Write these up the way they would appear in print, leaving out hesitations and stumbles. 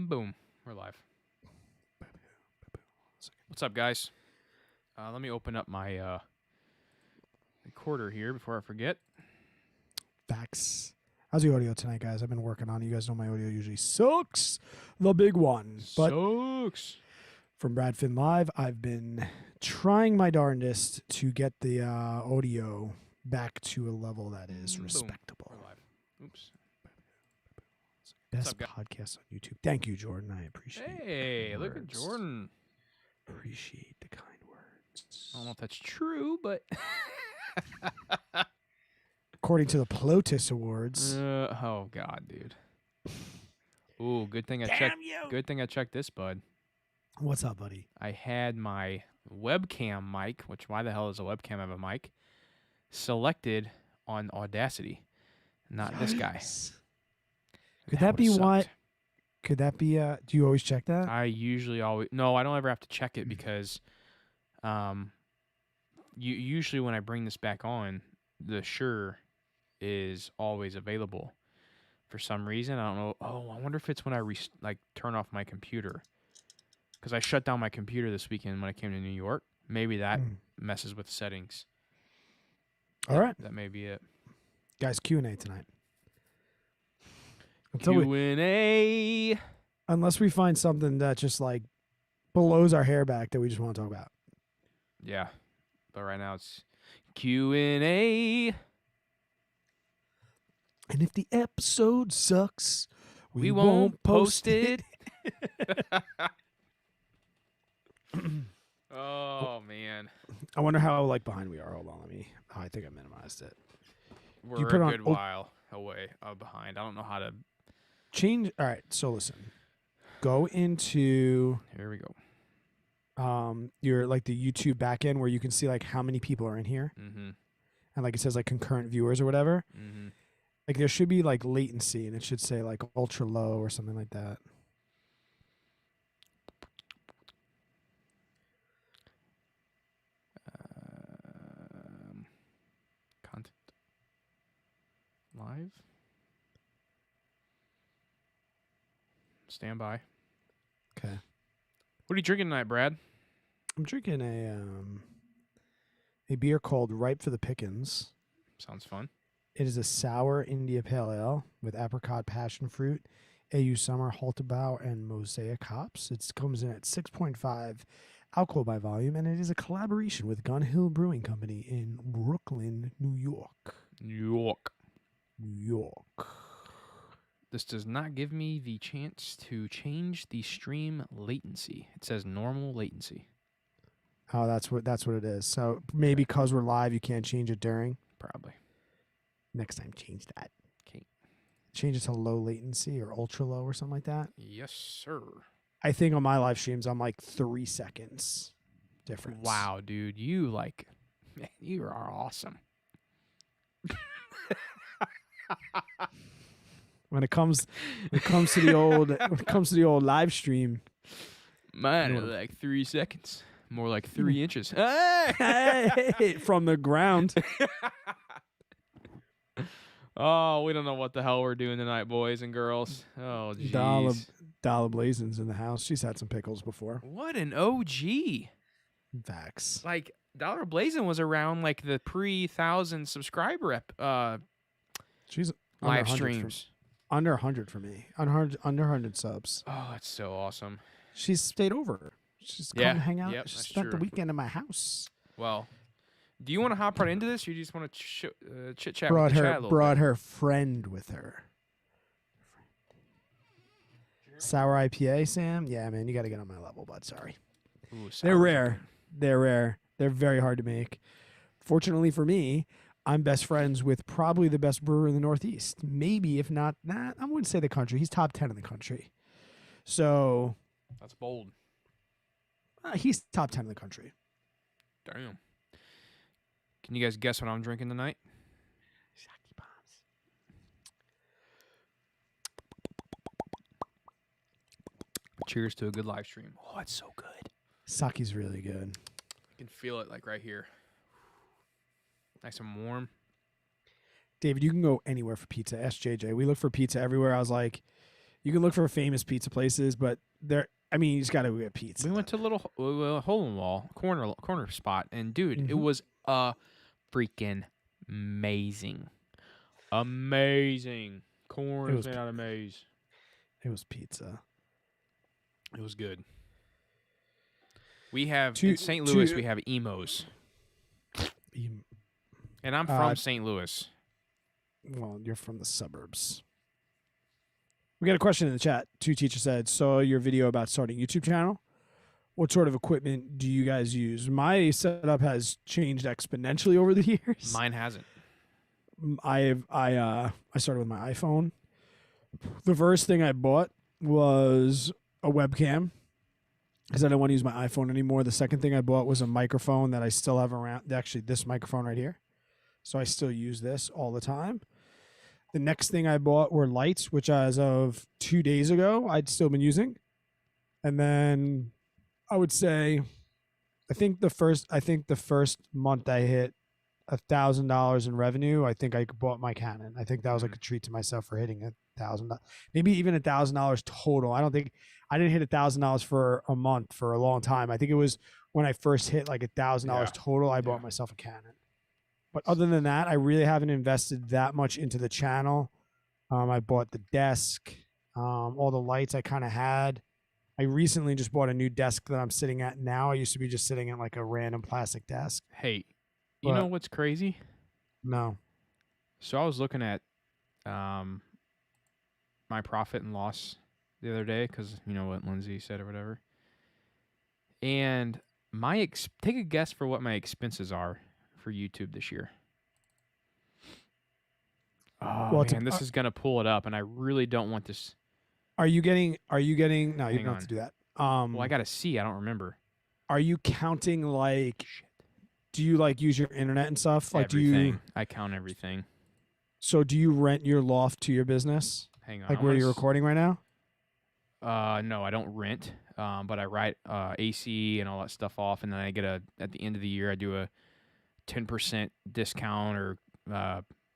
Boom. We're live. What's up, guys? Let me open up my recorder here before I forget. Facts. How's the audio tonight, guys? I've been working on it. You guys know my audio usually sucks. The big one. But Sucks. from Bradfin Live, I've been trying my darndest to get the audio back to a level that is Boom. respectable. We're live. Oops. Best up, guys? podcast on YouTube. Thank you, Jordan. I appreciate it. Hey, look at Jordan. Appreciate the kind words. I don't know if that's true, but According to the Plotus Awards. oh god, dude. Ooh, good thing I checked. Good thing I checked this, bud. What's up, buddy? I had my webcam mic, which why the hell does a webcam have a mic, selected on Audacity, not this guy. Could that be would've why? sucked. Could that be? Do you always check that? I usually always no, I don't ever have to check it because, usually when I bring this back on, the Shure is always available. For some reason, I don't know. Oh, I wonder if it's when I turn off my computer, because I shut down my computer this weekend when I came to New York. Maybe that messes with settings. All right, That may be it. guys. Q&A tonight. Q&A. Unless we find something that just like blows our hair back that we just want to talk about. Yeah, but right now it's Q&A. And if the episode sucks, We won't post it. Oh man, I wonder how like behind we are. Hold on, I think I minimized it. we're put a on good while away behind. I don't know how to. Change. All right, so listen. Go into Here we go. your like the YouTube backend where you can see like how many people are in here, Mm-hmm. and like it says like concurrent viewers or whatever. Mm-hmm. Like there should be like latency, and it should say like ultra low or something like that. Content live. Stand by. Okay. What are you drinking tonight, Brad? I'm drinking a beer called Ripe for the Pickins. Sounds fun. It is a sour India Pale Ale with apricot passion fruit, AU Summer, Halterbau, and Mosaic hops. It comes in at 6.5 alcohol by volume, and it is a collaboration with Gun Hill Brewing Company in Brooklyn, New York. New York. New York. This does not give me the chance to change the stream latency. It says normal latency. Oh, that's what it is. So maybe because we're live, you can't change it during. Probably. Next time, change that. Okay. Change it to low latency or ultra low or something like that. Yes, sir. I think on my live streams, I'm like 3 seconds difference. Wow, dude. Man, you are awesome. When it comes to the old live stream, Mine You are know- like 3 seconds. More like 3 inches. Hey! hey, from the ground. Oh, we don't know what the hell we're doing tonight, boys and girls. Oh, Dollar jeez. Blazing's in the house. She's had some pickles before. What an OG. Facts. Like, Dollar Blazing was around like the pre-1,000 subscriber She's live streams. Under 100 for me. Under 100 subs. Oh, that's so awesome. She's stayed over. She's come Yeah, hang out. yep, She that's spent the true. weekend in my house. Well, do you want to hop right into this, or you just want to chit-chat with the chat a little Brought bit? her friend with her. Sour IPA, Sam? Yeah, man, you got to get on my level, bud. Sorry. Ooh, They're sour rare. chicken. They're rare. They're very hard to make. Fortunately for me, I'm best friends with probably the best brewer in the Northeast. Maybe, if not, I wouldn't say the country. He's top 10 in the country. So That's bold. he's top 10 in the country. Damn. Can you guys guess what I'm drinking tonight? Sake bombs. Cheers to a good live stream. Oh, it's so good. Sake's really good. You can feel it like right here. Nice and warm. David, you can go anywhere for pizza. Ask JJ. We look for pizza everywhere. I was like, You can look for famous pizza places, but there. I mean, you just got to get pizza. We went to a little hole in the wall corner spot, and dude, it was freaking amazing. Amazing. Corn was made out of maize. It was pizza. It was good. We have in St. Louis. We have Emos, and I'm from St. Louis. Well, you're from the suburbs. We got a question in the chat. Two Teacher said, saw your video about starting a YouTube channel. What sort of equipment do you guys use? My setup has changed exponentially over the years. Mine hasn't. I started with my iPhone. The first thing I bought was a webcam because I don't want to use my iPhone anymore. The second thing I bought was a microphone that I still have around. Actually, this microphone right here. So I still use this all the time. The next thing I bought were lights, which as of 2 days ago, I'd still been using. And then I would say, I think the first month I hit $1,000 in revenue, I think I bought my Canon. I think that was like a treat to myself for hitting $1,000, maybe even $1,000 total. I didn't hit $1,000 for a month for a long time. I think it was when I first hit like $1,000 total, I bought myself a Canon. But other than that, I really haven't invested that much into the channel. I bought the desk, all the lights I kind of had. I recently just bought a new desk that I'm sitting at now. I used to be just sitting at like a random plastic desk. Hey, you know what's crazy? No. So I was looking at my profit and loss the other day because you know what Lindsay said or whatever. And take a guess for what my expenses are for YouTube this year. Oh, well, man, this is going to pull it up, and I really don't want this. Are you getting, no, you don't have to do that. Well, I got to see. I don't remember. Are you counting like, do you like use your internet and stuff? Like, everything. I count everything. So do you rent your loft to your business? Hang on. Like where you're recording right now? No, I don't rent, but I write AC and all that stuff off, and then I get at the end of the year, I do a 10% discount or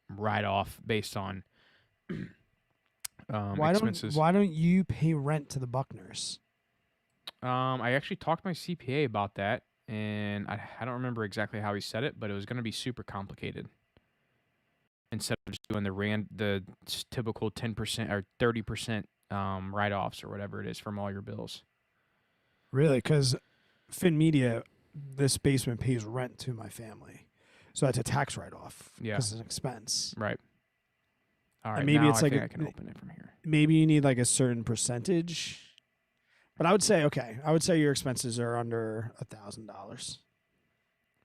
write-off based on expenses. Why don't you pay rent to the Buckners? I actually talked to my CPA about that, and I don't remember exactly how he said it, but it was going to be super complicated. Instead of just doing the typical 10% or 30% write-offs or whatever it is from all your bills. Really? Because FinMedia, this basement pays rent to my family. So that's a tax write-off. Yeah. Because it's an expense. Right. All right. And maybe now it's like I can open it from here. Maybe you need like a certain percentage. But I would say, your expenses are under $1,000.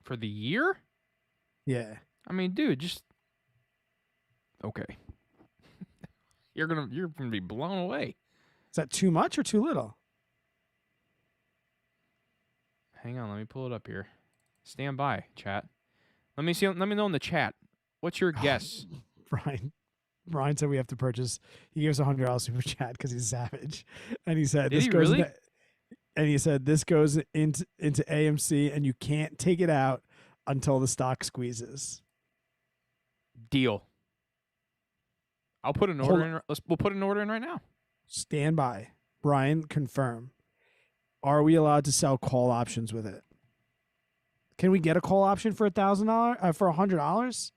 For the year? Yeah. I mean, dude, just okay. You're gonna be blown away. Is that too much or too little? Hang on, let me pull it up here. Stand by, chat. Let me know in the chat. What's your guess? Brian said we have to purchase. He gives $100 super chat because he's savage, and he said Did he really? And he said this goes into AMC, and you can't take it out until the stock squeezes. Deal. I'll put an order in. We'll put an order in right now. Stand by. Brian, confirm. Are we allowed to sell call options with it? Can we get a call option for $1,000? For $100?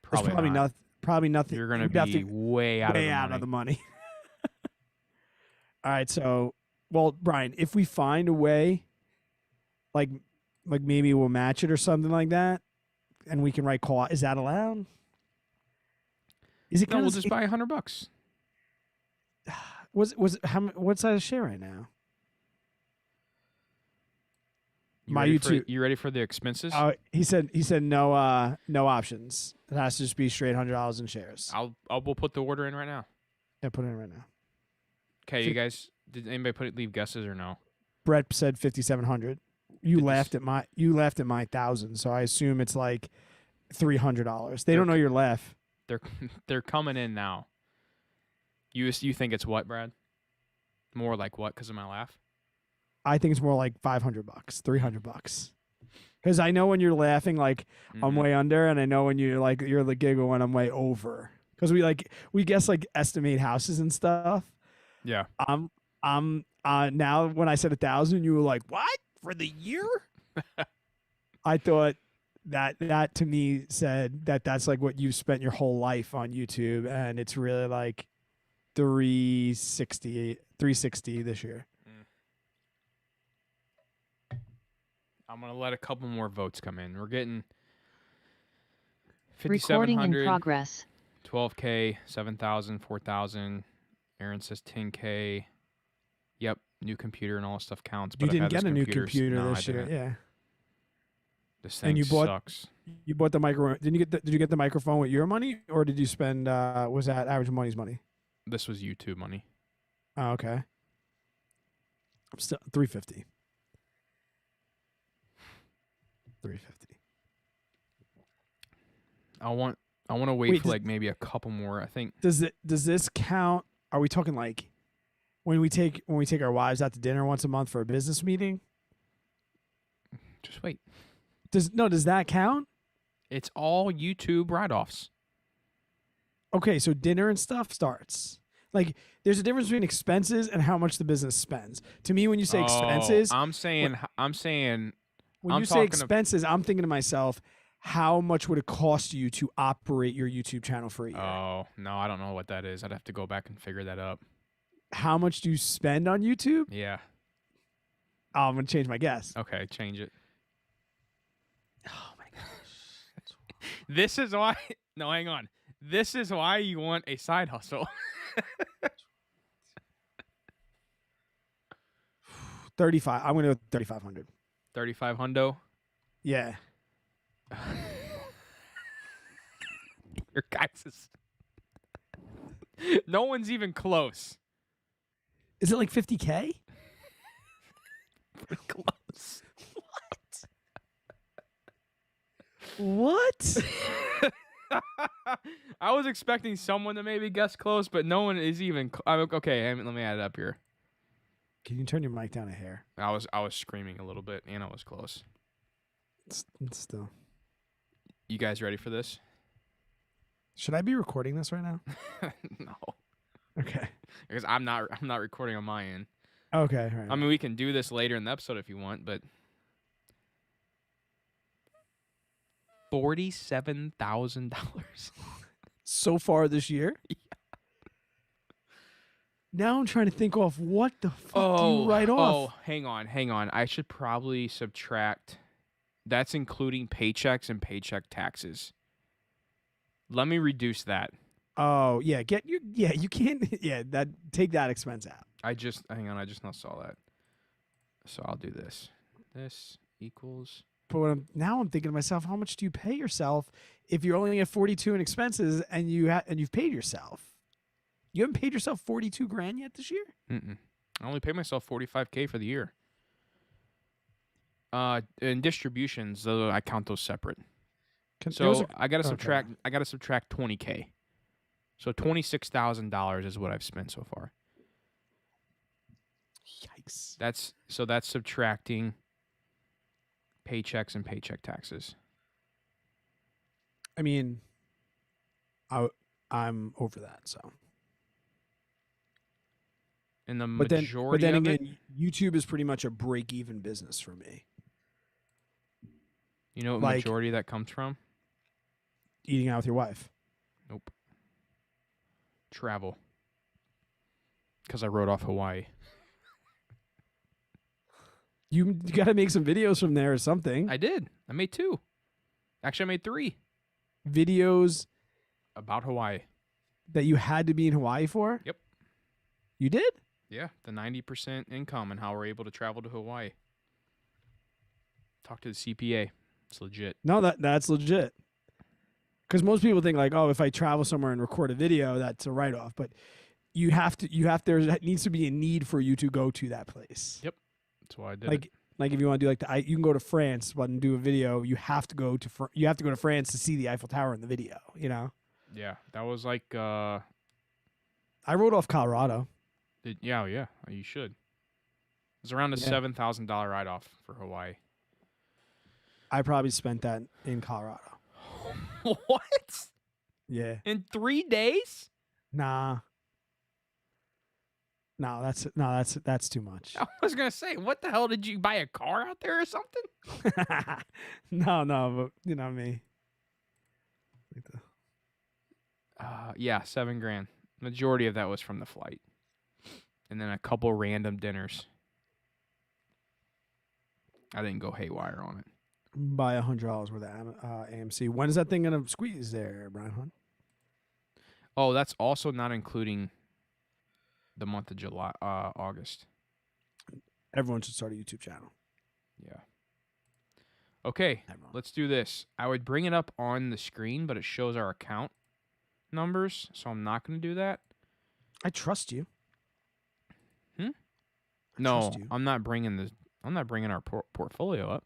Probably not. Probably nothing. You're gonna be way out of the money. All right, so Brian, if we find a way, like maybe we'll match it or something like that, and we can write call. Is that allowed? Is it? No, we'll just buy $100. What size share right now? You ready for the expenses? He said no options. It has to just be straight $100 in shares. We'll put the order in right now. Yeah, put it in right now. Okay, you guys. Did anybody leave guesses or no? Brett said 5,700. You laughed at my 1,000, so I assume it's like $300. They don't know your laugh. They're coming in now. You think it's what, Brad? More like what? Because of my laugh. I think it's more like $500, $300. Because I know when you're laughing, like I'm way under, and I know when you're the giggle when I'm way over. Because we guess like estimate houses and stuff. Yeah. I'm now when I said 1,000, you were like, what for the year? I thought that to me said that that's like what you've spent your whole life on YouTube, and it's really like 360 this year. I'm gonna let a couple more votes come in. We're getting Recording in 5,700, progress. 12K, 7,000, 4,000. Aaron says 10K. Yep, new computer and all that stuff counts. You But I've didn't had get this a new computer computer no, this I year, didn't. yeah. This And thing you bought- sucks. You bought the micro. Did you get the microphone with your money, or did you spend? Was that Average Money's money? This was YouTube money. Oh, okay. I'm still 350. 350. I want to wait Wait, for does- like maybe a couple more. I think Does this count? Are we talking like when we take our wives out to dinner once a month for a business meeting? just wait. Does that count? It's all YouTube write-offs. Okay, so dinner and stuff starts. Like there's a difference between expenses and how much the business spends. To me, when you say expenses, I'm saying when I'm you say talking expenses, I'm thinking to myself, how much would it cost you to operate your YouTube channel for a year? Oh, no, I don't know what that is. I'd have to go back and figure that up. How much do you spend on YouTube? Yeah. Oh, I'm gonna change my guess. Okay, change it. Oh my gosh. This is why No, hang on. This is why you want a side hustle. 35. I'm gonna go 3,500. 35 hundo. Yeah. Your guys is No one's even close. Is it like 50K? Pretty close. What? I was expecting someone to maybe guess close, but no one is even. Okay, let me add it up here. Can you turn your mic down a hair? I was screaming a little bit, and I was close. It's still. You guys ready for this? Should I be recording this right now? No, Okay. because I'm not recording on my end. Okay. All right. I mean, we can do this later in the episode if you want, but $47,000. So far this year? Yeah. Now I'm trying to think off what the fuck do you write off? Oh, hang on. I should probably subtract. That's including paychecks and paycheck taxes. Let me reduce that. Oh, yeah. You can't take that expense out. Hang on. I just now saw that. So I'll do this. This equals. But now I'm thinking to myself, how much do you pay yourself if you're only at 42 in expenses and you've paid yourself? You haven't paid yourself 42 grand yet this year? I only pay myself $45K for the year. And distributions, though, I count those separate. So I gotta subtract. I gotta subtract $20K. So $26,000 is what I've spent so far. Yikes. That's subtracting paychecks and paycheck taxes. I mean, I'm over that. So, And the but then majority of it, again, YouTube is pretty much a break-even business for me. you know what like- majority of that comes from? Eating out with your wife. Nope. Travel. Because I wrote off Hawaii. You got to make some videos from there or something. I did. I made 2. Actually, I made 3 Videos about Hawaii. that you had to be in Hawaii for? Yep. You did? Yeah, the 90% income and how we're able to travel to Hawaii. Talk to the CPA. It's legit. No, that's legit. Because most people think like, oh, if I travel somewhere and record a video, that's a write-off. But there needs to be a need for you to go to that place. Yep. That's why I did it. Like if you want to do you can go to France but and do a video, you have to go to France to see the Eiffel Tower in the video. You know. Yeah, that was like, I wrote off Colorado. yeah, you should. It's around a Yeah. $7,000 write-off for Hawaii. I probably spent that in Colorado. What? Yeah. In 3 days? Nah. That's too much. I was gonna say, what the hell did you buy a car out there or something? No, but you know me. Like Yeah, 7 grand. Majority of that was from the flight, and then a couple random dinners. I didn't go haywire on it. buy $100 worth of AMC. When is that thing gonna squeeze there, Brian Hunt? Oh, that's also not including the month of August. Everyone should start a YouTube channel. Yeah. Okay, Everyone. let's do this. I would bring it up on the screen, but it shows our account numbers, so I'm not going to do that. I trust you. I No, trust you. I'm not bringing our portfolio up.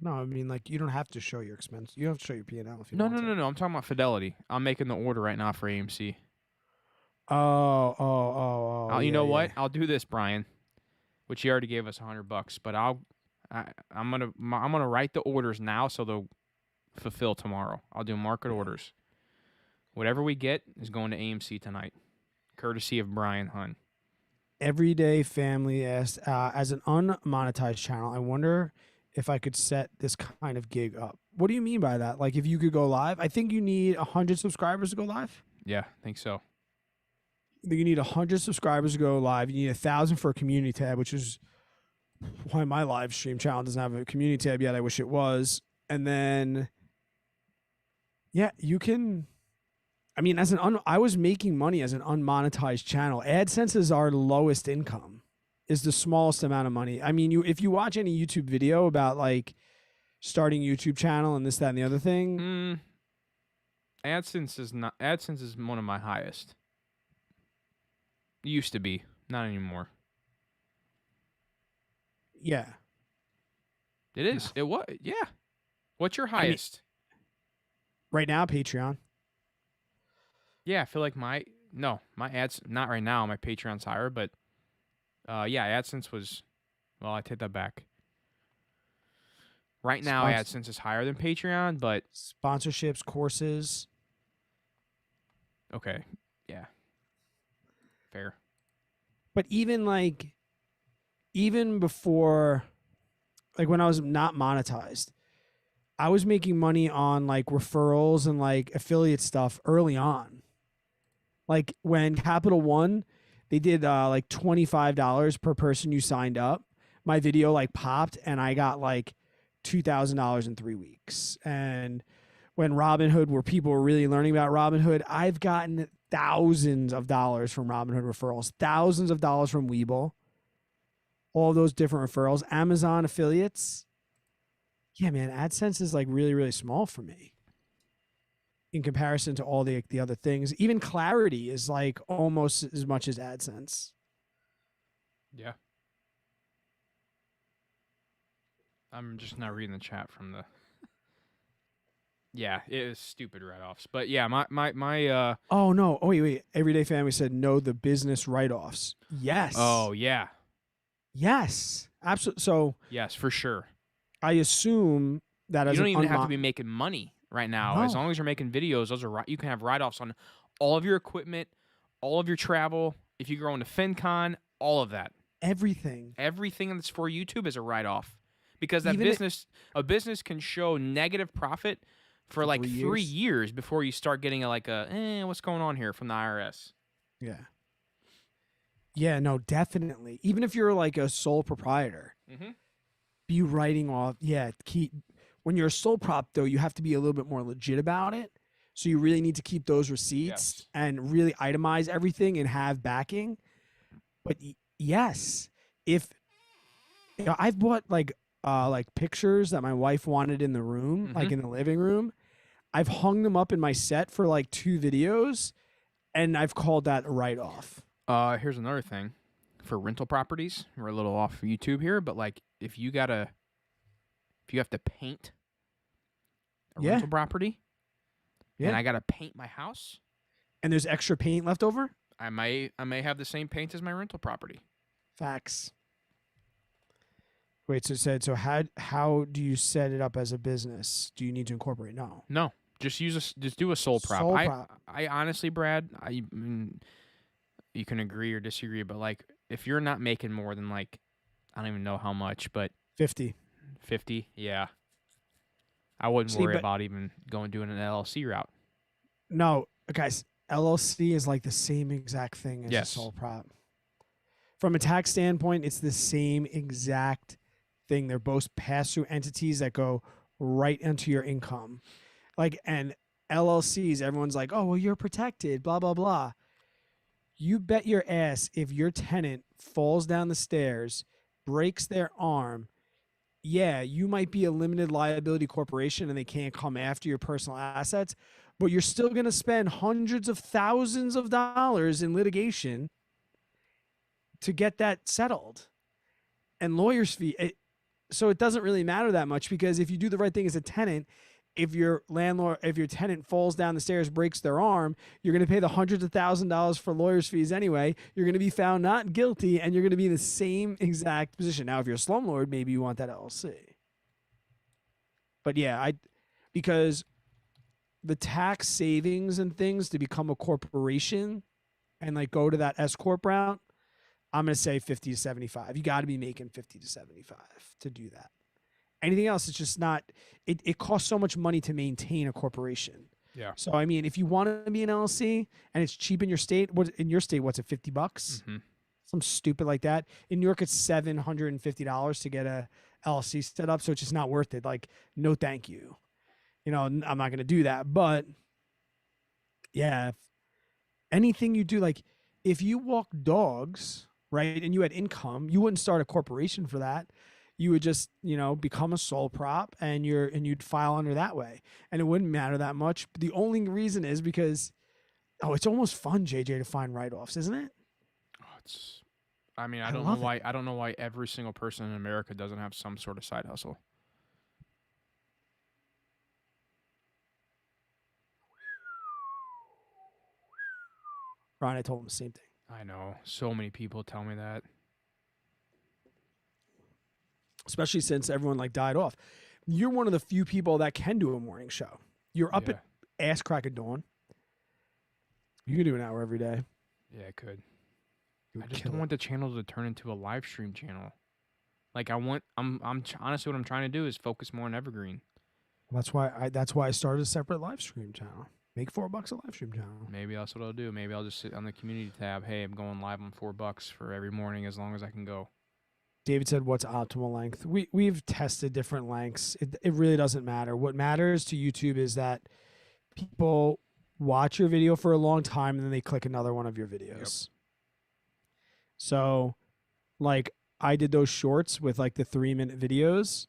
No, I mean like you don't have to show your expense. You don't have to show your P&L if you No. want to. I'm talking about Fidelity. I'm making the order right now for AMC. Oh. You know yeah, what? yeah. I'll do this, Brian. Which he already gave us $100, but I'm gonna write the orders now so they'll fulfill tomorrow. I'll do market orders. Whatever we get is going to AMC tonight, courtesy of Brian Hunt. Everyday Family asked, as an unmonetized channel, I wonder if I could set this kind of gig up. What do you mean by that? Like if you could go live? I think you need 100 subscribers to go live. Yeah, I think so. I think you need 100 subscribers to go live. You need 1,000 for a community tab, which is why my live stream channel doesn't have a community tab yet. I wish it was. And then, yeah, you can. I mean, I was making money as an unmonetized channel. AdSense is our lowest income, is the smallest amount of money. I mean, if you watch any YouTube video about like starting a YouTube channel and this, that, and the other thing, AdSense is one of my highest. It used to be, not anymore. yeah, It is. It was. Yeah. What's your highest? right now Patreon. Yeah, I feel like my ads, not right now. My Patreon's higher, but yeah, AdSense was. Well, I take that back. Right now, AdSense is higher than Patreon, but Sponsorships, courses. okay, yeah, fair. But even before, like when I was not monetized, I was making money on like referrals and like affiliate stuff early on. Like when Capital One, they did like $25 per person you signed up. My video like popped and I got like $2,000 in 3 weeks. And when Robinhood, where people were really learning about Robinhood, I've gotten thousands of dollars from Robinhood referrals, thousands of dollars from Webull, all those different referrals, Amazon affiliates. Yeah, man, AdSense is like really, really small for me in comparison to all the other things. Even Clarity is like almost as much as AdSense. Yeah. I'm just not reading the chat from the. Yeah, it is stupid write-offs, but yeah, my. Oh no! Oh wait! Everyday Family said no. The business write-offs. Yes. Oh yeah. Yes. Absolutely. So yes, for sure. I assume that as you don't even have to be making money right now. No. As long as you're making videos, those are you can have write-offs on all of your equipment, all of your travel. If you go into FinCon, all of that. Everything that's for YouTube is a write-off, because that Even a business can show negative profit for like 3 years before you start getting what's going on here from the IRS. Yeah. Yeah, no, definitely. Even if you're like a sole proprietor, be writing off. Yeah, when you're a sole prop, though, you have to be a little bit more legit about it. So you really need to keep those receipts and really itemize everything and have backing. But yes, if I've bought like pictures that my wife wanted in the room, like in the living room, I've hung them up in my set for like 2 videos, and I've called that a write-off. Here's another thing for rental properties. We're a little off YouTube here, but like if you have to paint a rental property, and I gotta paint my house, and there's extra paint left over, I may have the same paint as my rental property. Facts. Wait, so how do you set it up as a business? Do you need to incorporate? No. Just do a sole prop. I honestly, Brad, you can agree or disagree, but like if you're not making more than like I don't even know how much, but 50. 50, yeah. I wouldn't See, worry but about even doing an LLC route. no, guys, LLC is like the same exact thing as a Yes. sole prop. From a tax standpoint, it's the same exact thing. They're both pass-through entities that go right into your income. Like, and LLCs, everyone's like, oh, well, you're protected, blah, blah, blah. You bet your ass if your tenant falls down the stairs, breaks their arm, yeah, you might be a limited liability corporation and they can't come after your personal assets, but you're still going to spend hundreds of thousands of dollars in litigation to get that settled and lawyers' fee. So it doesn't really matter that much because if you do the right thing as a tenant, if your tenant falls down the stairs, breaks their arm, you're going to pay the hundreds of $1,000s for lawyers' fees anyway. You're going to be found not guilty, and you're going to be in the same exact position. Now, if you're a slumlord, maybe you want that LLC. But yeah, because the tax savings and things to become a corporation and like go to that S corp route, I'm going to say 50 to 75. You got to be making 50 to 75 to do that. Anything else, it's just not, it costs so much money to maintain a corporation. Yeah. So, I mean, if you want to be an LLC and it's cheap in your state, what's it, $50? Mm-hmm. Some stupid like that. In New York, it's $750 to get a LLC set up. So it's just not worth it. Like, no, thank you. You know, I'm not going to do that. But yeah, if anything you do, like if you walk dogs, right, and you had income, you wouldn't start a corporation for that. You would just, become a sole prop and you'd file under that way. And it wouldn't matter that much. But the only reason is because, it's almost fun, JJ, to find write-offs, isn't it? I I don't know love it. why. I don't know why every single person in America doesn't have some sort of side hustle. Ryan, I told him the same thing. I know. So many people tell me that. Especially since everyone like died off. You're one of the few people that can do a morning show. You're up at ass crack of dawn. You can do an hour every day. Yeah, I could. You I would just kill don't it. want the channel to turn into a live stream channel. Like honestly, what I'm trying to do is focus more on Evergreen. That's why I started a separate live stream channel. Make $4 a live stream channel. Maybe that's what I'll do. Maybe I'll just sit on the community tab. Hey, I'm going live on $4 for every morning as long as I can go. David said, what's optimal length? We've tested different lengths. It really doesn't matter. What matters to YouTube is that people watch your video for a long time and then they click another one of your videos. Yep. So like I did those shorts with like the 3-minute videos.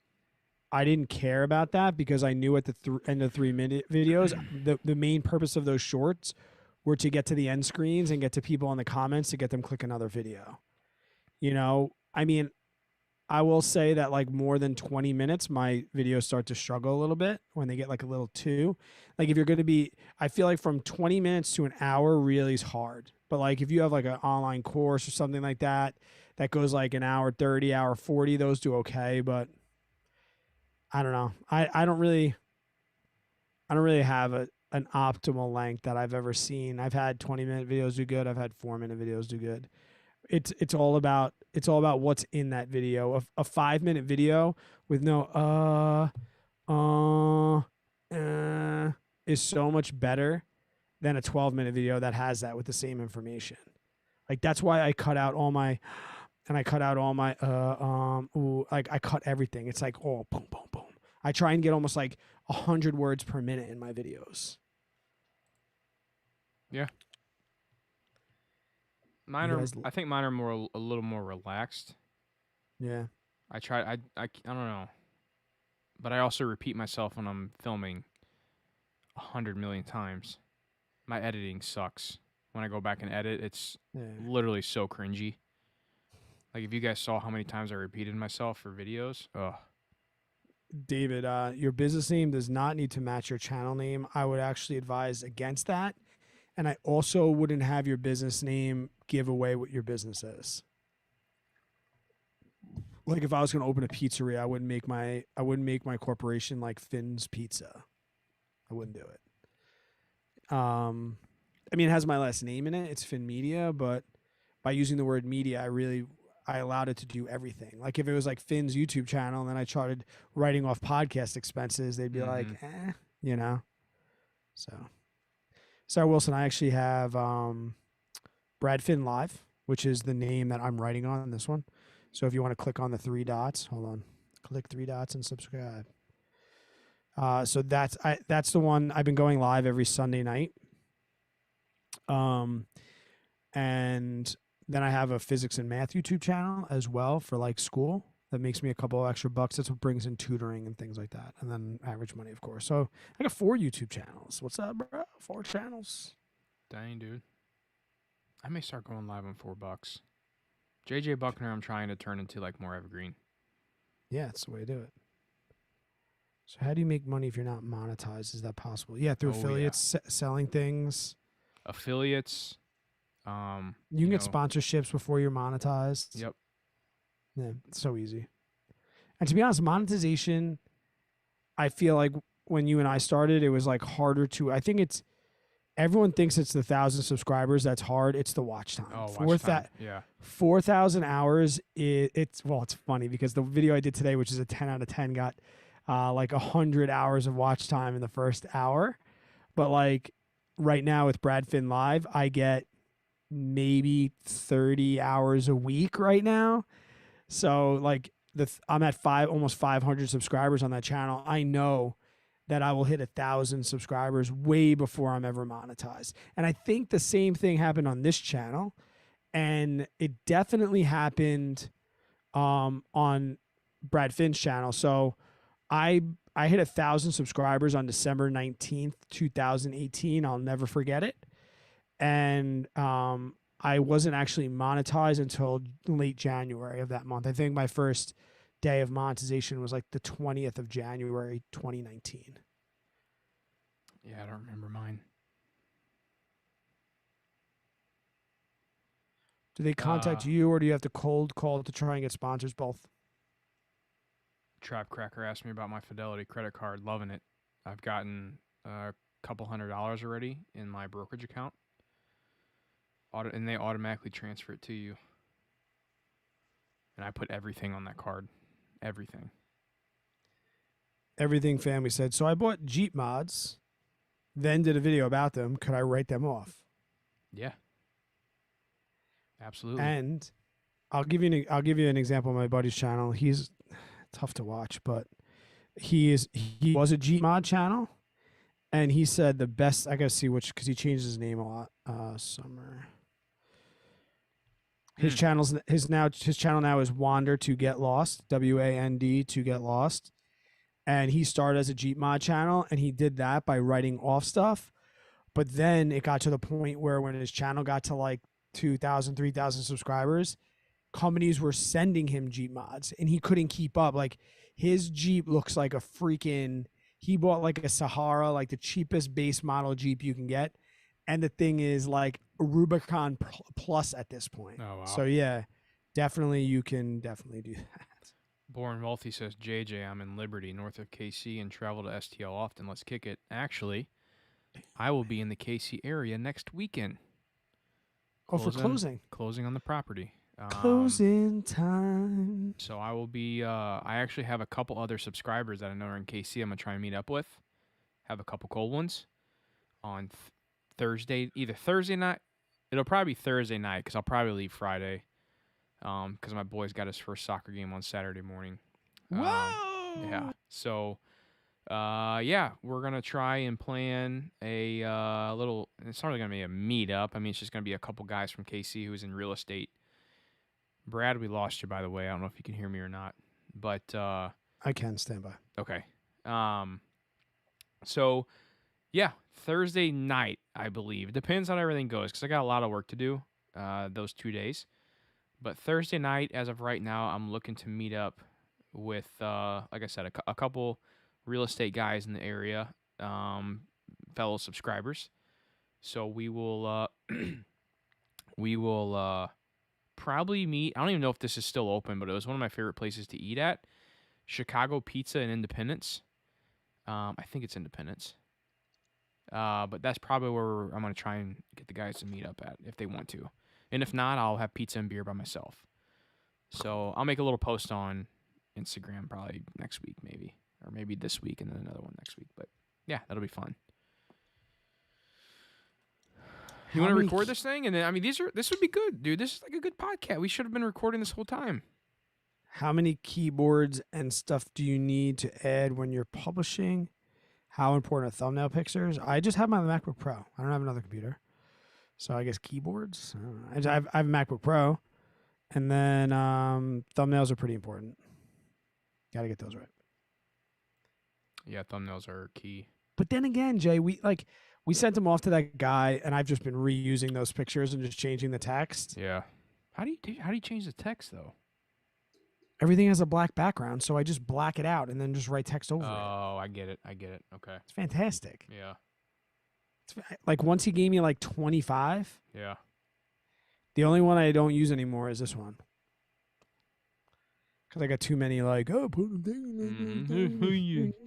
I didn't care about that because I knew at the end of 3-minute videos, the main purpose of those shorts were to get to the end screens and get to people in the comments to get them click another video. I mean, I will say that like more than 20 minutes, my videos start to struggle a little bit when they get like a little too. Like if you're going to be, I feel like from 20 minutes to an hour really is hard. But like if you have like an online course or something like that, that goes like an hour 30, hour 40, those do okay. But I don't know. I don't really have an optimal length that I've ever seen. I've had 20-minute videos do good. I've had 4-minute videos do good. It's all about what's in that video. A 5-minute video with no is so much better than a 12-minute video that has that with the same information. Like that's why I cut out all my I cut everything. It's like boom boom boom. I try and get almost like 100 words per minute in my videos. Yeah. I think mine are a little more relaxed. Yeah. I don't know. But I also repeat myself when I'm filming 100 million times. My editing sucks. When I go back and edit, it's literally so cringy. Like if you guys saw how many times I repeated myself for videos, ugh. David, your business name does not need to match your channel name. I would actually advise against that. And I also wouldn't have your business name give away what your business is. Like if I was going to open a pizzeria, I wouldn't make my corporation like Finn's Pizza. I wouldn't do it. I mean, it has my last name in it. It's Finn Media, but by using the word media, I allowed it to do everything. Like if it was like Finn's YouTube channel and then I started writing off podcast expenses, they'd be Mm-hmm. like, you know. So, sorry, Wilson, I actually have Brad Finn Live, which is the name that I'm writing on this one. So if you want to click on the 3 dots, hold on, click 3 dots and subscribe. So that's the one I've been going live every Sunday night. And then I have a physics and math YouTube channel as well for like school. That makes me a couple of extra bucks. That's what brings in tutoring and things like that. And then average money, of course. So I got 4 YouTube channels. What's up, bro? 4 channels. Dang, dude. I may start going live on $4. JJ Buckner, I'm trying to turn into like more evergreen. Yeah, that's the way to do it. So how do you make money if you're not monetized? Is that possible? Yeah, through affiliates, selling things. Affiliates. You can get sponsorships before you're monetized. Yep. Yeah, it's so easy. And to be honest, monetization, I feel like when you and I started, it was like harder to. I think everyone thinks it's the 1,000 subscribers that's hard. It's the watch time. Oh, watch time. Yeah. 4,000 hours. It's funny because the video I did today, which is a 10 out of 10, got like 100 hours of watch time in the first hour. But like right now with Brad Finn Live, I get maybe 30 hours a week right now. So like I'm at almost 500 subscribers on that channel. I know that I will hit 1,000 subscribers way before I'm ever monetized. And I think the same thing happened on this channel. And it definitely happened on Brad Finn's channel. So I hit 1,000 subscribers on December 19th, 2018. I'll never forget it. And I wasn't actually monetized until late January of that month. I think my first day of monetization was like the 20th of January, 2019. Yeah, I don't remember mine. Do they contact you, or do you have to cold call to try and get sponsors? Both. Trap Cracker asked me about my Fidelity credit card. Loving it. I've gotten a couple $100 already in my brokerage account. And they automatically transfer it to you. And I put everything on that card. Everything. Everything family said. So I bought Jeep mods, then did a video about them. Could I write them off? Yeah. Absolutely. And I'll give you an example on my buddy's channel. He's tough to watch, but he was a Jeep mod channel, and he said the best. I gotta see which, because he changes his name a lot. Summer. His channel now is Wander to Get Lost, WAND to Get Lost, and he started as a Jeep mod channel, and he did that by writing off stuff. But then it got to the point where when his channel got to like 2,000, 3,000 subscribers, companies were sending him Jeep mods, and he couldn't keep up. Like his Jeep looks like a freaking. He bought like a Sahara, like the cheapest base model Jeep you can get. And the thing is like Rubicon Plus at this point. Oh, wow. So yeah, you can definitely do that. Born Wealthy says, JJ, I'm in Liberty, north of KC, and travel to STL often. Let's kick it. Actually, I will be in the KC area next weekend. For closing. Closing on the property. Closing time. So I will be, I actually have a couple other subscribers that I know are in KC I'm going to try and meet up with. Have a couple cold ones on Thursday, either Thursday night. It'll probably be Thursday night because I'll probably leave Friday because my boy's got his first soccer game on Saturday morning. Whoa! Yeah. So, yeah, we're going to try and plan a little, it's not really going to be a meetup. I mean, it's just going to be a couple guys from KC who's in real estate. Brad, we lost you, by the way. I don't know if you can hear me or not, but I can stand by. Okay. So, yeah, Thursday night, I believe. It depends on how everything goes because I got a lot of work to do those 2 days. But Thursday night, as of right now, I'm looking to meet up with, like I said, a couple real estate guys in the area, fellow subscribers. So we will probably meet. I don't even know if this is still open, but it was one of my favorite places to eat at. Chicago Pizza in Independence. I think it's Independence. But that's probably where I'm going to try and get the guys to meet up at if they want to. And if not, I'll have pizza and beer by myself. So I'll make a little post on Instagram probably next week, maybe, or maybe this week and then another one next week. But yeah, that'll be fun. You want to record this thing? And then, I mean, this would be good, dude. This is like a good podcast. We should have been recording this whole time. How many keyboards and stuff do you need to add when you're publishing? How important are thumbnail pictures? I just have my MacBook Pro. I don't have another computer. So I guess keyboards. I don't know. I have a MacBook Pro. And then thumbnails are pretty important. Got to get those right. Yeah, thumbnails are key. But then again, Jay, we sent them off to that guy, and I've just been reusing those pictures and just changing the text. Yeah. How do you change the text though? Everything has a black background, so I just black it out and then just write text over it. Oh, I get it. Okay. It's fantastic. Yeah. Like once he gave me like 25. Yeah. The only one I don't use anymore is this one. Because I got too many like, oh, put a thing.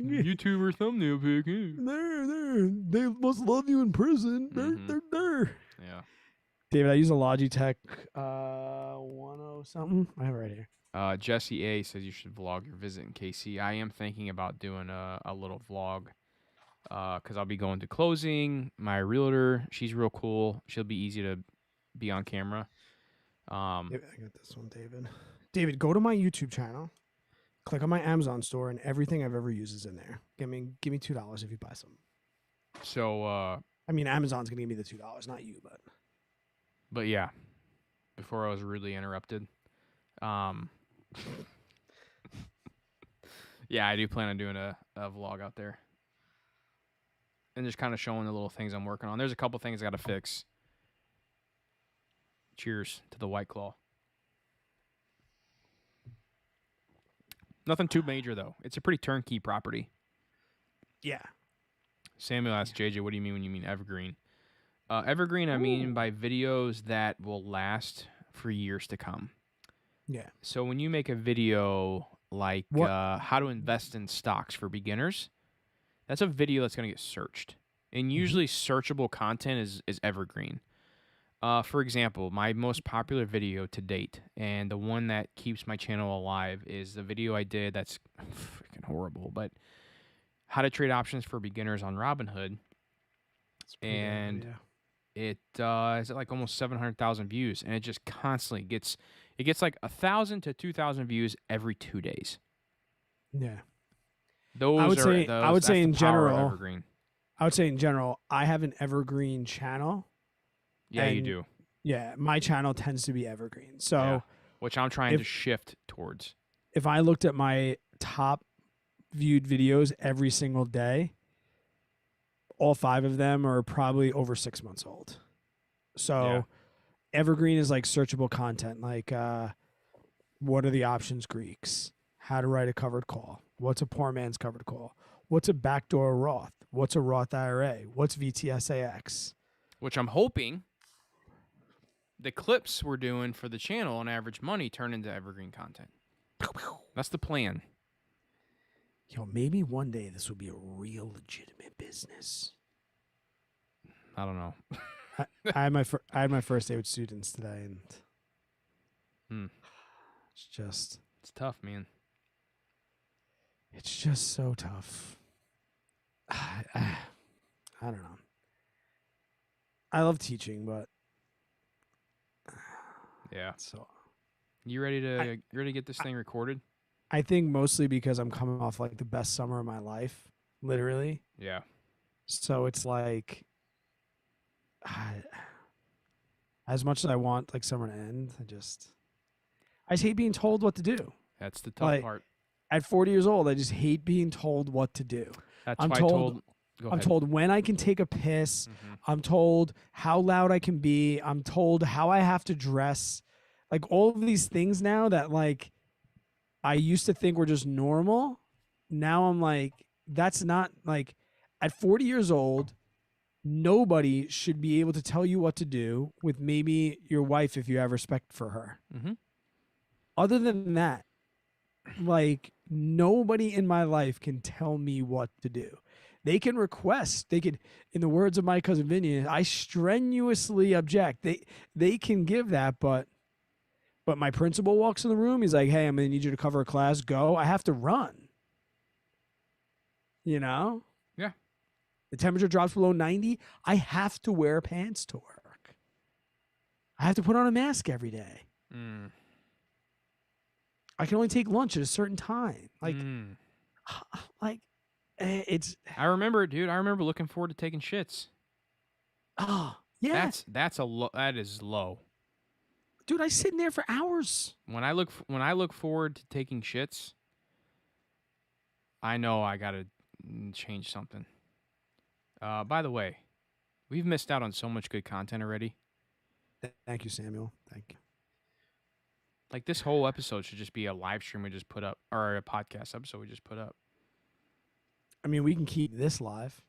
YouTuber thumbnail pic. There. They must love you in prison. There. Yeah. David, I use a Logitech 10 something. I have it right here. Jesse A says you should vlog your visit in KC. I am thinking about doing a little vlog because I'll be going to closing. My realtor, she's real cool. She'll be easy to be on camera. I got this one, David. David, go to my YouTube channel, click on my Amazon store, and everything I've ever used is in there. Give me $2 if you buy some. So I mean, Amazon's gonna give me the $2, not you, but yeah. Before I was rudely interrupted. Yeah, I do plan on doing a vlog out there. And just kind of showing the little things I'm working on. There's a couple things I got to fix. Cheers to the White Claw. Nothing too major, though. It's a pretty turnkey property. Yeah. Samuel asked JJ, what do you mean when you mean evergreen? Evergreen, I mean by videos that will last for years to come. Yeah. So when you make a video like how to invest in stocks for beginners, that's a video that's going to get searched. And usually searchable content is evergreen. For example, my most popular video to date, and the one that keeps my channel alive, is the video I did that's freaking horrible, but how to trade options for beginners on Robinhood. And it is at like almost 700,000 views, and it just constantly gets like 1,000 to 2,000 views every 2 days. Yeah. I would say in general, I have an evergreen channel. Yeah, you do. Yeah, my channel tends to be evergreen. So, which I'm trying to shift towards. If I looked at my top viewed videos every single day, all 5 of them are probably over 6 months old. So, evergreen is like searchable content, like what are the options Greeks? How to write a covered call? What's a poor man's covered call? What's a backdoor Roth? What's a Roth IRA? What's VTSAX? Which I'm hoping the clips we're doing for the channel on Average Money turn into evergreen content. That's the plan. Yo, maybe one day this will be a real legitimate business. I don't know. I had my first day with students today, and it's tough, man. It's just so tough. I don't know. I love teaching, but yeah. So you ready to get this thing recorded? I think mostly because I'm coming off like the best summer of my life, literally. Yeah. So it's like, as much as I want like summer to end, I just hate being told what to do. That's the tough part. At 40 years old, I just hate being told what to do. I'm told when I can take a piss. Mm-hmm. I'm told how loud I can be. I'm told how I have to dress. Like all of these things now that like I used to think were just normal. Now I'm like, that's not like at 40 years old, nobody should be able to tell you what to do with maybe your wife if you have respect for her. Mm-hmm. Other than that, like nobody in my life can tell me what to do. they can request. They could, in the words of my cousin Vinny, I strenuously object. They can give that, but my principal walks in the room. He's like, "Hey, I'm gonna need you to cover a class. Go." I have to run. You know. Yeah. The temperature drops below 90. I have to wear pants to work. I have to put on a mask every day. I can only take lunch at a certain time. Like, it's. I remember, dude. I remember looking forward to taking shits. Oh, yeah. That is low. Dude, I sit in there for hours. When I look forward to taking shits, I know I gotta change something. By the way, we've missed out on so much good content already. Thank you, Samuel. Thank you. Like, this whole episode should just be a live stream we just put up, or a podcast episode we just put up. I mean, we can keep this live.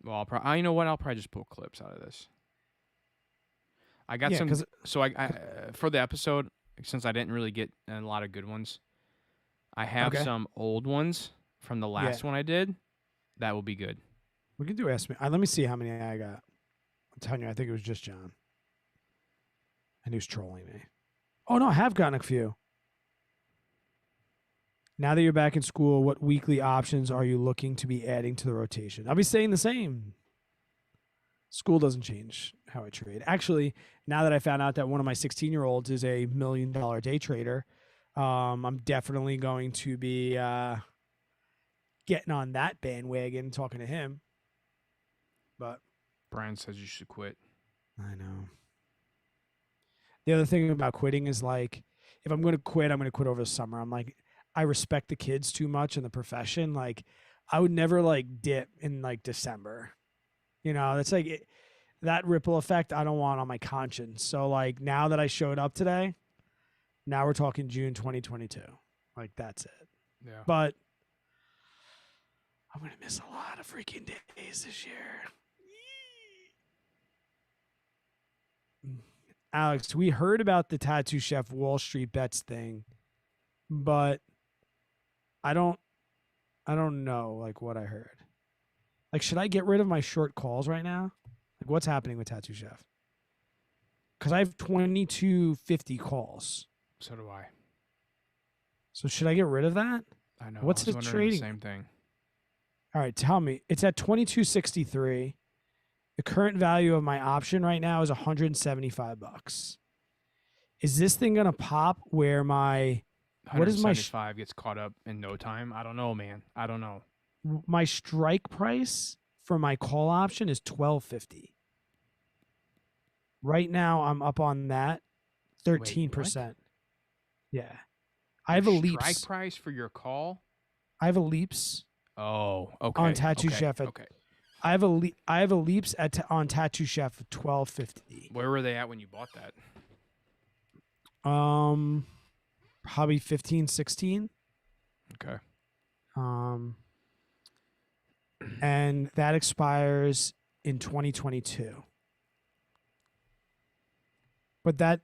Well, you know what? I'll probably just pull clips out of this. I got some. So I for the episode, since I didn't really get a lot of good ones, I have some old ones from the last one I did. That will be good. We can do Ask Me. Let me see how many I got. I'm telling you, I think it was just John. And he was trolling me. Oh, no, I have gotten a few. Now that you're back in school, what weekly options are you looking to be adding to the rotation? I'll be saying the same. School doesn't change how I trade. Actually, now that I found out that one of my 16-year-olds is a $1 million day trader, I'm definitely going to be getting on that bandwagon, talking to him. But Brian says you should quit. I know. The other thing about quitting is, like, if I'm going to quit, I'm going to quit over the summer. I'm like, I respect the kids too much in the profession. Like, I would never, like, dip in, like, December. You know, that's like that ripple effect I don't want on my conscience. So, like, now that I showed up today, now we're talking June 2022. Like, that's it. Yeah. But I'm going to miss a lot of freaking days this year. Alex, we heard about the Tattoo Chef Wall Street Bets thing, but I don't know, like, what I heard. Like, should I get rid of my short calls right now? Like, what's happening with Tattoo Chef? Because I have 2250 calls. So do I. So should I get rid of that? I know. What's I was the wondering trading? the same thing. All right, tell me. It's at 2263. The current value of my option right now is $175. Is this thing gonna pop where my what is my 175 gets caught up in no time? I don't know, man. I don't know. My strike price for my call option is $12.50. Right now, I'm up on that 13%. Yeah, I have a leaps. Strike price for your call? I have a leaps. Oh, okay. On Tattoo Chef. Okay. I have a leaps on Tattoo Chef at $12.50. Where were they at when you bought that? Probably 15, 16. Okay. And that expires in 2022. But that,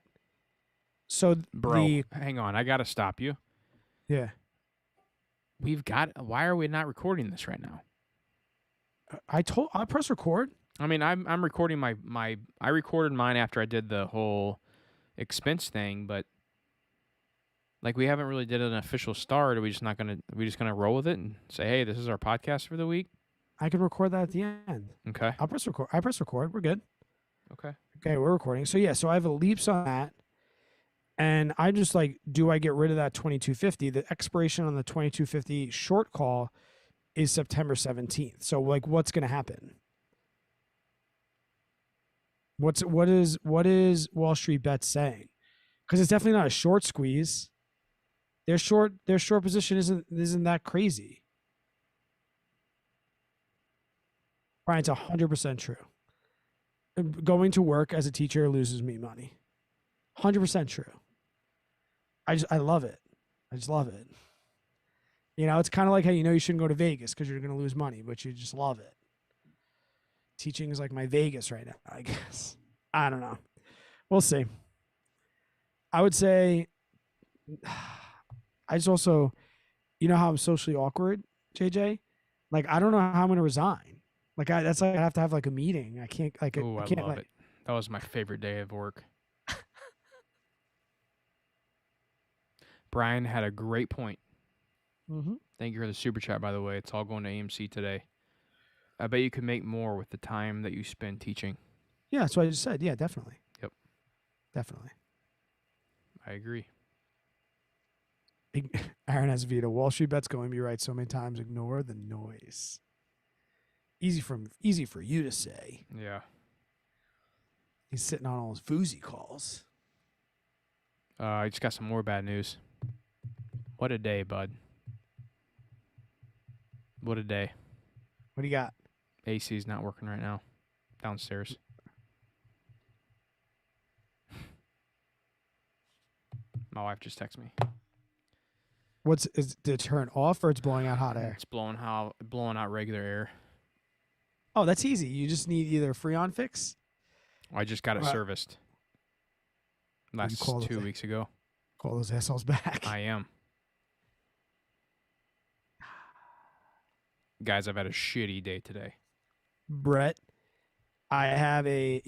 so bro, hang on, I gotta stop you. Yeah. Why are we not recording this right now? I press record. I mean, I'm recording I recorded mine after I did the whole expense thing, but like, we haven't really did an official start. Are we just gonna roll with it and say, hey, this is our podcast for the week? I can record that at the end. Okay. I'll press record. I press record. We're good. Okay. Okay, we're recording. So yeah, so I have a leaps on that. And I just, like, do I get rid of that 2250? The expiration on the 2250 short call is September 17th. So, like, what's going to happen? What is Wall Street Bets saying? Because it's definitely not a short squeeze. Their short position isn't that crazy. Brian, it's 100% true. Going to work as a teacher loses me money. 100% true. I love it. I just love it. You know, it's kind of like how you shouldn't go to Vegas because you're going to lose money, but you just love it. Teaching is like my Vegas right now, I guess. I don't know. We'll see. I would say, I just also, you know how I'm socially awkward, JJ? Like, I don't know how I'm gonna resign. Like, that's like I have to have like a meeting. I can't like Oh, I I can't love like. it. That was my favorite day of work. Brian had a great point. Mm-hmm. Thank you for the super chat, by the way. It's all going to AMC today. I bet you could make more with the time that you spend teaching. Yeah, that's what I just said. Yeah, definitely. Yep. Definitely. I agree. Aaron has Vita. Wall Street bet's going to be right so many times. Ignore the noise. Easy for you to say. Yeah. He's sitting on all his Voozy calls. I just got some more bad news. What a day, bud. What a day. What do you got? AC's not working right now. Downstairs. My wife just texted me. Is it turn off or it's blowing out hot air? It's blowing out regular air. Oh, that's easy. You just need either a Freon fix. I just got it serviced. Last call 2 weeks ago. Call those assholes back. I am. Guys, I've had a shitty day today. Brett, I have a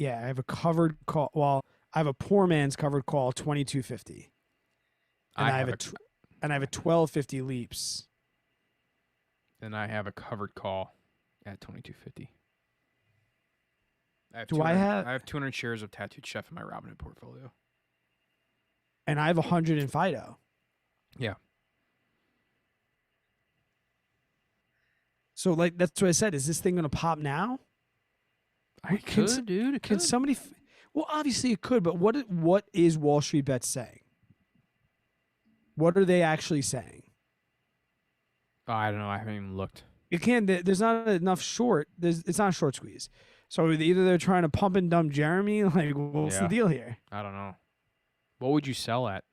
covered call. Well, I have a poor man's covered call 2250. And I have a 1250 leaps. And I have a covered call at 2250. I have 200 shares of Tattooed Chef in my Robinhood portfolio. And I have 100 in Fido. Yeah. So, like, that's what I said. Is this thing going to pop now? It could, dude. It can could. somebody... Well, obviously it could, but what is Wall Street Bet saying? What are they actually saying? Oh, I don't know. I haven't even looked. You can't... There's not enough short. It's not a short squeeze. So either they're trying to pump and dump Jeremy. Like, what's the deal here? I don't know. What would you sell at?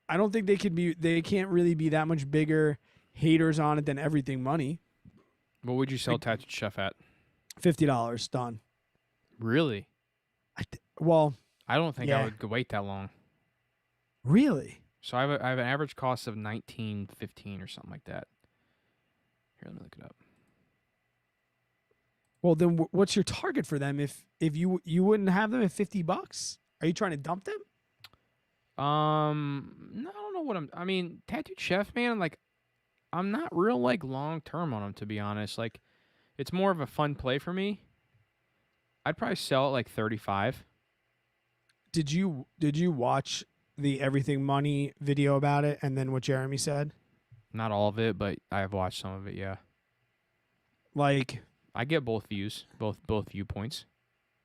I don't think they can't really be that much bigger haters on it than Everything Money. What would you sell Tattooed Chef at? $50 done. Really? I don't think I would wait that long. Really? So I have an average cost of $19.15 or something like that. Here, let me look it up. Well, then what's your target for them if you wouldn't have them at $50? Are you trying to dump them? No, I don't know what I mean, Tattooed Chef, man, like, I'm not real, like, long-term on them, to be honest. Like, it's more of a fun play for me. I'd probably sell it, like, 35. Did you watch the Everything Money video about it and then what Jeremy said? Not all of it, but I've watched some of it, yeah. Like... I get both views, both viewpoints.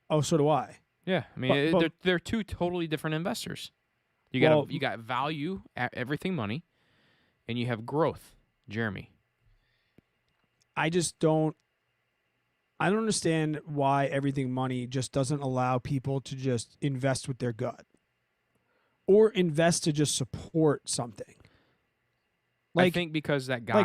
Oh, so do I. Yeah, I mean, they're two totally different investors. You got value at Everything Money, and you have growth, Jeremy. I don't understand why Everything Money just doesn't allow people to just invest with their gut or invest to just support something. Like, I think because that guy,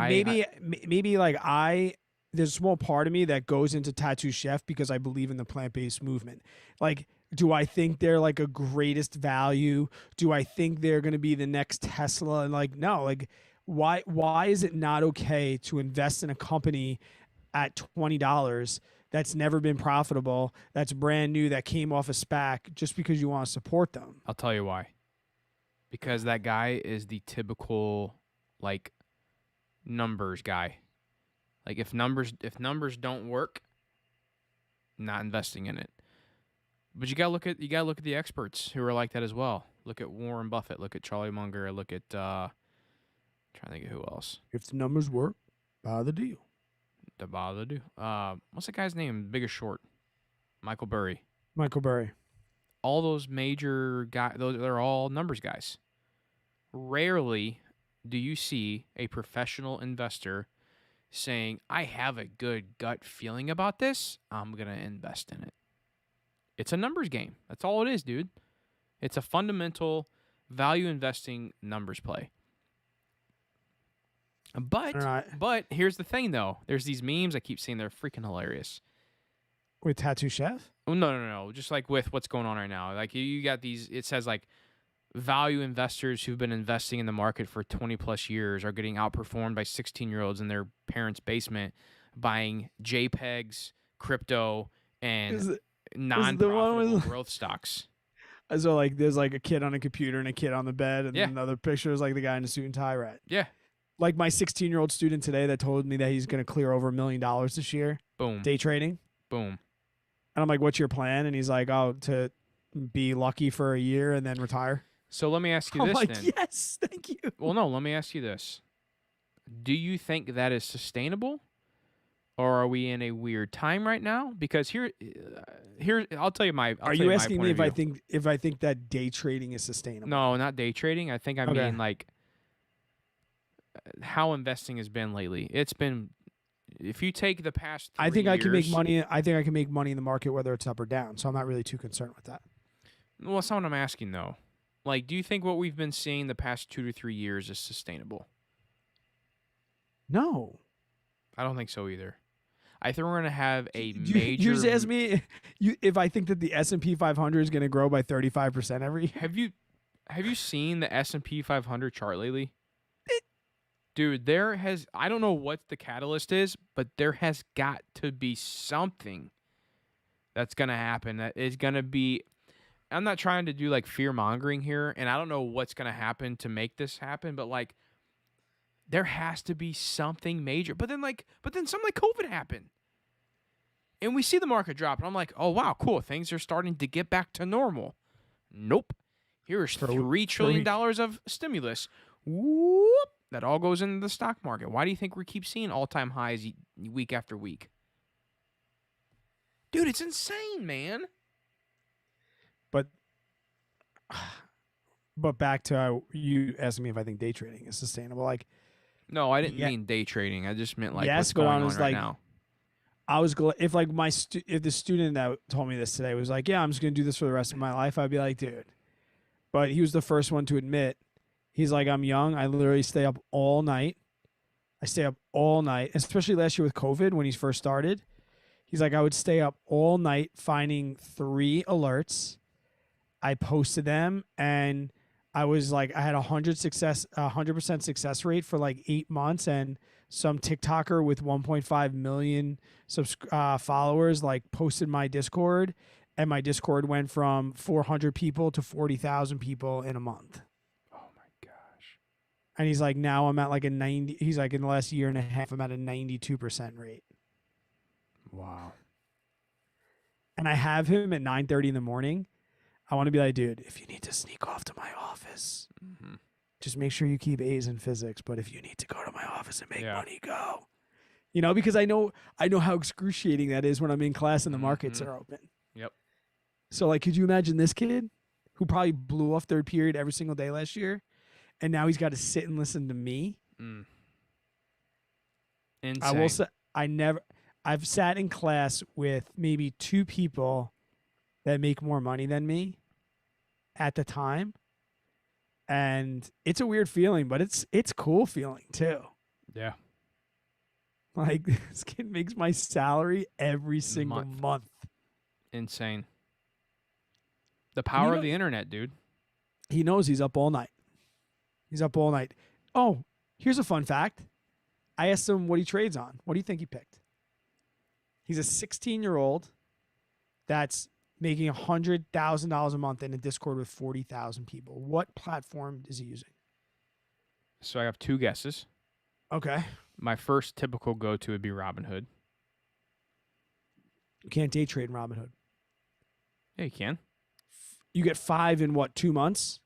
like there's a small part of me that goes into Tattoo Chef because I believe in the plant-based movement. Like, do I think they're like a greatest value? Do I think they're going to be the next Tesla? And like, no, like, why is it not okay to invest in a company at $20 that's never been profitable, that's brand new, that came off a SPAC just because you want to support them? I'll tell you why. Because that guy is the typical, like, numbers guy. Like, if numbers don't work, not investing in it. But you gotta look at the experts who are like that as well. Look at Warren Buffett. Look at Charlie Munger. Look at trying to think of who else. If the numbers work, buy the deal. What's that guy's name? Biggest Short. Michael Burry. All those major guys. They're all numbers guys. Rarely do you see a professional investor saying, I have a good gut feeling about this, I'm going to invest in it. It's a numbers game. That's all it is, dude. It's a fundamental value investing numbers play. But here's the thing, though. There's these memes I keep seeing. They're freaking hilarious. With Tattoo Chef? Oh, no. Just like with what's going on right now. Like, you got these, it says like, value investors who've been investing in the market for 20 plus years are getting outperformed by 16-year-olds in their parents' basement. buying JPEGs, crypto, and Is the one non-profitable with growth stocks. so like there's like a kid on a computer and a kid on the bed, and Yeah. another picture is like the guy in a suit and tie, right? Yeah. Like my 16-year-old student today that told me that he's going to clear over $1 million this year Boom. day trading. Boom. And I'm like, what's your plan? And he's like, oh, to be lucky for a year and then retire. So let me ask you I'm this like, then. yes, thank you. Well, no, let me ask you this. Do you think that is sustainable? Or are we in a weird time right now? Because here, I'll tell you my. Are you asking me if I think that day trading is sustainable? No, not day trading. I think I Okay. mean like how investing has been lately. It's been, if you take the past 3 I think I can make years- money. I think I can make money in the market whether it's up or down. So I'm not really too concerned with that. Well, that's not what I'm asking though. Like, do you think what we've been seeing the past 2 to 3 years is sustainable? No. I don't think so either. I think we're gonna have a You major. just asked me if I think that the S&P 500 is going to grow by 35% every year. Have you seen the S&P 500 chart lately? Dude, I don't know what the catalyst is, but there has got to be something that's going to happen that is going to be. I'm not trying to do like fear mongering here, and I don't know what's going to happen to make this happen, but like there has to be something major. But then something like COVID happened. And we see the market drop, and I'm like, oh wow, cool. Things are starting to get back to normal. Nope. Here's $3 trillion of stimulus. Whoop. That all goes into the stock market. Why do you think we keep seeing all-time highs week after week? Dude, it's insane, man. But back to you asking me if I think day trading is sustainable. Like, No, I didn't mean day trading. I just meant like yes, what's but going I on was right like- now. I was if like if the student that told me this today was like, yeah, I'm just going to do this for the rest of my life, I'd be like, dude. But he was the first one to admit, he's like, I'm young. I literally stay up all night. I stay up all night, especially last year with COVID when he first started. He's like, I would stay up all night finding 3 alerts. I posted them, and I was like, I had 100% success rate for like 8 months, and some TikToker with 1.5 million followers like posted my Discord, and my Discord went from 400 people to 40,000 people in a month. Oh my gosh. And he's like, now I'm at like a 90. He's like, in the last year and a half, I'm at a 92% rate. Wow. And I have him at 9:30 in the morning. I want to be like, dude, if you need to sneak off to my office, Mm-hmm. just make sure you keep A's in physics. But if you need to go to my office and make Yeah. money, go. You know, because I know how excruciating that is when I'm in class and the markets Mhm. are open. Yep. So, like, could you imagine this kid who probably blew off third period every single day last year, and now he's got to sit and listen to me? Mm. Insane. I will say, I've sat in class with maybe 2 people that make more money than me at the time. And it's a weird feeling, but it's cool feeling too. Yeah. Like, this kid makes my salary every single month. Insane. The power know- of the internet, dude. He knows he's up all night. He's up all night. Oh, here's a fun fact. I asked him what he trades on. What do you think he picked? He's a 16-year-old that's making $100,000 a month in a Discord with 40,000 people. What platform is he using? So I have 2 guesses. Okay. My first typical go-to would be Robinhood. You can't day trade in Robinhood. Yeah, you can. You get 5 in what, 2 months?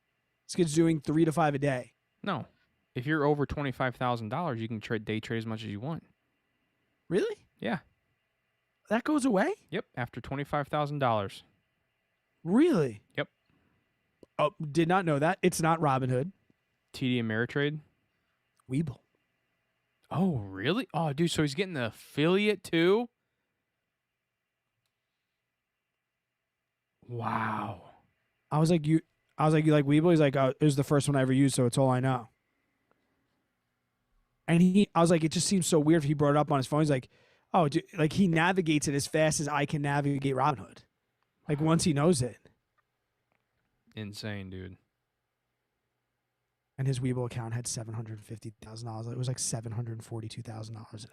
This kid's doing 3 to 5 a day. No. If you're over $25,000, you can day trade as much as you want. Really? Yeah. That goes away? Yep. After $25,000. Really? Yep. Oh, did not know that. It's not Robinhood. TD Ameritrade. Webull. Oh, really? Oh, dude. So he's getting the affiliate too? Wow. I was like, you like Webull? He's like, it was the first one I ever used, so it's all I know. And I was like, it just seems so weird if he brought it up on his phone. He's like, oh, dude, like he navigates it as fast as I can navigate Robinhood. Like once he knows it. Insane, dude. And his Webull account had $750,000. It was like $742,000 in it.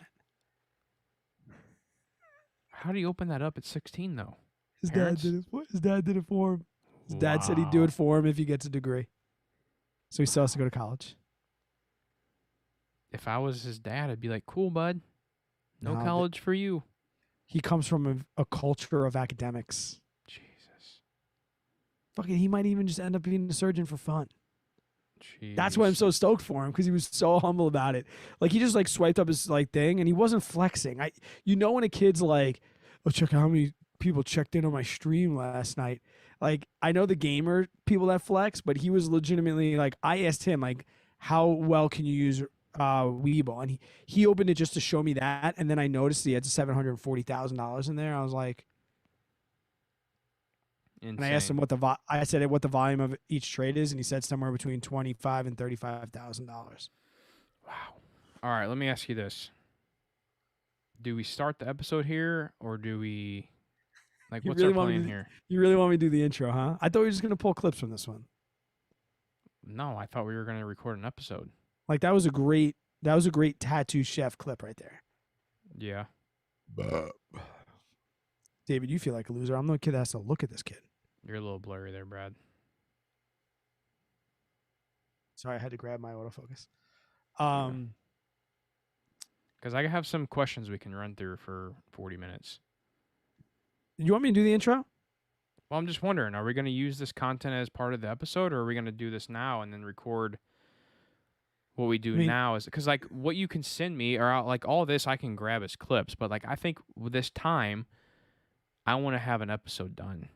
How do you open that up at 16 though? His Parents? dad did it. His dad did it for him. His dad said he'd do Wow. it for him if he gets a degree. So he still has to go to college. If I was his dad, I'd be like, cool, bud. No No, but- college for you. He comes from a culture of academics. Jesus. Fucking, he might even just end up being a surgeon for fun. Jeez. That's why I'm so stoked for him, because he was so humble about it. Like, he just like swiped up his like thing, and he wasn't flexing. When a kid's like, "Oh, check out how many people checked in on my stream last night." Like, I know the gamer people that flex, but he was legitimately like, I asked him like, "How well can you use Weeble?" And he opened it just to show me that, and then I noticed he had $740,000 in there. I was like, Insane. and I asked him what the volume of each trade is, and he said somewhere between $25,000 and $35,000. Wow. All right, let me ask you this. Do we start the episode here, or do we... Like, You what's really our want me plan to- here? You really want me to do the intro, huh? I thought we were just gonna pull clips from this one. No, I thought we were going to record an episode. Like, that was a great tattoo chef clip right there. Yeah. David, you feel like a loser. I'm the kid that has to look at this kid. You're a little blurry there, Brad. Sorry, I had to grab my autofocus. Because I have some questions we can run through for 40 minutes. You want me to do the intro? Well, I'm just wondering, are we going to use this content as part of the episode, or are we going to do this now and then record what we do now? Is because like what you can send me, or like all this I can grab as clips, but like I think with this time, I want to have an episode done.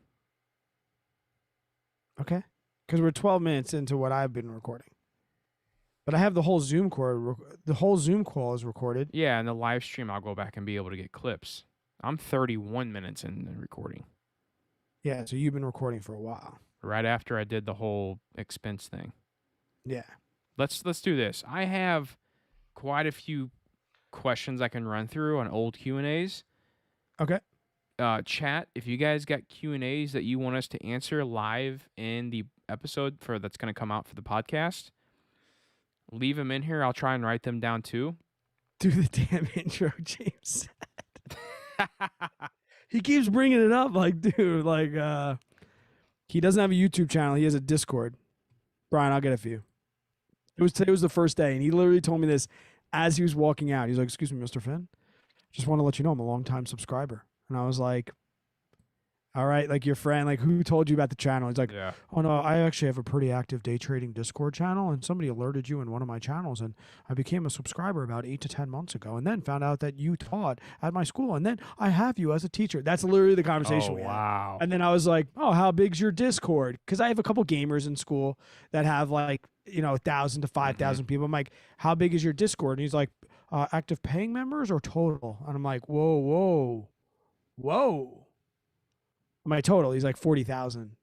Okay. Because we're 12 minutes into what I've been recording. But I have the whole Zoom call. The whole Zoom call is recorded. Yeah, and the live stream, I'll go back and be able to get clips. I'm 31 minutes in the recording. Yeah, so you've been recording for a while. Right after I did the whole expense thing. Yeah. Let's do this. I have quite a few questions I can run through on old Q&As. Okay. Chat, if you guys got Q&As that you want us to answer live in the episode that's going to come out for the podcast, leave them in here. I'll try and write them down too. Do the damn intro, James. He keeps bringing it up, like, dude, like, he doesn't have a YouTube channel. He has a Discord. Brian, I'll get it for you. Today was the first day, and he literally told me this as he was walking out. He's like, "Excuse me, Mr. Finn. Just want to let you know I'm a longtime subscriber." And I was like, "All right, like your friend, like who told you about the channel?" He's like, Yeah. "Oh no, I actually have a pretty active day trading Discord channel, and somebody alerted you in one of my channels, and I became a subscriber about 8 to 10 months ago, and then found out that you taught at my school, and then I have you as a teacher." That's literally the conversation we had. Wow. And then I was like, "Oh, how big's your Discord?" Because I have a couple gamers in school that have like 1,000 to 5,000 people. I'm like, "How big is your Discord?" And he's like, "Active paying members or total?" And I'm like, "Whoa. My total." He's like 40,000.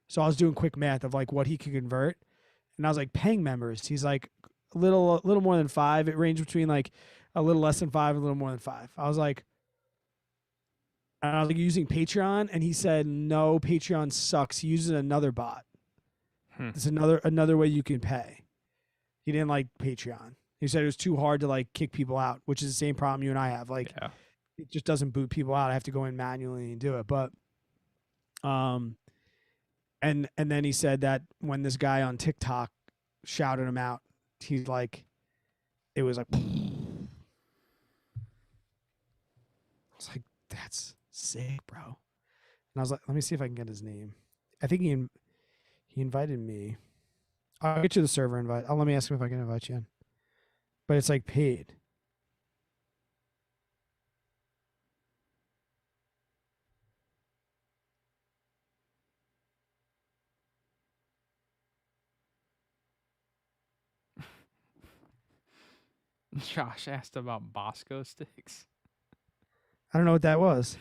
So I was doing quick math of like what he could convert, and I was like, paying members. He's like a little more than 5. It ranged between like a little less than 5, and a little more than 5. I was like, using Patreon, and he said no, Patreon sucks. He uses another bot. It's another way you can pay. He didn't like Patreon. He said it was too hard to like kick people out, which is the same problem you and I have. Like, Yeah. it just doesn't boot people out. I have to go in manually and do it. But, and then he said that when this guy on TikTok shouted him out, he's like, it was like, I was like, that's sick, bro. And I was like, let me see if I can get his name. I think he invited me. I'll get you the server invite. Let me ask him if I can invite you in. But it's like paid. Josh asked about Bosco sticks. I don't know what that was.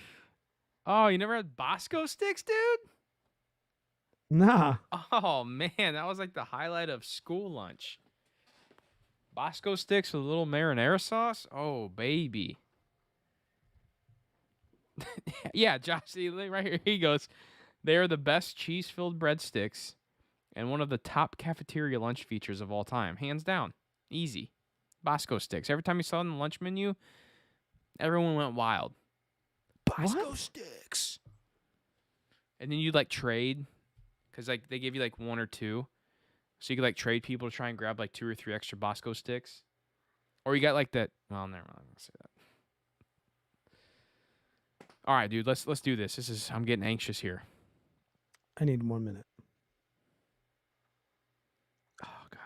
Oh, you never had Bosco sticks, dude? Nah. Oh, man. That was like the highlight of school lunch. Bosco sticks with a little marinara sauce? Oh, baby. Yeah, Josh, see, right here he goes. They are the best cheese-filled breadsticks and one of the top cafeteria lunch features of all time. Hands down. Easy. Bosco sticks. Every time you saw it on the lunch menu, everyone went wild. Bosco What? sticks. And then you like trade, because like they give you like 1 or 2, so you could like trade people to try and grab like 2 or 3 extra Bosco sticks. Or you got like that. Well, never mind. I'm gonna say that. All right, dude. Let's do this. I'm getting anxious here. I need 1 minute. Oh gosh.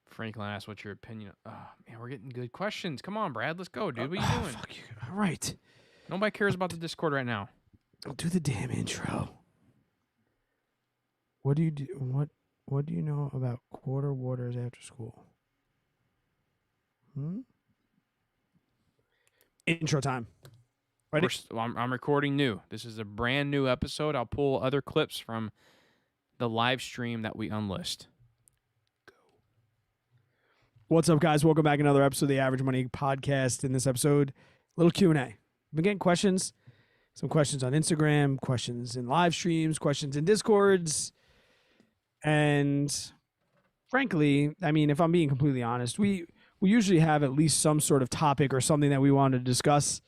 Franklin asked, "What's your opinion?" Oh man, we're getting good questions. Come on, Brad. Let's go, dude. What are you doing? Fuck you. All right. Nobody cares about the Discord right now. I'll do the damn intro. What do you do? What do you know about quarter waters after school? Intro time. Ready? I'm recording new. This is a brand new episode. I'll pull other clips from the live stream that we unlist. What's up, guys? Welcome back to another episode of the Average Money Podcast. In this episode, little Q&A. Been getting questions. Some questions on Instagram, questions in live streams, questions in Discords. And frankly, I mean, if I'm being completely honest, we usually have at least some sort of topic or something that we wanted to discuss.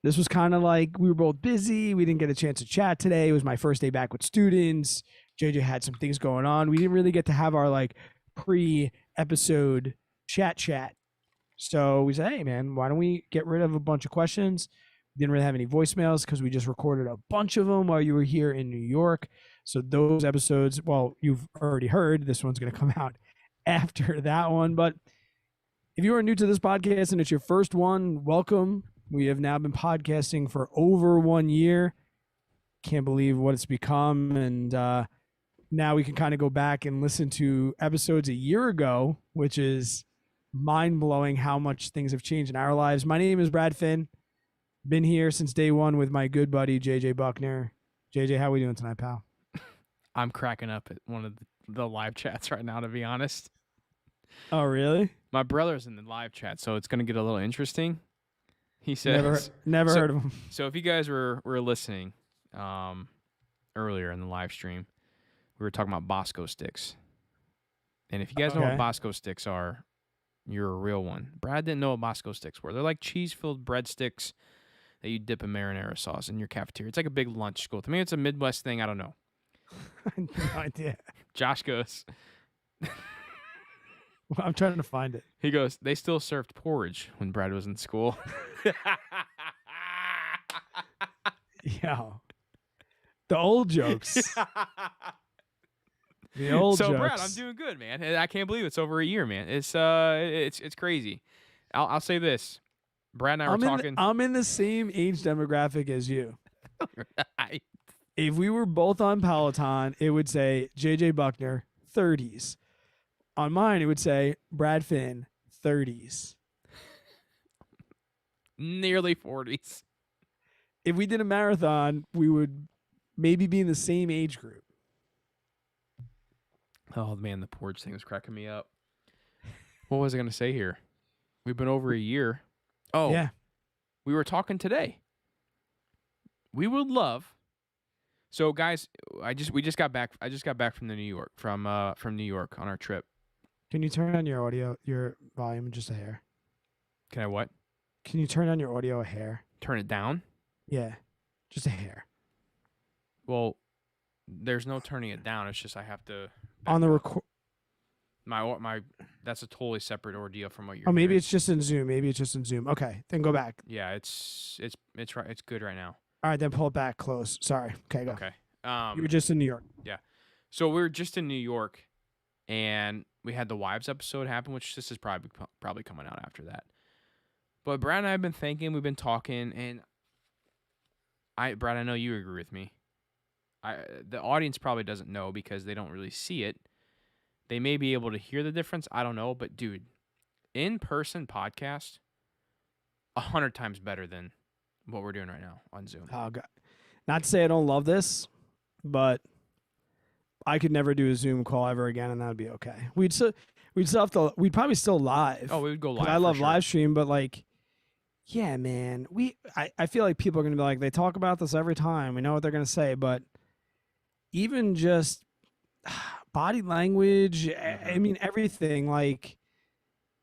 This was kind of like we were both busy. We didn't get a chance to chat today. It was my first day back with students. JJ had some things going on. We didn't really get to have our like pre-episode chat. So we said, hey, man, why don't we get rid of a bunch of questions? We didn't really have any voicemails because we just recorded a bunch of them while you were here in New York. So those episodes, well, you've already heard. This one's going to come out after that one. But if you are new to this podcast and it's your first one, welcome. We have now been podcasting for over 1 year. Can't believe what it's become. And now we can kind of go back and listen to episodes a year ago, which is mind-blowing how much things have changed in our lives. My name is Brad Finn. Been here since day one with my good buddy, JJ Buckner. JJ, how are we doing tonight, pal? I'm cracking up at one of the live chats right now, to be honest. Oh, really? My brother's in the live chat, so it's going to get a little interesting. He says, Never heard of him. So if you guys were listening earlier in the live stream, we were talking about Bosco sticks. And if you guys know what Bosco sticks are, you're a real one. Brad didn't know what Bosco sticks were. They're like cheese-filled breadsticks that you dip in marinara sauce in your cafeteria. It's like a big lunch school. To me, it's a Midwest thing. I don't know. I have no idea. Josh goes, I'm trying to find it. he goes, they still served porridge when Brad was in school. Yeah. The old jokes. The old so jokes. Brad, I'm doing good, man. I can't believe it's over a year, man. It's crazy. I'll say this. Brad and I were talking. I'm in the same age demographic as you. Right. If we were both on Peloton, it would say JJ Buckner, 30s. On mine, it would say Brad Finn, 30s. Nearly 40s. If we did a marathon, we would maybe be in the same age group. Oh, man, the porridge thing was cracking me up. What was I going to say here? We've been over a year. Oh, yeah. We were talking today. We would love. So, guys, I just got back from New York from New York on our trip. Can you turn on your volume just a hair? Can I what? Can you turn on your audio a hair? Turn it down? Yeah, just a hair. Well, there's no turning it down. It's just I have to. On the record. My that's a totally separate ordeal from what you're. Oh, maybe hearing. it's just in Zoom. Okay, then go back. Yeah, it's right. It's good right now. All right, then pull it back close. Sorry. Okay, go. Okay. You were just in New York. Yeah. So we were just in New York, and we had the wives episode happen, which this is probably coming out after that. But Brad and I have been thinking, we've been talking, and Brad, I know you agree with me. The audience probably doesn't know because they don't really see it. They may be able to hear the difference. I don't know, but dude, in-person podcast, 100 times better than what we're doing right now on Zoom. Oh God. Not to say I don't love this, but I could never do a Zoom call ever again, and that would be okay. We'd probably still live. Oh, we would go live. I love sure. live stream, but like, yeah, man, I feel like people are gonna be like, they talk about this every time. We know what they're gonna say, but even just body language. I Mhm. mean, everything. Like,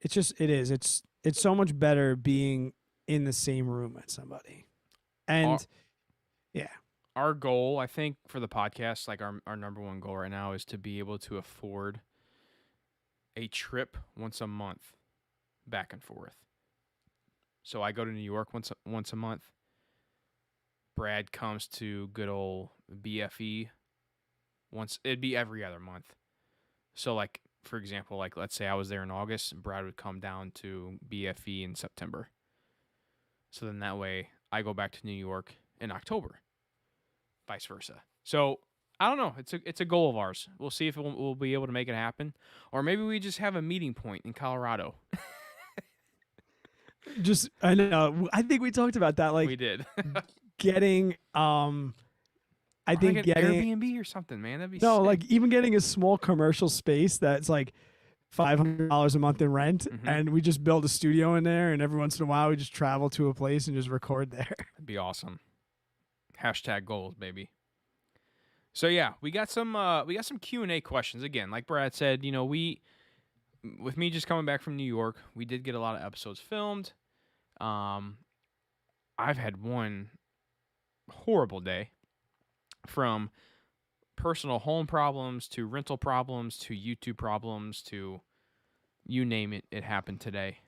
it's so much better being in the same room with somebody. Our And yeah, our goal, I think, for the podcast, like our number one goal right now, is to be able to afford a trip once a month, back and forth. So I go to New York once a month. Brad comes to good old BFE once. It'd be every other month. So like, for example, like let's say I was there in August, Brad would come down to BFE in September. So then that way I go back to New York in October, vice versa. So I don't know. It's a goal of ours. We'll see if we'll be able to make it happen, or maybe we just have a meeting point in Colorado. just I know. I think we talked about that. We Like did. getting I Or like think an getting Airbnb or something, man. That'd be no, sick. like even getting a small commercial space that's like $500 a month in rent, Mhm. and we just build a studio in there, and every once in a while we just travel to a place and just record there. That'd be awesome. Hashtag goals, baby. So yeah, we got some Q&A questions again. Like Brad said, you know, with me just coming back from New York, we did get a lot of episodes filmed. I've had one horrible day, from personal home problems to rental problems to YouTube problems to you name it, it happened today.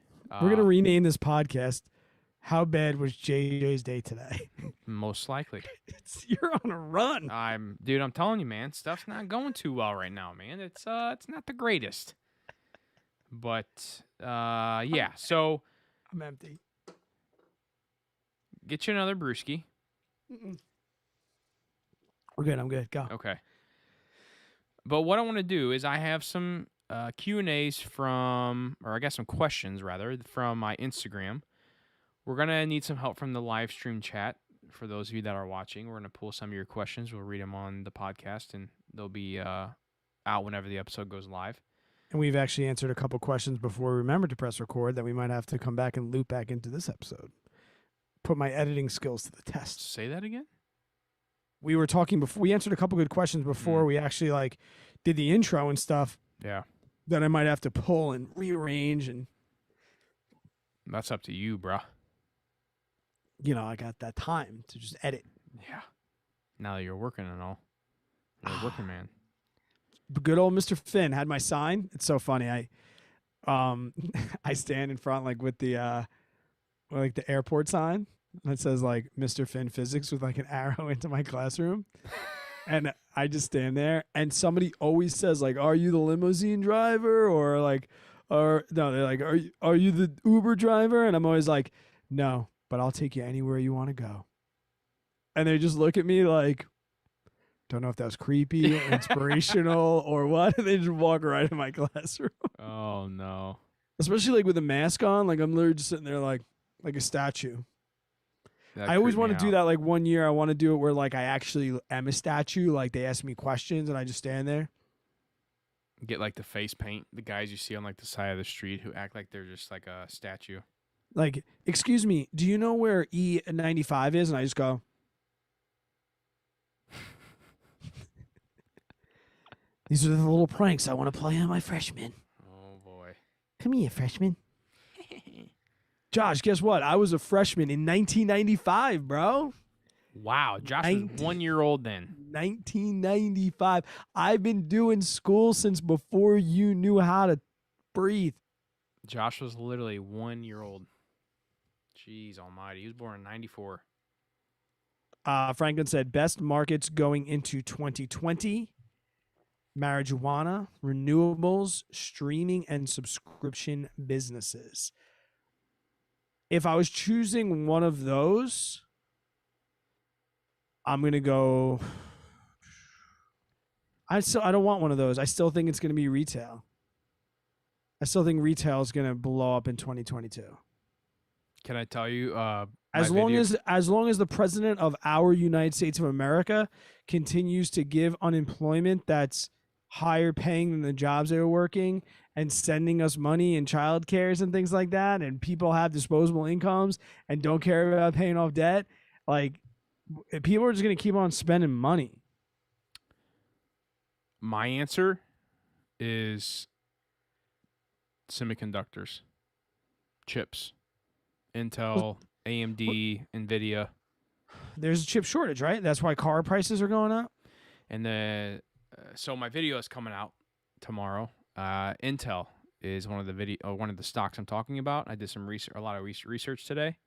We're gonna rename this podcast. How bad was JJ's day today? Most likely. You're on a run. I'm telling you, man, stuff's not going too well right now, man. It's not the greatest. But yeah, so I'm empty. get you another brewski. We're good. I'm good. Go. Okay. But what I want to do is I have some Q&As from, or I guess some questions rather, from my Instagram. We're going to need some help from the live stream chat. For those of you that are watching, we're going to pull some of your questions. We'll read them on the podcast, and they'll be out whenever the episode goes live. And we've actually answered a couple questions before we remembered to press record that we might have to come back and loop back into this episode. Put my editing skills to the test. Say that again? We were talking before. We answered a couple good questions before we actually like did the intro and stuff. Yeah. That I might have to pull and rearrange, and That's up to you, bruh. you know, I got that time to just edit. Yeah. Now that you're working and all. You're a working man. Good old Mr. Finn had my sign. It's so funny. I stand in front like with the like the airport sign that says like Mr. Finn Physics with like an arrow into my classroom. And I just stand there, and somebody always says like, "Are you the limousine driver?" Or like, or no, they're like, "Are you the Uber driver?" And I'm always like, "No, but I'll take you anywhere you want to go." And they just look at me like, don't know if that was creepy, or inspirational, or what. And they just walk right in my classroom. Oh, no. Especially like with a mask on, like I'm literally just sitting there like a statue. That I always creeped me want to do out. that. Like one year, I want to do it where like I actually am a statue. Like they ask me questions and I just stand there. Get like the face paint, the guys you see on like the side of the street who act like they're just like a statue. Like, excuse me, do you know where E95 is? And I just go. These are the little pranks I want to play on my freshmen. Oh boy. Come here, freshman. Josh, guess what? I was a freshman in 1995, bro. Wow, Josh was 1 year old then. 1995. I've been doing school since before you knew how to breathe. Josh was literally 1 year old. Jeez almighty. He was born in 94. Franklin said best markets going into 2020: marijuana, renewables, streaming, and subscription businesses. If I was choosing one of those, I'm going to go. I don't want one of those. I still think it's going to be retail. I still think retail is going to blow up in 2022. Can I tell you? As long as the president of our United States of America continues to give unemployment that's higher paying than the jobs they were working, and sending us money and child cares and things like that, and people have disposable incomes and don't care about paying off debt, like people are just going to keep on spending money. My answer is semiconductors, chips, Intel, AMD, NVIDIA. There's a chip shortage, right? That's why car prices are going up. And so my video is coming out tomorrow. Intel is one of the stocks I'm talking about. I did a lot of research today,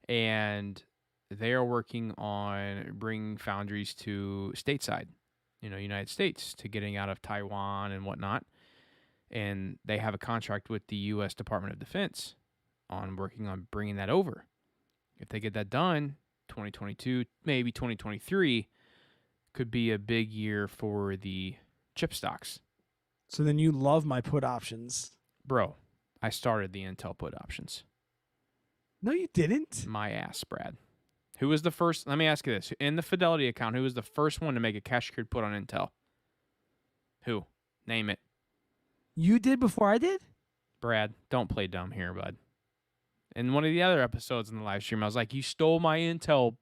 and they are working on bringing foundries to stateside, United States, to getting out of Taiwan and whatnot. And they have a contract with the U.S. Department of Defense on working on bringing that over. If they get that done, 2022, maybe 2023, could be a big year for the chip stocks. So then you love my put options. Bro, I started the Intel put options. No, you didn't. My ass, Brad. Who was the first? Let me ask you this. In the Fidelity account, who was the first one to make a cash secured put on Intel? Who? Name it. You did before I did? Brad, don't play dumb here, bud. In one of the other episodes in the live stream, I was like, you stole my Intel.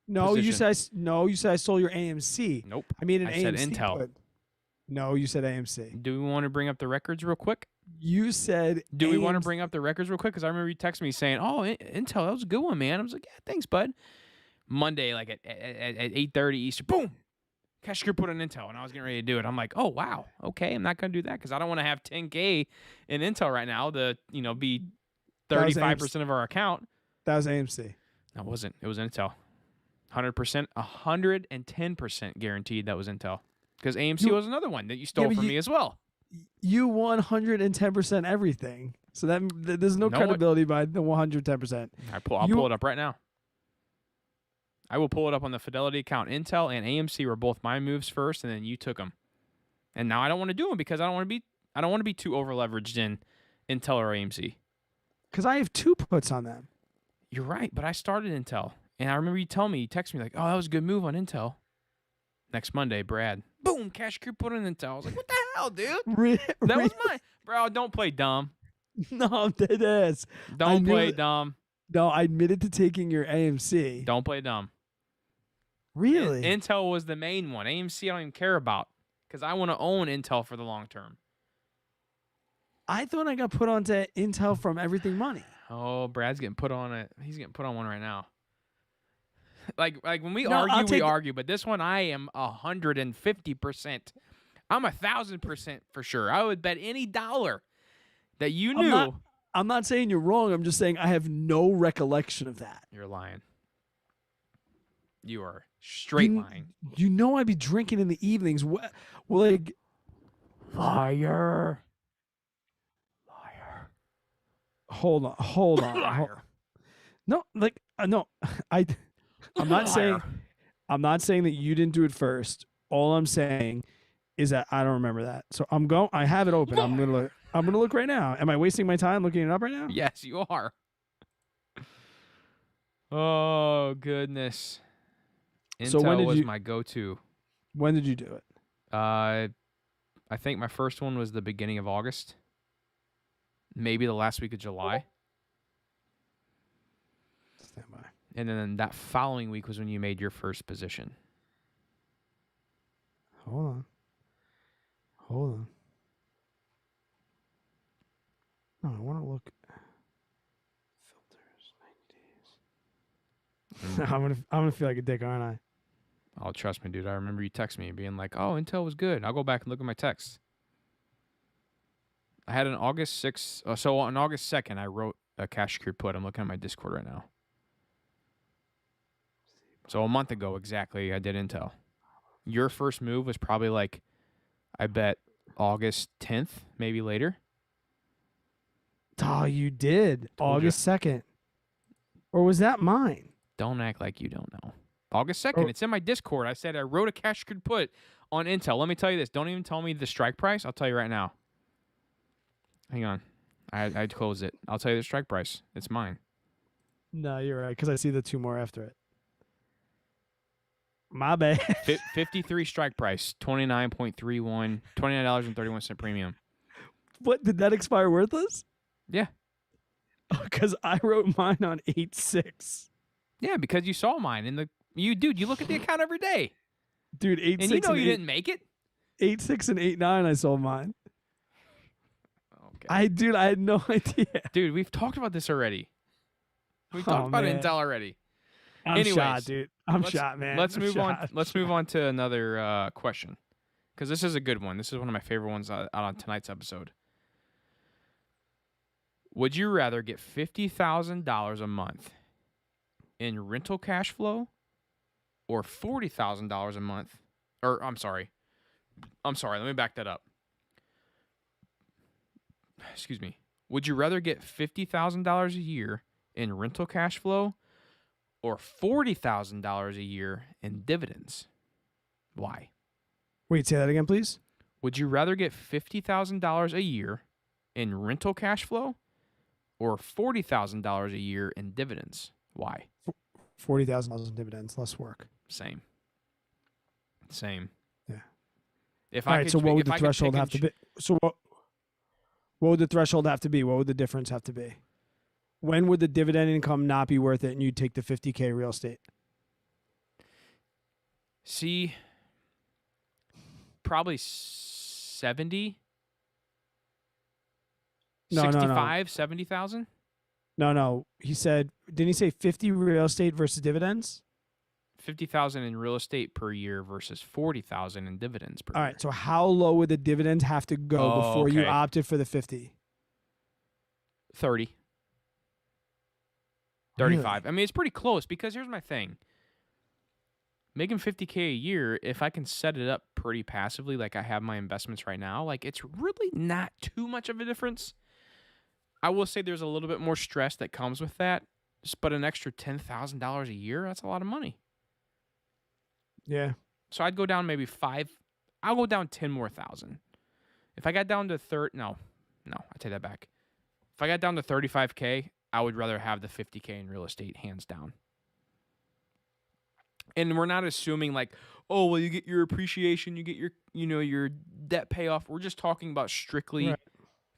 No, position. you said I stole your AMC. Nope. I mean, I said Intel. Put. No, you said AMC. Do we want to bring up the records real quick? You said Do we want to AMC. bring up the records real quick? Because I remember you texted me saying, oh, Intel, that was a good one, man. I was like, yeah, thanks, bud. Monday, like at 8:30 Eastern, boom, cash secured put on Intel, and I was getting ready to do it. I'm like, oh, wow, okay, I'm not going to do that because I don't want to have 10K in Intel right now to, be 35% of our account. That was AMC. That wasn't. It was Intel. 100%, 110% guaranteed that was Intel. Because AMC was another one that you stole from me as well. You 110% everything. So there's no credibility by the 110%. I'll pull it up right now. I will pull it up on the Fidelity account. Intel and AMC were both my moves first, and then you took them. And now I don't want to do them because I don't want to be too over leveraged in Intel or AMC. Because I have 2 puts on them. You're right, but I started Intel, and I remember you text me like, "Oh, that was a good move on Intel." Next Monday, Brad, boom, cash secured put on Intel. I was like, "What the hell, dude? That was mine, bro. Don't play dumb. No, it is. Don't play dumb. No, I admitted to taking your AMC. Don't play dumb. Really? Intel was the main one. AMC I don't even care about because I want to own Intel for the long term. I thought I got put onto Intel from Everything Money. Oh, Brad's getting put on it. He's getting put on one right now. Like when we argue, but this one I am 150%. I'm 1,000% for sure. I would bet any dollar that you knew. I'm not saying you're wrong. I'm just saying I have no recollection of that. You're lying. You are straight lying. You know I'd be drinking in the evenings. Well, like, liar. Hold on. Liar. No, like, no. I'm not saying that you didn't do it first. All I'm saying is that I don't remember that. So I have it open. I'm gonna look right now. Am I wasting my time looking it up right now? Yes, you are. Oh goodness. Intel So when did was you, my go-to. When did you do it? I think my first one was the beginning of August. Maybe the last week of July. Stand by. And then that following week was when you made your first position. Hold on. No, I want to look. Filters, 90 days. I'm gonna feel like a dick, aren't I? Oh, trust me, dude. I remember you texting me being like, "Oh, Intel was good." I'll go back and look at my texts. I had an August 6th. So on August 2nd, I wrote a cash secured put. I'm looking at my Discord right now. So a month ago exactly, I did Intel. Your first move was probably like, I bet August 10th, maybe later. Oh, you did. Told August 2nd. Or was that mine? Don't act like you don't know. August 2nd. It's in my Discord. I said I wrote a cash secured put on Intel. Let me tell you this. Don't even tell me the strike price. I'll tell you right now. Hang on. I'd close it. I'll tell you the strike price. It's mine. No, you're right, because I see the 2 more after it. My bad. 53 strike price, $29.31, $29.31 premium. What, did that expire worthless? Yeah. Because I wrote mine on 8/6. Yeah, because you saw mine in the you look at the account every day. Dude, 8/6. And you know you didn't make it. 8.6 and 8.9. I sold mine. Okay. I had no idea. Dude, we've talked about this already. We talked about man. Intel already. I'm Anyways, shot, dude. I'm shot, man. Let's I'm move on. shot. Let's move on to another question, because this is a good one. This is one of my favorite ones out on tonight's episode. Would you rather get $50,000 a month in rental cash flow, or $40,000 a month? Or I'm sorry. Let me back that up. Excuse me. Would you rather get $50,000 a year in rental cash flow, or $40,000 a year in dividends? Why? Wait, say that again, please. Would you rather get $50,000 a year in rental cash flow, or $40,000 a year in dividends? Why? $40,000 in dividends, less work. Same. Yeah. If All I right. could, So what if would the I could threshold pick have to and be? So what would the threshold have to be? What would the difference have to be? When would the dividend income not be worth it, and you'd take the $50K real estate? See, probably 70, No. 65, 70,000. No. He said, didn't he say 50 real estate versus dividends? 50,000 in real estate per year versus 40,000 in dividends per All year. right. So how low would the dividends have to go Oh, before you okay. opted for the 50? 30, 35. I mean, it's pretty close, because here's my thing. Making $50K a year, if I can set it up pretty passively like I have my investments right now, like, it's really not too much of a difference. I will say there's a little bit more stress that comes with that, but an extra $10,000 a year, that's a lot of money. Yeah. So I'd go down maybe 5. I'll go down 10 more thousand. If I got down to no, I take that back. If I got down to 35K, I would rather have the 50K in real estate, hands down. And we're not assuming like, oh, well, you get your appreciation, you get your, your debt payoff. We're just talking about strictly Right.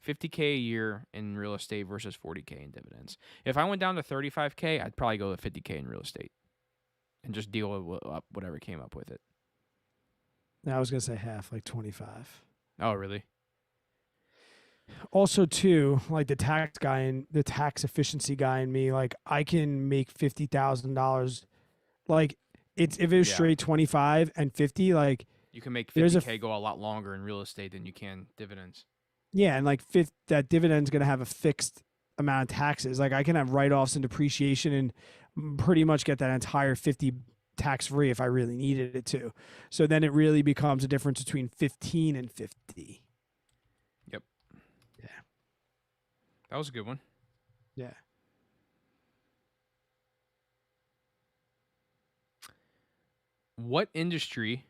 50K a year in real estate versus 40K in dividends. If I went down to 35K, I'd probably go with 50K in real estate and just deal with whatever came up with it. I was going to say half, like 25. Oh, really? Also, too, like the tax guy and the tax efficiency guy in me, like I can make $50,000. Like if it was straight 25 and 50, like you can make there's 50K go a lot longer in real estate than you can dividends. Yeah, and like that dividend's going to have a fixed amount of taxes. Like I can have write-offs and depreciation and pretty much get that entire 50 tax-free if I really needed it to. So then it really becomes a difference between 15 and 50. Yep. Yeah. That was a good one. Yeah. What industry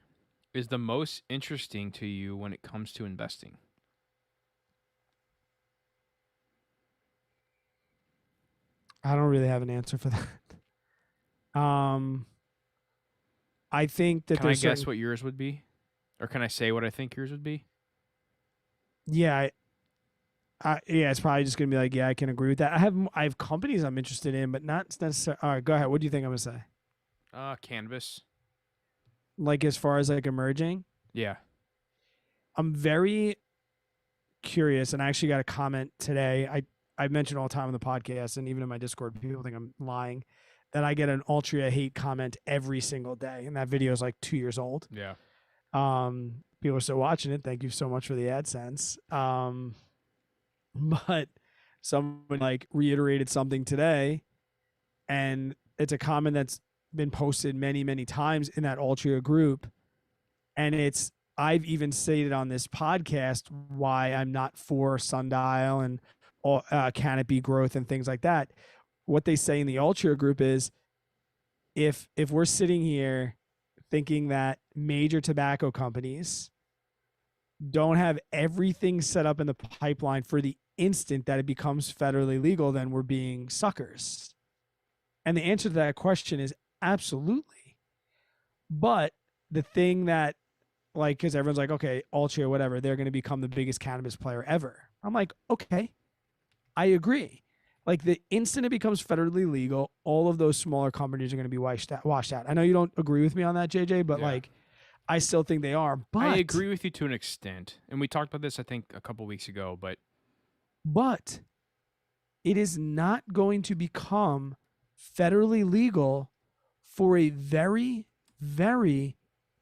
is the most interesting to you when it comes to investing? I don't really have an answer for that. I think that Can I there's guess certain, what yours would be? Or can I say what I think yours would be? yeah, it's probably just gonna be like, yeah, I can agree with that. I have companies I'm interested in, but not necessarily. All right, go ahead. What do you think I'm gonna say? Canvas. Like as far as like emerging, Yeah. I'm very curious, and I actually got a comment today. I mentioned all the time on the podcast, and even in my Discord, people think I'm lying. That I get an Altria hate comment every single day, and that video is like 2 years old. Yeah. People are still watching it. Thank you so much for the AdSense. But someone like reiterated something today, and it's a comment that's been posted many, many times in that Altria group. And I've even stated on this podcast why I'm not for Sundial and Canopy growth and things like that. What they say in the Altria group is if we're sitting here thinking that major tobacco companies don't have everything set up in the pipeline for the instant that it becomes federally legal, then we're being suckers. And the answer to that question is absolutely. But the thing that, like, because everyone's like, okay, Altria, whatever, they're going to become the biggest cannabis player ever. I'm like, okay, I agree. Like the instant it becomes federally legal, all of those smaller companies are going to be washed out. I know you don't agree with me on that, JJ, but Yeah. like, I still think they are. But I agree with you to an extent, and we talked about this I think a couple weeks ago. But it is not going to become federally legal for a very, very,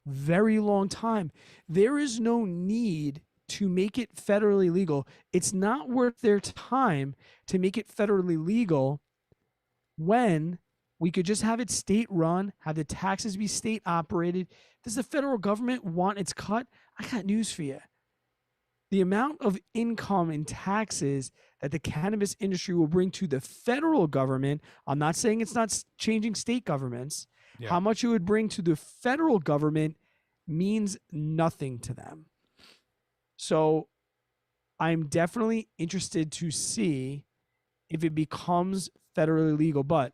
very long time. There is no need to make it federally legal. It's not worth their time to make it federally legal when we could just have it state run, have the taxes be state operated. Does the federal government want its cut? I got news for you. The amount of income and taxes that the cannabis industry will bring to the federal government, I'm not saying it's not changing state governments, how much it would bring to the federal government means nothing to them. So I'm definitely interested to see if it becomes federally legal, but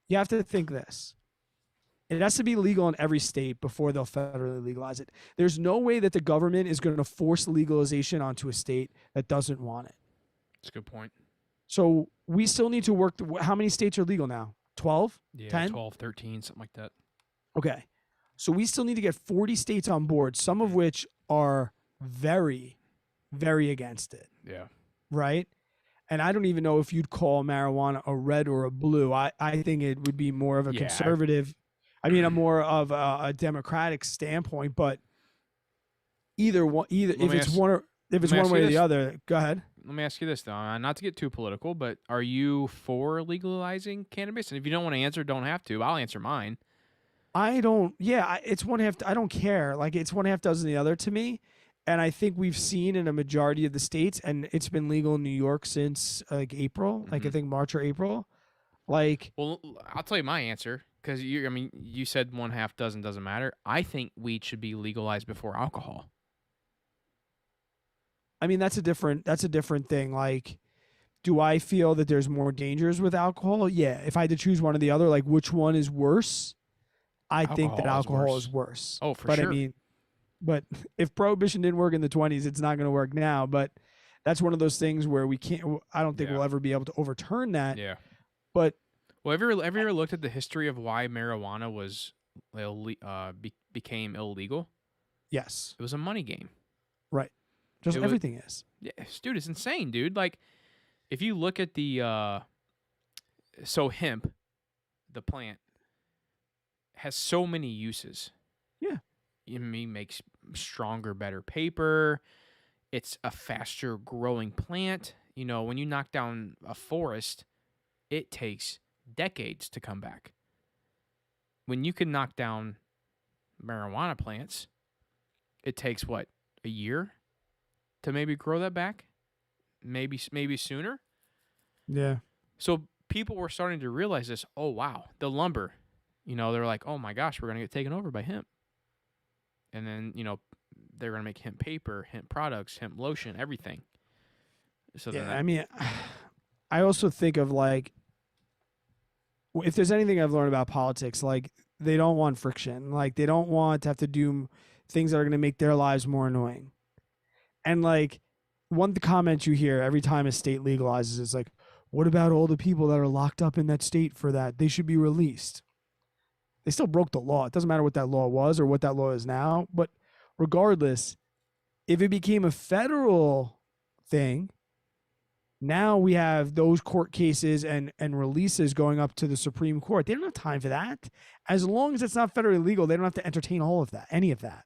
you have to think this. It has to be legal in every state before they'll federally legalize it. There's no way that the government is going to force legalization onto a state that doesn't want it. That's a good point. So we still need to work. How many states are legal now? 12? Yeah, 10? 12, 13, something like that. Okay. So we still need to get 40 states on board, some of which are very, very against it. Yeah. Right? And I don't even know if you'd call marijuana a red or a blue. I think it would be more of a conservative, a more of a democratic standpoint, but either one, if it's one way or the other, go ahead. Let me ask you this, though, not to get too political, but are you for legalizing cannabis? And if you don't want to answer, don't have to. I'll answer mine. I don't. Yeah, it's one half. I don't care. Like, it's one half dozen the other to me. And I think we've seen in a majority of the states, and it's been legal in New York since like April, like I think March or April. Like, well, I'll tell you my answer because you said one half dozen doesn't matter. I think weed should be legalized before alcohol. I mean, that's a different thing. Like, do I feel that there's more dangers with alcohol? Yeah. If I had to choose one or the other, like which one is worse, I think that alcohol is worse. Oh, for sure. But I mean, but if prohibition didn't work in the 20s, it's not going to work now. But that's one of those things where we can't. I don't think we'll ever be able to overturn that. Yeah. But have you ever looked at the history of why marijuana was became illegal? Yes. It was a money game. Right. Just everything is. Yeah, dude, it's insane, dude. Like, if you look at the hemp, the plant has so many uses. Yeah. It makes stronger, better paper. It's a faster growing plant. You know, when you knock down a forest, it takes decades to come back. When you can knock down marijuana plants, it takes what, a year to maybe grow that back? Maybe sooner? Yeah. So people were starting to realize this. Oh, wow. The lumber, they're like, oh my gosh, we're going to get taken over by hemp. And then, they're going to make hemp paper, hemp products, hemp lotion, everything. So yeah, I mean, I also think of like, if there's anything I've learned about politics, like they don't want friction. Like they don't want to have to do things that are going to make their lives more annoying. And like one comment you hear every time a state legalizes is like, what about all the people that are locked up in that state for that? They should be released. They still broke the law. It doesn't matter what that law was or what that law is now. But regardless, if it became a federal thing, now we have those court cases and releases going up to the Supreme Court. They don't have time for that. As long as it's not federally legal, they don't have to entertain all of that, any of that.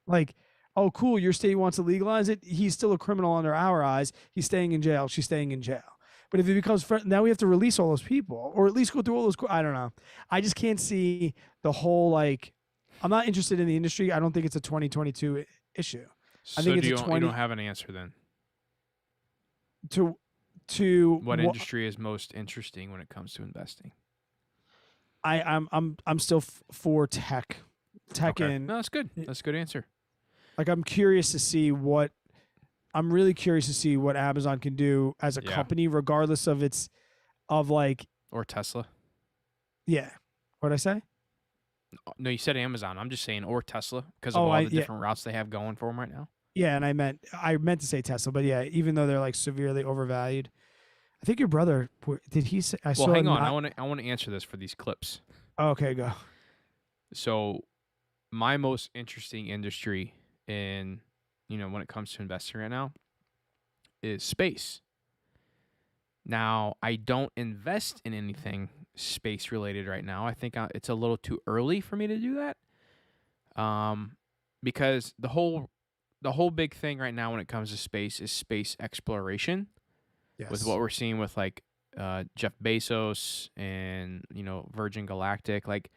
Like, oh, cool, your state wants to legalize it. He's still a criminal under our eyes. He's staying in jail. She's staying in jail. But if it becomes now we have to release all those people, or at least go through all those. I don't know. I just can't see the whole like. I'm not interested in the industry. I don't think it's a 2022 issue. So I think it's you don't have an answer then. To what industry is most interesting when it comes to investing? I'm still for tech. Okay. And no, that's good. That's a good answer. Like I'm curious to see what. I'm really curious to see what Amazon can do as a company, regardless of or Tesla. Yeah. What'd I say? No, you said Amazon. I'm just saying or Tesla because of all the different routes they have going for them right now. Yeah, and I meant to say Tesla, but yeah, even though they're like severely overvalued, I think your brother did he say? Hang on. I want to answer this for these clips. Okay, go. So, my most interesting industry in, when it comes to investing right now is space. Now, I don't invest in anything space related right now. I think it's a little too early for me to do that. Because the whole big thing right now when it comes to space is space exploration. With what Yes. we're seeing with like Jeff Bezos and Virgin Galactic, like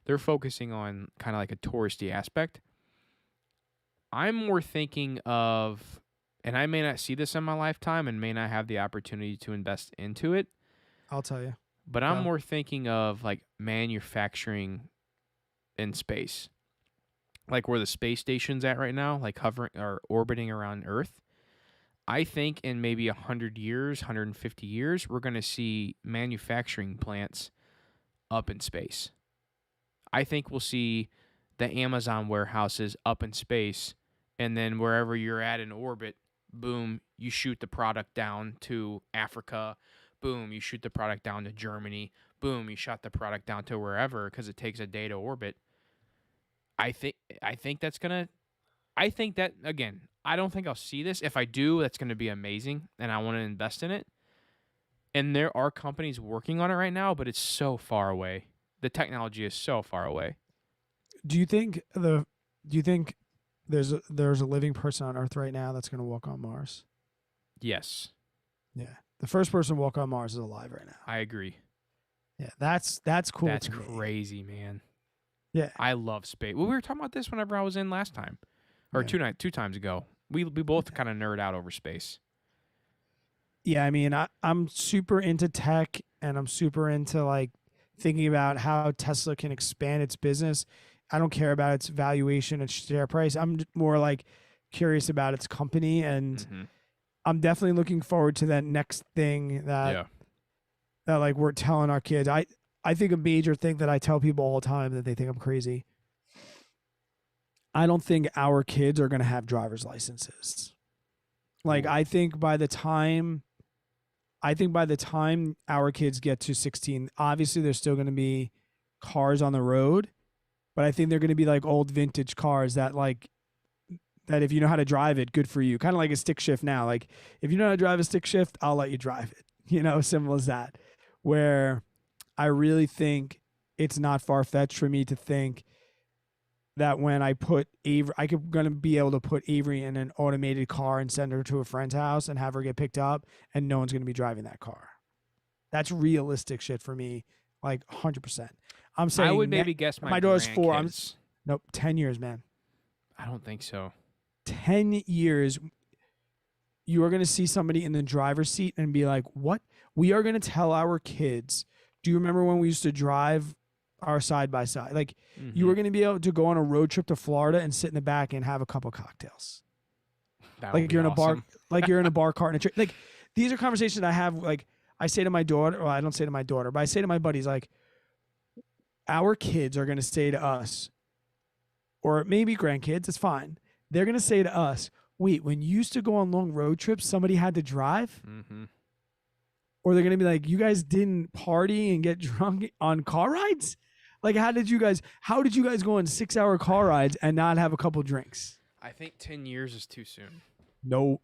they're focusing on kind of like a touristy aspect. I'm more thinking of, and I may not see this in my lifetime and may not have the opportunity to invest into it, I'll tell you. but I'm Go. more thinking of like manufacturing in space, like where the space station's at right now, like hovering or orbiting around Earth. I think in maybe 100 years, 150 years, we're going to see manufacturing plants up in space. I think we'll see the Amazon warehouses up in space, and then wherever you're at in orbit, boom, you shoot the product down to Africa. Boom, you shoot the product down to Germany. Boom, you shot the product down to wherever because it takes a day to orbit. I think that's gonna. I think that again. I don't think I'll see this. If I do, that's going to be amazing, and I want to invest in it. And there are companies working on it right now, but it's so far away. The technology is so far away. Do you think there's a living person on Earth right now that's going to walk on Mars? Yes, Yeah. The first person to walk on Mars is alive right now. I agree. Yeah, that's cool. That's to me. crazy, man. Yeah. I love space. Well, we were talking about this whenever I was in last time, or Yeah. two times ago. We both kind of nerd out over space. Yeah, I mean, I'm super into tech and I'm super into like thinking about how Tesla can expand its business. I don't care about its valuation and share price. I'm more like curious about its company, and Mm-hmm. I'm definitely looking forward to that next thing Yeah. that like we're telling our kids. I think a major thing that I tell people all the time that they think I'm crazy. I don't think our kids are going to have driver's licenses. Like Ooh. I think by the time our kids get to 16, obviously there's still going to be cars on the road, but I think they're going to be like old vintage cars that if you know how to drive it, good for you. Kind of like a stick shift now. Like if you know how to drive a stick shift, I'll let you drive it. Simple as that. Where I really think it's not far fetched for me to think that when I put Avery, going to be able to put Avery in an automated car and send her to a friend's house and have her get picked up, and no one's going to be driving that car. That's realistic shit for me, like 100%. I'm saying I would maybe guess my daughter's 4. grandkids. Nope, 10 years, man. I don't think so. 10 years, you are going to see somebody in the driver's seat and be like, what? We are going to tell our kids, do you remember when we used to drive our side by side? Like, you were going to be able to go on a road trip to Florida and sit in the back and have a couple cocktails. That would Like be you're in a bar, awesome. like you're in a bar cart. Like, these are conversations I have. Like, I say to my daughter, well, I don't say to my daughter, but I say to my buddies, like, our kids are going to say to us, or maybe grandkids, it's fine. They're going to say to us, wait, when you used to go on long road trips, somebody had to drive? Mm-hmm. Or they're going to be like, you guys didn't party and get drunk on car rides? Like, how did you guys go on 6-hour car rides and not have a couple drinks? I think 10 years is too soon. Nope.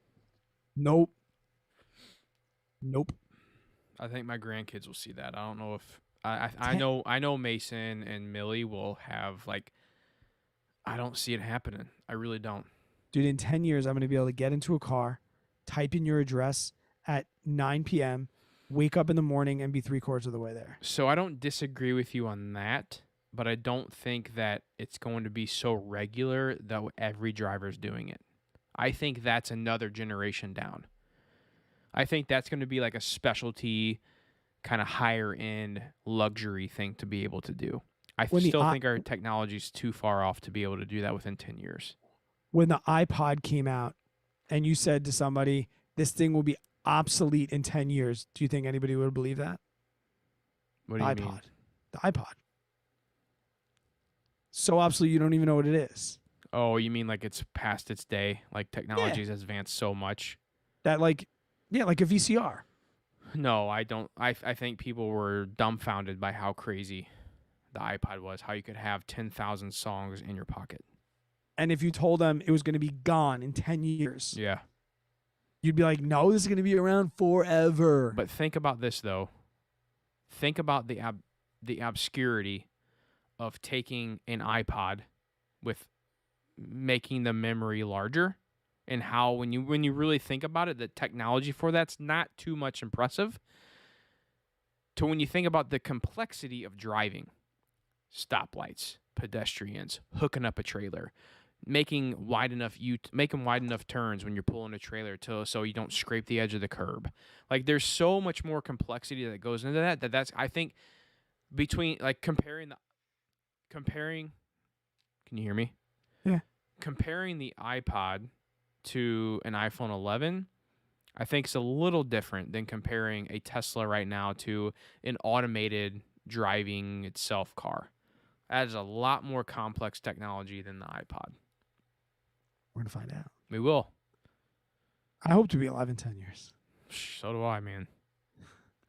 I think my grandkids will see that. I don't know if I know Mason and Millie will have like. I don't see it happening. I really don't. Dude, in 10 years, I'm going to be able to get into a car, type in your address at 9 p.m., wake up in the morning, and be 3/4 of the way there. So I don't disagree with you on that, but I don't think that it's going to be so regular that every driver's doing it. I think that's another generation down. I think that's going to be like a specialty, kind of higher end luxury thing to be able to do. I still think our technology is too far off to be able to do that within 10 years. When the iPod came out and you said to somebody, this thing will be obsolete in 10 years, do you think anybody would believe that? What do you mean? The iPod. So obsolete you don't even know what it is. Oh, you mean like it's past its day? Like technology has advanced so much? That like a VCR. No, I don't. I think people were dumbfounded by how crazy the iPod was, how you could have 10,000 songs in your pocket. And if you told them it was going to be gone in 10 years, Yeah. you'd be like, no, this is going to be around forever. But think about this, though. Think about the obscurity of taking an iPod with making the memory larger, and how when you really think about it, the technology for that's not too much impressive. To when you think about the complexity of driving, stoplights, pedestrians, hooking up a trailer, making wide enough turns when you're pulling a trailer so you don't scrape the edge of the curb. Like there's so much more complexity that goes into that's I think between like comparing. Can you hear me? Yeah. Comparing the iPod to an iPhone 11, I think it's a little different than comparing a Tesla right now to an automated driving itself car. That is a lot more complex technology than the iPod. We're going to find out. We will. I hope to be alive in 10 years. So do I, man.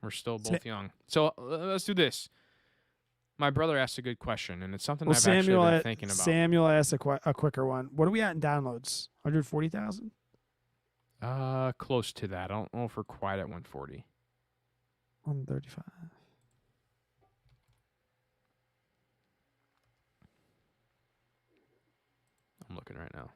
We're still both young. So let's do this. My brother asked a good question, and it's something I've actually been thinking about. Samuel asked a quicker one. What are we at in downloads? 140,000? Close to that. I don't know if we're quite at 140. 135. I'm looking right now.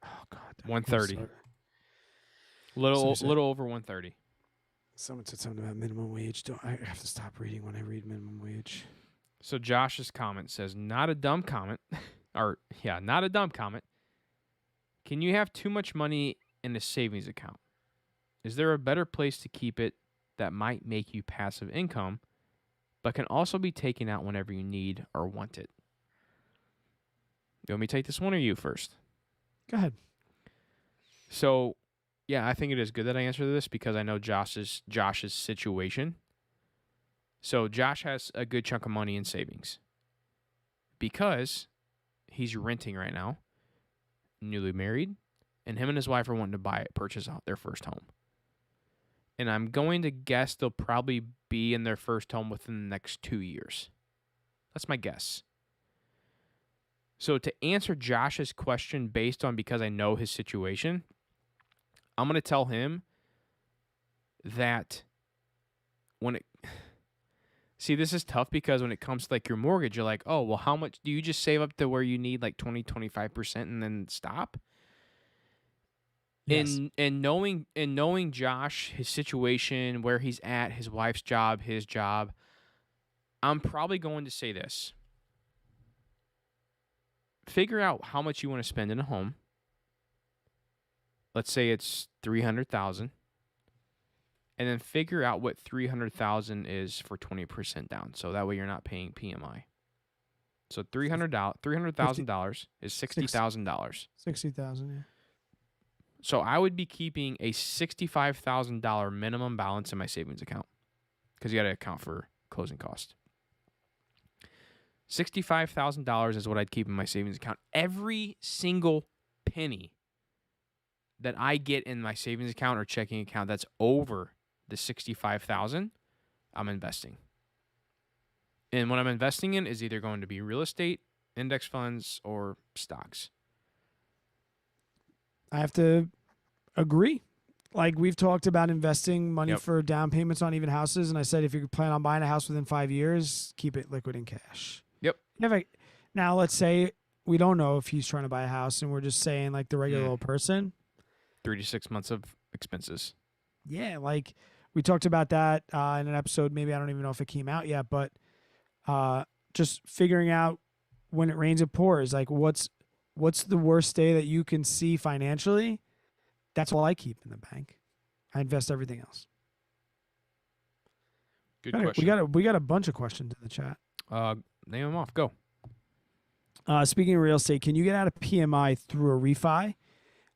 Oh God, 130. Little over 130. Someone said something about minimum wage. I have to stop reading when I read minimum wage. So Josh's comment says, not a dumb comment. Not a dumb comment. Can you have too much money in a savings account? Is there a better place to keep it that might make you passive income, but can also be taken out whenever you need or want it? You want me to take this one or you first? Go ahead. So, yeah, I think it is good that I answer this because I know Josh's situation. So Josh has a good chunk of money in savings because he's renting right now, newly married, and him and his wife are wanting to purchase their first home. And I'm going to guess they'll probably be in their first home within the next 2 years. That's my guess. So to answer Josh's question based on because I know his situation, I'm going to tell him that see, this is tough because when it comes to like your mortgage, you're like, oh, well, how much do you just save up to where you need like 20-25% and then stop? Yes. And knowing Josh, his situation, where he's at, his wife's job, his job, I'm probably going to say this. Figure out how much you want to spend in a home. Let's say it's $300,000. And then figure out what $300,000 is for 20% down. So that way you're not paying PMI. So $300,000 is $60,000. 60,000, yeah. So I would be keeping a $65,000 minimum balance in my savings account because you got to account for closing costs. $65,000 is what I'd keep in my savings account. Every single penny that I get in my savings account or checking account that's over the $65,000, I'm investing. And what I'm investing in is either going to be real estate, index funds, or stocks. I have to agree. Like we've talked about investing money Yep. for down payments on even houses, and I said if you plan on buying a house within 5 years, keep it liquid in cash. Yep. Now let's say we don't know if he's trying to buy a house, and we're just saying like the regular little person. 3 to 6 months of expenses. Yeah, like we talked about that in an episode. Maybe I don't even know if it came out yet, but just figuring out when it rains it pours. Like what's the worst day that you can see financially? That's all I keep in the bank. I invest everything else. Good question. We got a bunch of questions in the chat. Name them off. Go. Speaking of real estate, can you get out of PMI through a refi?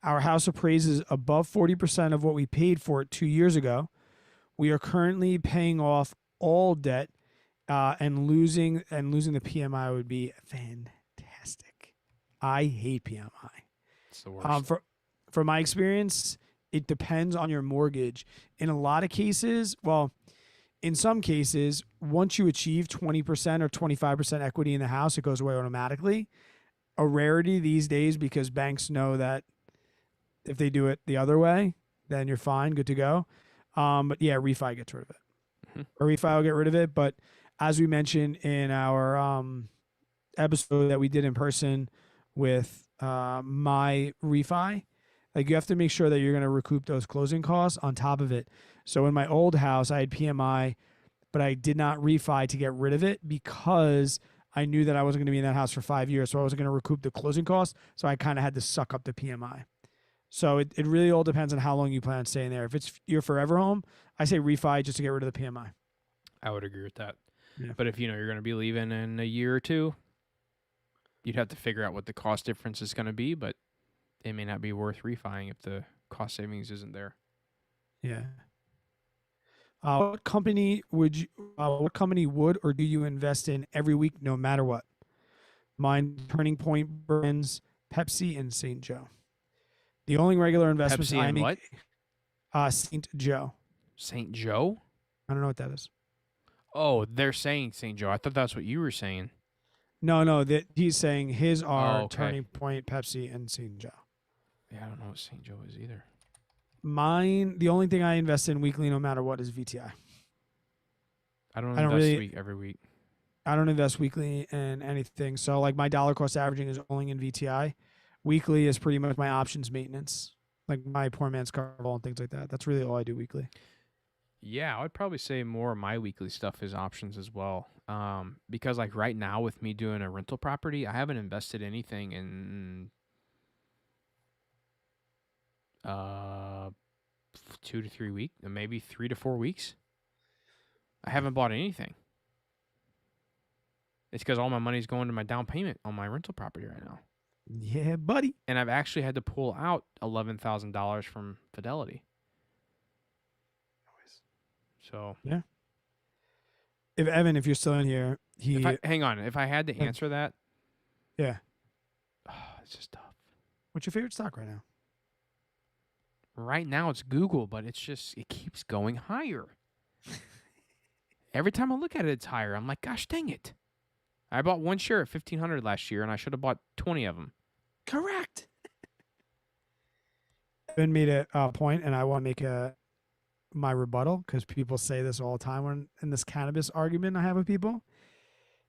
Our house appraises above 40% of what we paid for it 2 years ago. We are currently paying off all debt, and losing the PMI would be fantastic. I hate PMI. It's the worst. from my experience, it depends on your mortgage. In a lot of cases, well, in some cases, once you achieve 20% or 25% equity in the house, it goes away automatically. A rarity these days because banks know that if they do it the other way, then you're fine, good to go. But yeah, refi gets rid of it. Or refi will get rid of it. But as we mentioned in our episode that we did in person with my refi, like you have to make sure that you're going to recoup those closing costs on top of it. So in my old house, I had PMI, but I did not refi to get rid of it because I knew that I wasn't going to be in that house for 5 years. So I wasn't going to recoup the closing costs. So I kind of had to suck up the PMI. So it really all depends on how long you plan on staying there. If it's your forever home, I say refi just to get rid of the PMI. I would agree with that. Yeah. But if you're going to be leaving in a year or two, you'd have to figure out what the cost difference is going to be, but it may not be worth refining if the cost savings isn't there. Yeah. What company would or do you invest in every week, no matter what? Mine, Turning Point Brands, Pepsi, and St. Joe. The only regular investments Pepsi I and make. what? St. Joe. St. Joe? I don't know what that is. Oh, they're saying St. Joe. I thought that's what you were saying. No, that he's saying his are okay. Turning Point, Pepsi, and St. Joe. Yeah, I don't know what St. Joe is either. Mine, the only thing I invest in weekly, no matter what, is VTI. I don't invest every week. I don't invest weekly in anything. So like my dollar cost averaging is only in VTI. Weekly is pretty much my options maintenance, like my poor man's Carnival and things like that. That's really all I do weekly. Yeah, I would probably say more of my weekly stuff is options as well. Because like right now with me doing a rental property, I haven't invested anything in 2 to 3 weeks, maybe 3 to 4 weeks. I haven't bought anything. It's because all my money's going to my down payment on my rental property right now. Yeah, buddy. And I've actually had to pull out $11,000 from Fidelity. So yeah. If Evan, if you're still in here, hang on. If I had to answer that, yeah, it's just tough. What's your favorite stock right now? Right now it's Google, but it keeps going higher. Every time I look at it, it's higher. I'm like, gosh, dang it! I bought one share at $1,500 last year, and I should have bought 20 of them. Correct. Evan made a point, and I want to make my rebuttal because people say this all the time when in this cannabis argument I have with people.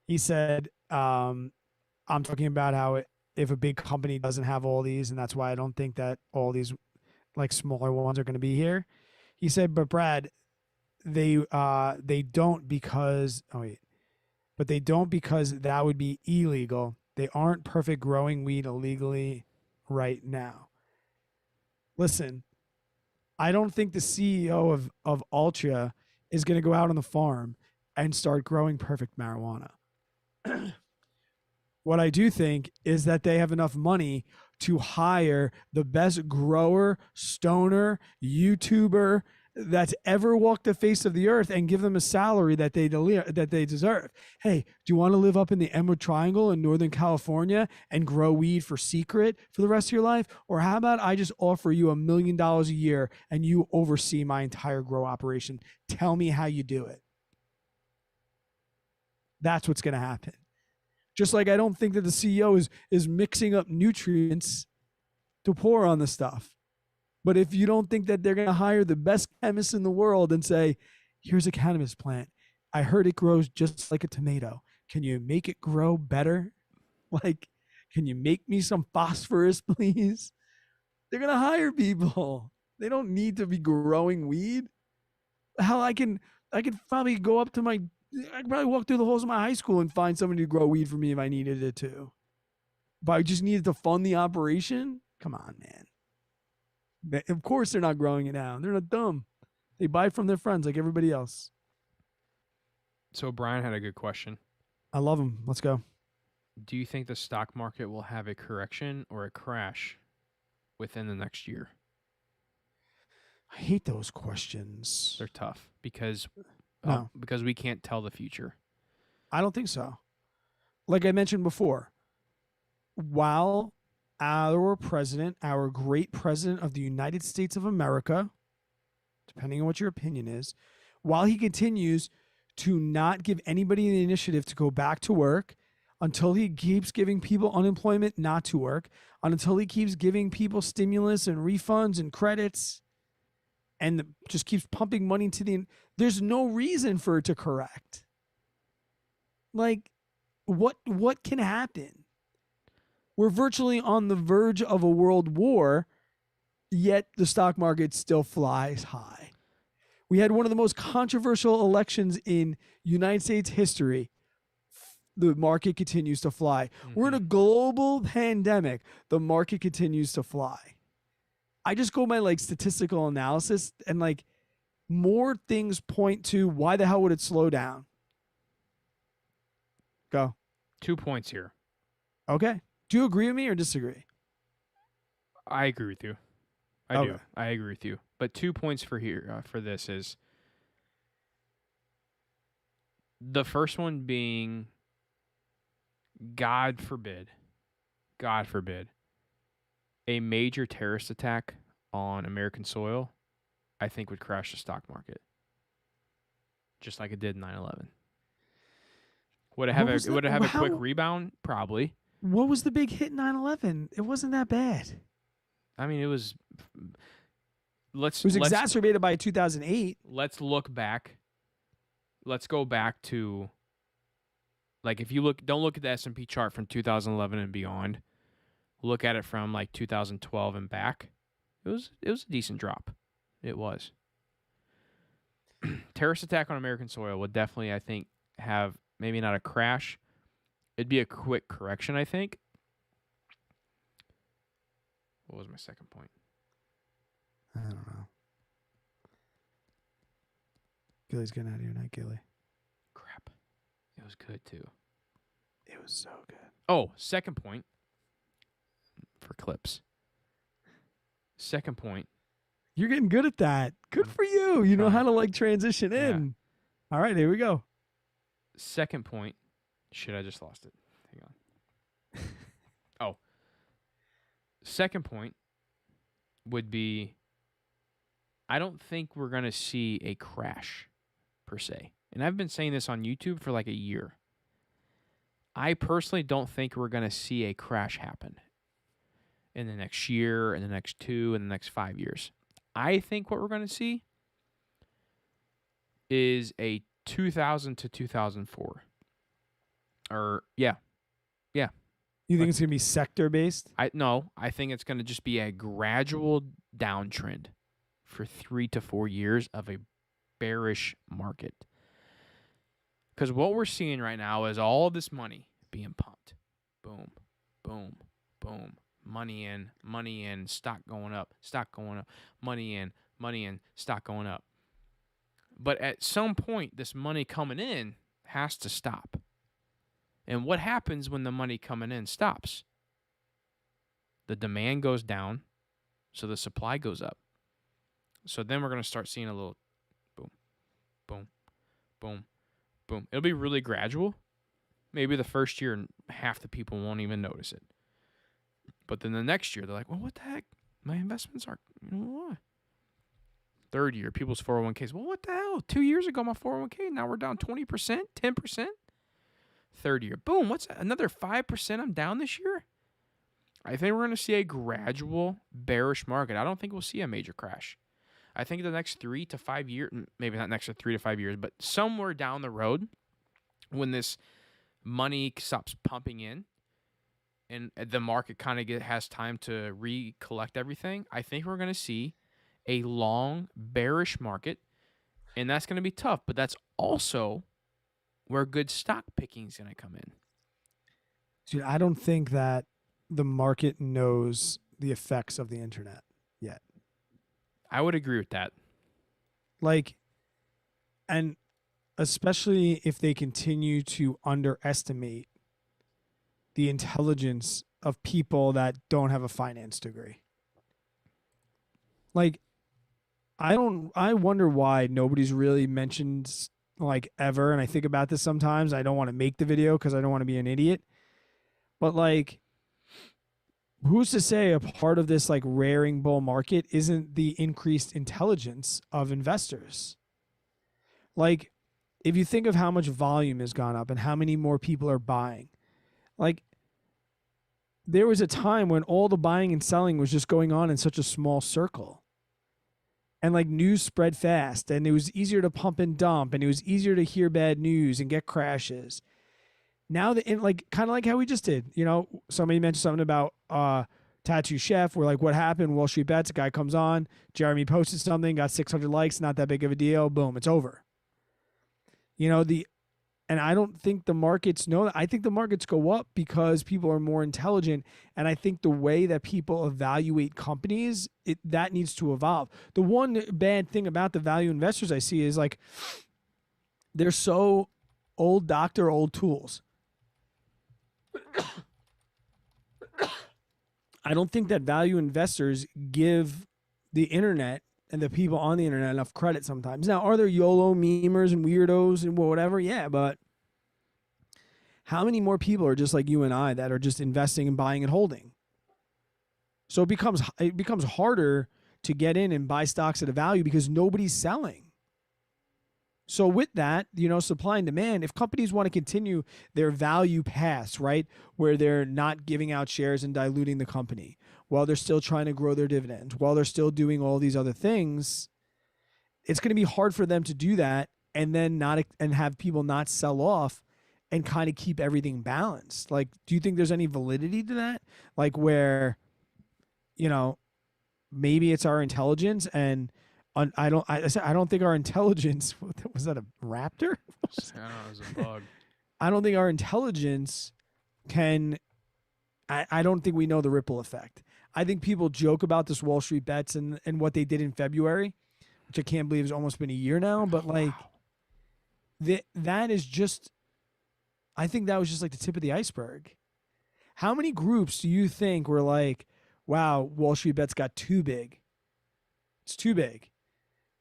He said, I'm talking about how if a big company doesn't have all these, and that's why I don't think that all these like smaller ones are going to be here. He said, but Brad, they don't because they don't because that would be illegal. They aren't perfect growing weed illegally right now. Listen, I don't think the CEO of Altria is going to go out on the farm and start growing perfect marijuana. What I do think is that they have enough money to hire the best grower, stoner, YouTuber that's ever walked the face of the earth and give them a salary that they deserve. Hey, do you want to live up in the Emerald Triangle in Northern California and grow weed for secret for the rest of your life? Or how about I just offer you $1 million a year and you oversee my entire grow operation? Tell me how you do it. That's what's going to happen. Just like I don't think that the CEO is mixing up nutrients to pour on the stuff. But if you don't think that they're going to hire the best chemists in the world and say, here's a cannabis plant. I heard it grows just like a tomato. Can you make it grow better? Like, can you make me some phosphorus, please? They're going to hire people. They don't need to be growing weed. Hell, I can probably go up to I could probably walk through the halls of my high school and find somebody to grow weed for me if I needed it to. But I just needed to fund the operation? Come on, man. Of course they're not growing it now. They're not dumb. They buy it from their friends like everybody else. So Brian had a good question. I love them. Let's go. Do you think the stock market will have a correction or a crash within the next year? I hate those questions. They're tough because we can't tell the future. I don't think so. Like I mentioned before, while our president, our great president of the United States of America, depending on what your opinion is, while he continues to not give anybody the initiative to go back to work, until he keeps giving people unemployment not to work, until he keeps giving people stimulus and refunds and credits, and just keeps pumping money to there's no reason for it to correct. Like, what can happen? We're virtually on the verge of a world war, yet the stock market still flies high. We had one of the most controversial elections in United States history. The market continues to fly. We're in a global pandemic. The market continues to fly. I just go by like statistical analysis, and like more things point to why the hell would it slow down? Go. 2 points here. Okay. Do you agree with me or disagree? I agree with you. I Okay. do. I agree with you. But 2 points for here for this is the first one being, God forbid, a major terrorist attack on American soil, I think would crash the stock market, just like it did in 9/11. Would it have a quick rebound? Probably. What was the big hit in 9/11? It wasn't that bad. I mean, it was. It was exacerbated by 2008. Let's look back. Let's go back to, like, if you don't look at the S&P chart from 2011 and beyond. Look at it from like 2012 and back. It was a decent drop. It was. Terrorist attack on American soil would definitely, I think, have maybe not a crash. It'd be a quick correction, I think. What was my second point? I don't know. Gilly's getting out of here tonight, Gilly. Crap. It was good, too. It was so good. Oh, second point. For clips. Second point. You're getting good at that. Good for you. You know how to like transition in. Yeah. All right, here we go. Second point. Shit, I just lost it. Hang on. Oh. Second point would be, I don't think we're going to see a crash per se. And I've been saying this on YouTube for like a year. I personally don't think we're going to see a crash happen in the next year, in the next 2, in the next 5 years. I think what we're going to see is a 2000 to 2004. Or, yeah. You think it's going to be sector-based? No, I think it's going to just be a gradual downtrend for 3 to 4 years of a bearish market. Because what we're seeing right now is all of this money being pumped. Boom, boom, boom. Money in, stock going up, money in, stock going up. But at some point, this money coming in has to stop. And what happens when the money coming in stops? The demand goes down, so the supply goes up. So then we're going to start seeing a little boom, boom, boom, boom. It'll be really gradual. Maybe the first year, half the people won't even notice it. But then the next year, they're like, well, what the heck? My investments are, what? Third year, people's 401ks. Well, what the hell? 2 years ago, my 401k, now we're down 20%, 10%. Third year, boom, what's that? Another 5% I'm down this year? I think we're going to see a gradual bearish market. I don't think we'll see a major crash. I think the next 3 to 5 years, maybe not next 3 to 5 years, but somewhere down the road, when this money stops pumping in, and the market kind of has time to recollect everything, I think we're going to see a long bearish market, and that's going to be tough. But that's also where good stock picking is going to come in. Dude, I don't think that the market knows the effects of the internet yet. I would agree with that. Like, and especially if they continue to underestimate the intelligence of people that don't have a finance degree. Like, I wonder why nobody's really mentioned like ever, and I think about this sometimes. I don't want to make the video because I don't want to be an idiot. But like, who's to say a part of this like raring bull market isn't the increased intelligence of investors? Like, if you think of how much volume has gone up and how many more people are buying, like, there was a time when all the buying and selling was just going on in such a small circle. And like news spread fast and it was easier to pump and dump and it was easier to hear bad news and get crashes. Now like kind of like how we just did, somebody mentioned something about Tattoo Chef. We're like, what happened? Wall Street Bets, a guy comes on, Jeremy posted something, got 600 likes, not that big of a deal. Boom, it's over. And I don't think the markets know that. I think the markets go up because people are more intelligent. And I think the way that people evaluate companies, that needs to evolve. The one bad thing about the value investors I see is like, they're so old doctor, old tools. I don't think that value investors give the internet and the people on the internet enough credit sometimes. Now, are there YOLO memers and weirdos and whatever? Yeah, but how many more people are just like you and I that are just investing and buying and holding? So it becomes harder to get in and buy stocks at a value because nobody's selling. So with that, supply and demand, if companies want to continue their value paths, right, where they're not giving out shares and diluting the company, while they're still trying to grow their dividends, while they're still doing all these other things, it's going to be hard for them to do that and then have people not sell off and kind of keep everything balanced. Like, do you think there's any validity to that? Like where, maybe it's our intelligence and I don't think our intelligence, was that a raptor? I don't know, it was a bug. I don't think our intelligence can, I don't think we know the ripple effect. I think people joke about this Wall Street Bets and what they did in February, which I can't believe has almost been a year now, but like that is just, I think that was just like the tip of the iceberg. How many groups do you think were like, wow, Wall Street Bets got too big? It's too big.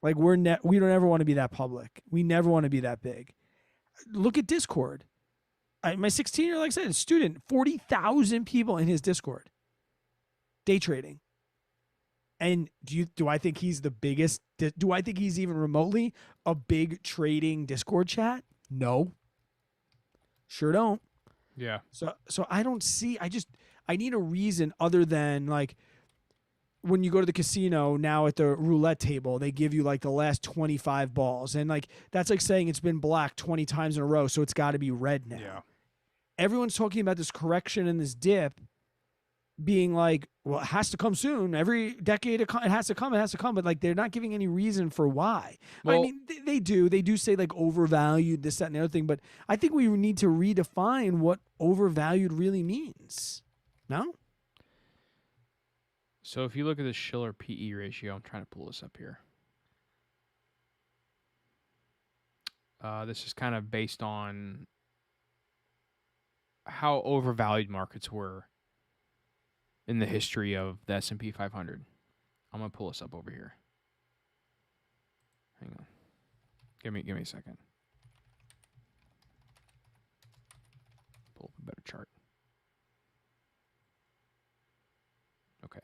Like we don't ever want to be that public. We never want to be that big. Look at Discord. My 16-year-old, like I said, student, 40,000 people in his Discord. Day trading. And do I think he's the biggest? Do I think he's even remotely a big trading Discord chat? No. Sure don't. Yeah. So I don't see. I need a reason other than like, when you go to the casino now at the roulette table, they give you like the last 25 balls. And like, that's like saying it's been black 20 times in a row. So it's got to be red now. Yeah. Everyone's talking about this correction and this dip being like, well, it has to come soon. Every decade it has to come. But like, they're not giving any reason for why. Well, I mean, they do say like overvalued this, that, and the other thing. But I think we need to redefine what overvalued really means. No? So if you look at the Shiller PE ratio, I'm trying to pull this up here. This is kind of based on how overvalued markets were in the history of the S&P 500. I'm going to pull this up over here. Hang on. Give me a second. Pull up a better chart. Okay.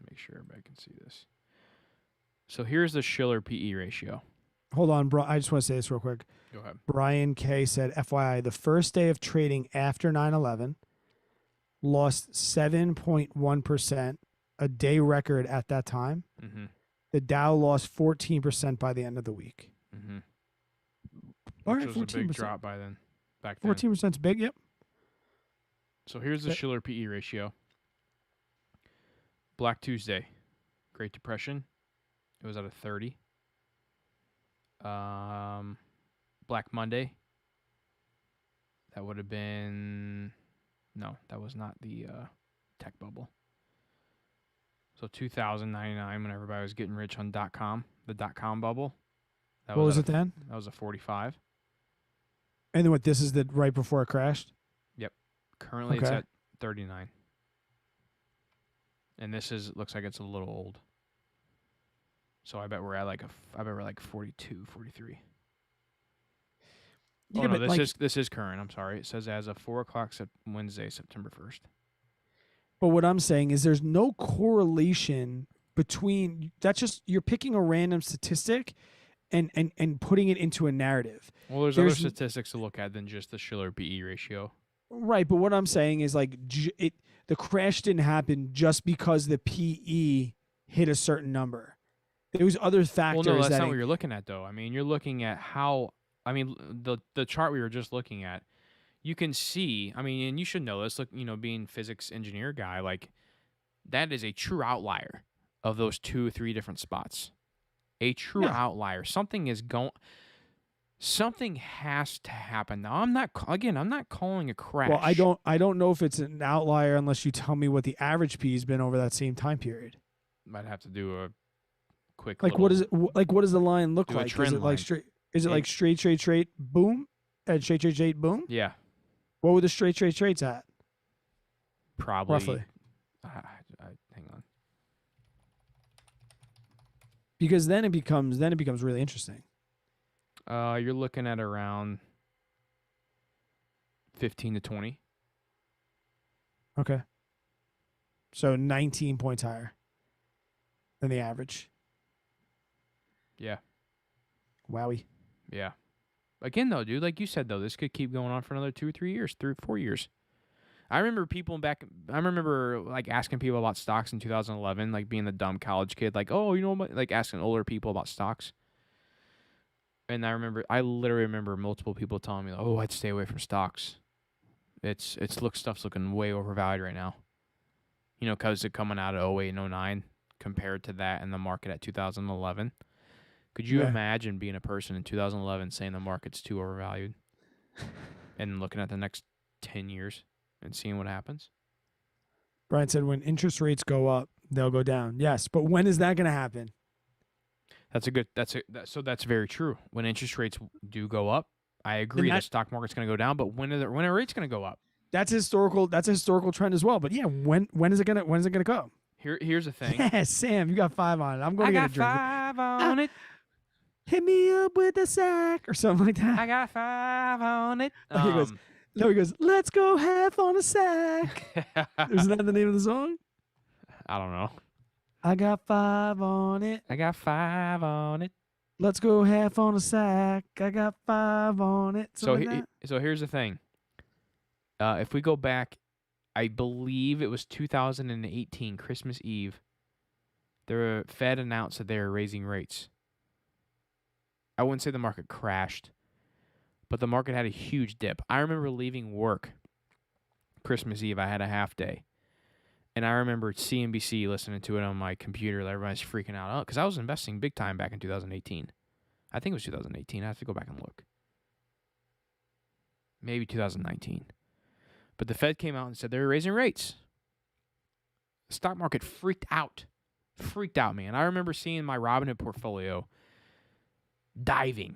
Make sure everybody can see this. So here's the Shiller PE ratio. Hold on, bro. I just want to say this real quick. Go ahead. Brian K said, FYI, the first day of trading after 9/11 lost 7.1%, a day record at that time. Mm-hmm. The Dow lost 14% by the end of the week. Mm-hmm. All Which right, was 14%. a big drop by then. Back then. 14% is big, yep. So here's the Shiller PE ratio. Black Tuesday, Great Depression, it was at a 30. Black Monday, that would have been, no, that was not the tech bubble. So 2099, when everybody was getting rich on .com, the .com bubble. What was it then? That was a 45. And then what, this is the right before it crashed? Yep. Currently it's at 39. And this looks like it's a little old. So I bet we're at like 42, 43. Oh Yeah, no, but like, this is current. I'm sorry. It says as of 4 o'clock Wednesday, September 1st. but what I'm saying is there's no correlation between that's just you're picking a random statistic and putting it into a narrative. Well, there's other There's statistics to look at than just the Schiller PE ratio. right, but what I'm saying is like the crash didn't happen just because the PE hit a certain number. There was other factors Well, no, that's that not what you're looking at, though. I mean, you're looking at how. I mean, the chart we were just looking at, you can see. I mean, and you should know this. Look, being physics engineer guy, like that is a true outlier of those 2 or 3 different spots. A true Yeah. outlier. Something is going. Something has to happen. Now, I'm not calling a crash. Well, I don't know if it's an outlier unless you tell me what the average P has been over that same time period. Might have to do a quick. Like what is it? Like what does the line look Do a like? Is trend it like line. straight? Is it like straight, boom, and straight, boom? Yeah, What were the straights at? probably. Roughly. Hang on. Because then it becomes really interesting. You're looking at around 15 to 20. Okay. So 19 points higher than the average. Yeah. Wowie. Yeah. Again, though, dude, like you said, though, this could keep going on for another 2 or 3 years, 3 or 4 years. I remember like asking people about stocks in 2011, like being the dumb college kid, like, oh, like asking older people about stocks. And I literally remember multiple people telling me, oh, I'd stay away from stocks. Stuff's looking way overvalued right now. Because it's coming out of 08 and 09 compared to that in the market at 2011. Could you imagine being a person in 2011 saying the market's too overvalued and looking at the next 10 years and seeing what happens? Brian said when interest rates go up, they'll go down. Yes, but when is that going to happen? So that's very true. When interest rates do go up, I agree the stock market's going to go down, but when are rates going to go up? That's a historical trend as well. But yeah, when is it going to go? Here's the thing. Yeah, Sam, you got 5 on it. I'm going to get a drink. I got 5 on it. Hit me up with a sack or something like that. I got 5 on it. He goes, let's go half on a sack. Isn't that the name of the song? I don't know. I got 5 on it. I got 5 on it. Let's go half on a sack. I got 5 on it. So here's the thing. If we go back, I believe it was 2018, Christmas Eve, the Fed announced that they were raising rates. I wouldn't say the market crashed, but the market had a huge dip. I remember leaving work Christmas Eve. I had a half day. And I remember CNBC listening to it on my computer. Everybody's freaking out because I was investing big time back in 2018. I think it was 2018. I have to go back and look. Maybe 2019. But the Fed came out and said they were raising rates. The stock market freaked out. Freaked out, man. I remember seeing my Robinhood portfolio diving.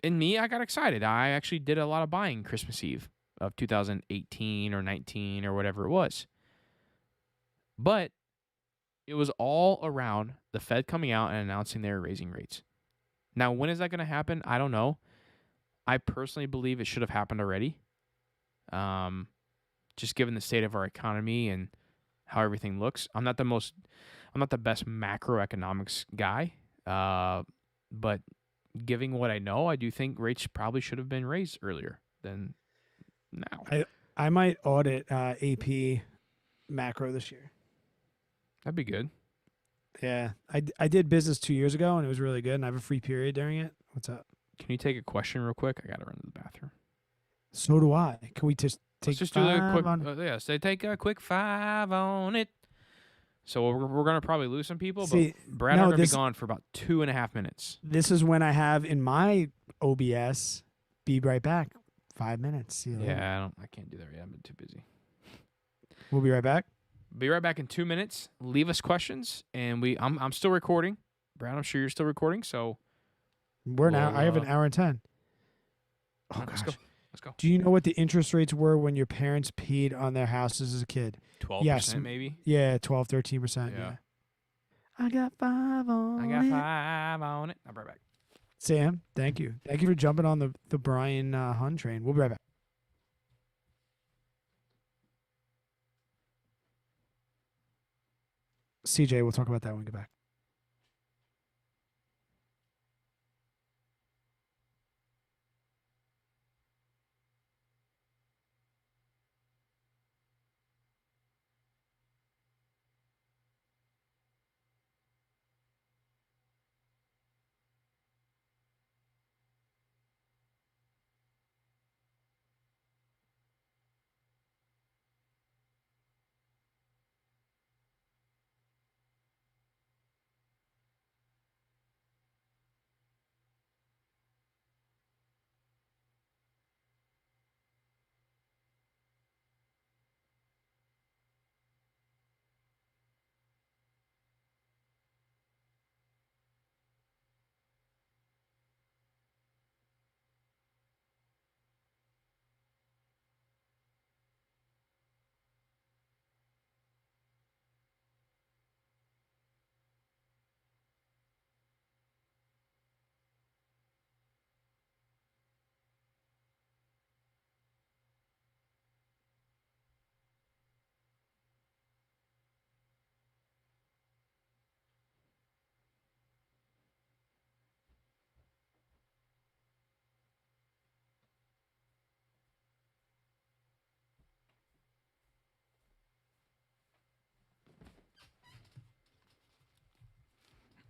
And me, I got excited. I actually did a lot of buying Christmas Eve of 2018 or 19 or whatever it was. But it was all around the Fed coming out and announcing they were raising rates. Now, when is that going to happen? I don't know. I personally believe it should have happened already. Just given the state of our economy and how everything looks. I'm not the best macroeconomics guy. But given what I know, I do think rates probably should have been raised earlier than now. I might audit AP macro this year. That'd be good. Yeah. I did business 2 years ago, and it was really good, and I have a free period during it. What's up? Can you take a question real quick? I got to run to the bathroom. So do I. Can we just take Let's just 5 do a quick on? yes, they take a quick 5 on it. So we're going to probably lose some people, See, but Brad and I are going to be gone for about 2.5 minutes. This is when I have in my OBS, be right back. 5 minutes. See you later. Yeah, I can't do that yet. I've been too busy. We'll be right back. Be right back in 2 minutes. Leave us questions, and I'm still recording. Brad, I'm sure you're still recording, so We're now. I have an hour and 10. Oh, let's gosh. go. Let's go. Do you know what the interest rates were when your parents peed on their houses as a kid? 12%, Yes. maybe. Yeah, 12, 13%. Yeah. I got 5 on I got it. 5 on it. I'll be right back. Sam, thank you. Thank you for jumping on the Brian Hun train. We'll be right back. CJ, we'll talk about that when we get back.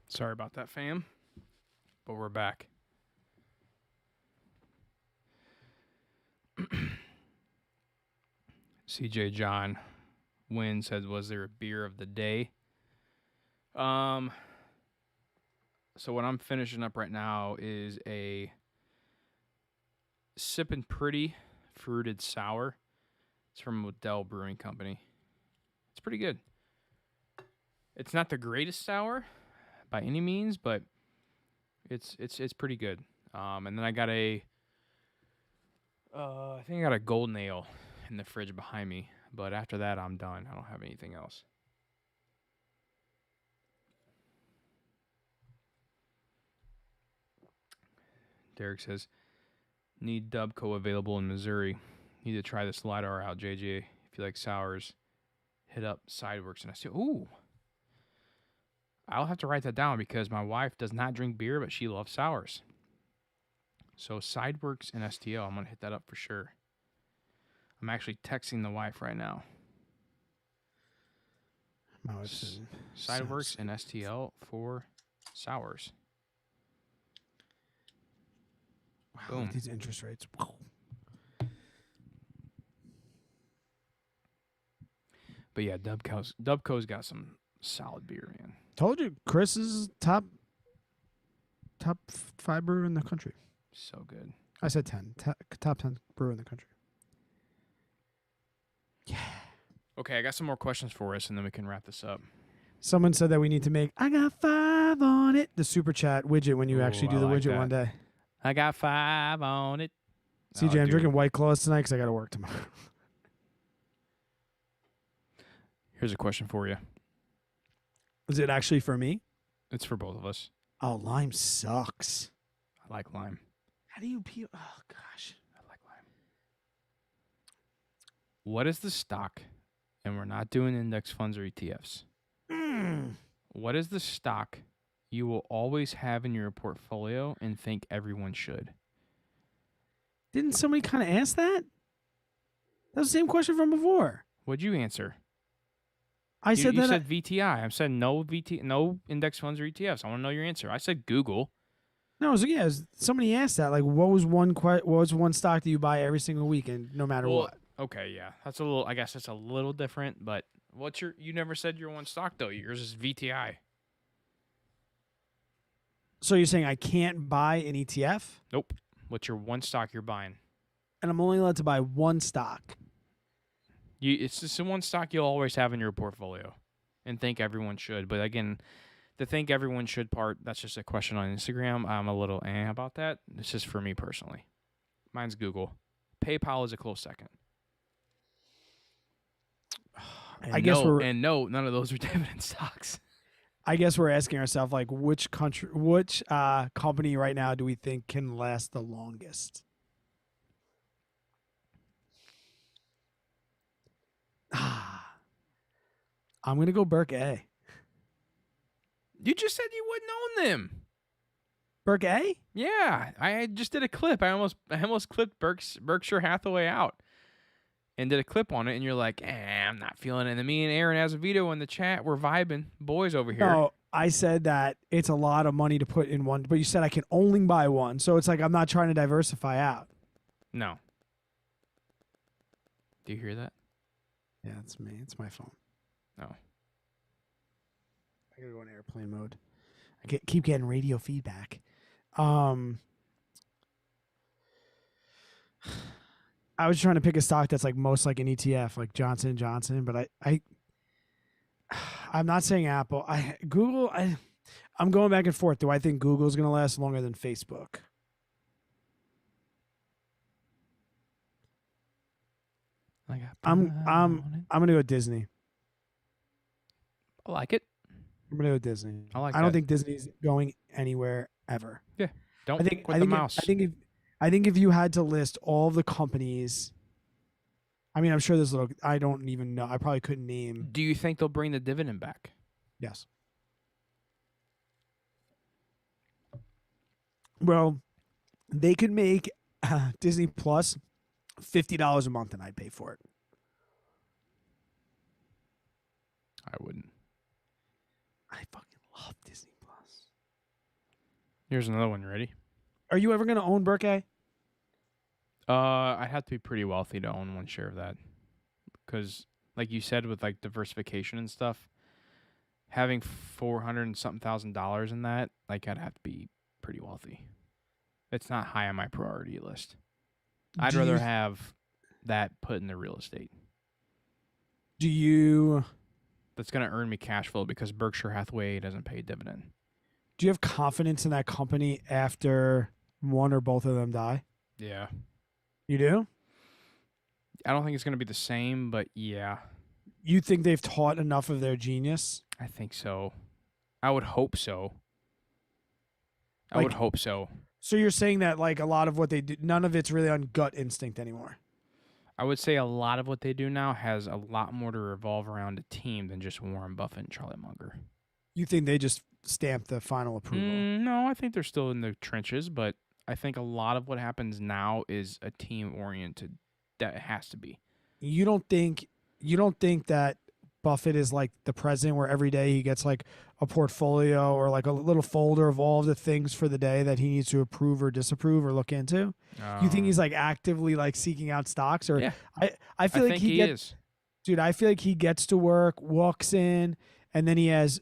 Sorry about that, fam. But we're back. CJ John Wynn said, was there a beer of the day? So what I'm finishing up right now is a Sippin' Pretty fruited sour. It's from Waddell Brewing Company. It's pretty good. It's not the greatest sour by any means, but it's pretty good. And then I got I think I got a Golden Ale in the fridge behind me. But after that, I'm done. I don't have anything else. Derek says, need Dubco available in Missouri. Need to try this LiDAR out, JJ. If you like sours, hit up Sideworks and STL. Ooh. I'll have to write that down because my wife does not drink beer, but she loves sours. So Sideworks and STL, I'm going to hit that up for sure. I'm actually texting the wife right now. My wife's Sideworks and STL for sours. Wow, Boom. look at these interest rates. Wow. But yeah, Dubco's got some solid beer, man. Told you, Chris is top 5 brewer in the country. So good. I said 10. Top 10 brewer in the country. Yeah. Okay, I got some more questions for us, and then we can wrap this up. Someone said that we need to make I got 5 on it, the super chat widget when you actually do the widget that. one day. I got 5 on it. CJ, I'm drinking White Claws tonight because I got to work tomorrow. Here's a question for you. Is it actually for me? It's for both of us. Oh, lime sucks. I like lime. How do you peel? Oh, gosh. I like lime. What is the stock? And we're not doing index funds or ETFs. What is the stock you will always have in your portfolio and think everyone should? Didn't somebody kind of ask that? That was the same question from before. What'd you answer? You said VTI. I said no no index funds or ETFs. I want to know your answer. I said Google. No, somebody asked that. Like, what was one stock that you buy every single week and no matter what? Okay, yeah, that's a little. I guess that's a little different. But what's your? You never said your one stock though. Yours is VTI. So you're saying I can't buy an ETF? Nope. What's your one stock you're buying? And I'm only allowed to buy one stock. It's just the one stock you'll always have in your portfolio, and think everyone should. But again, the think everyone should part, that's just a question on Instagram. I'm a little about that. It's just for me personally. Mine's Google. PayPal is a close second. I guess none of those are dividend stocks. I guess we're asking ourselves like which company right now do we think can last the longest? Ah, I'm gonna go Burke A. You just said you wouldn't own them. Burke A? Yeah, I just did a clip. I almost clipped Berkshire Hathaway out and did a clip on it, and you're like, I'm not feeling it. And then me and Aaron Azevedo in the chat, we're vibing, boys over here. No, I said that it's a lot of money to put in one, but you said I can only buy one, so it's like I'm not trying to diversify out. No. Do you hear that? Yeah, it's me. It's my phone. No. I gotta go in airplane mode. I keep getting radio feedback. I was trying to pick a stock that's like most like an ETF, like Johnson & Johnson, but I'm not saying Apple. I'm going back and forth. Do I think Google's going to last longer than Facebook? I'm going to go Disney. I like it. I'm going to go Disney. I don't think Disney's going anywhere ever. Yeah. Don't I think quit the mouse. I think if you had to list all the companies, I mean, I'm sure there's I don't even know. I probably couldn't name. Do you think they'll bring the dividend back? Yes. Well, they could make Disney Plus $50 a month, and I'd pay for it. I wouldn't. I fucking love Disney Plus. Here's another one. You ready? Are you ever going to own Burke A? I'd have to be pretty wealthy to own one share of that. Because, like you said, with like diversification and stuff, having $400 and something thousand in that, like I'd have to be pretty wealthy. It's not high on my priority list. I'd rather have that put in the real estate. Do you? That's going to earn me cash flow because Berkshire Hathaway doesn't pay a dividend. Do you have confidence in that company after one or both of them die? Yeah. You do? I don't think it's going to be the same, but yeah. You think they've taught enough of their genius? I think so. I would hope so. I would hope so. So you're saying that like a lot of what they do, none of it's really on gut instinct anymore? I would say a lot of what they do now has a lot more to revolve around a team than just Warren Buffett and Charlie Munger. You think they just stamped the final approval? No, I think they're still in the trenches, but I think a lot of what happens now is a team-oriented. That it has to be. You don't think that Buffett is like the president where every day he gets like a portfolio or like a little folder of all of the things for the day that he needs to approve or disapprove or look into? You think he's like actively like seeking out stocks? Or yeah. I feel like he is. Dude, I feel like he gets to work, walks in, and then he has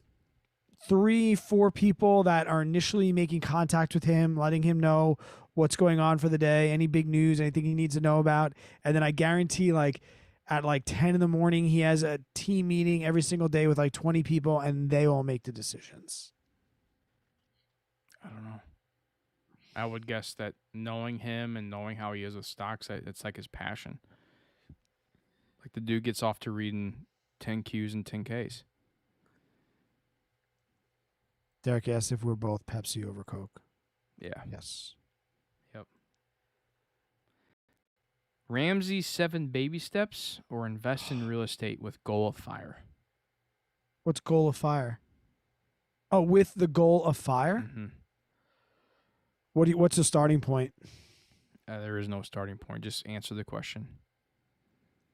3-4 people that are initially making contact with him, letting him know what's going on for the day, any big news, anything he needs to know about. And then I guarantee like at like 10 in the morning, he has a team meeting every single day with like 20 people and they all make the decisions. I don't know. I would guess that knowing him and knowing how he is with stocks, it's like his passion. Like the dude gets off to reading 10 Qs and 10 Ks. Derek asked if we're both Pepsi over Coke. Yeah. Yes. Yep. Ramsey's 7 baby steps or invest in real estate with goal of fire. What's goal of fire? Oh, with the goal of fire? Mm-hmm. What's the starting point? There is no starting point. Just answer the question.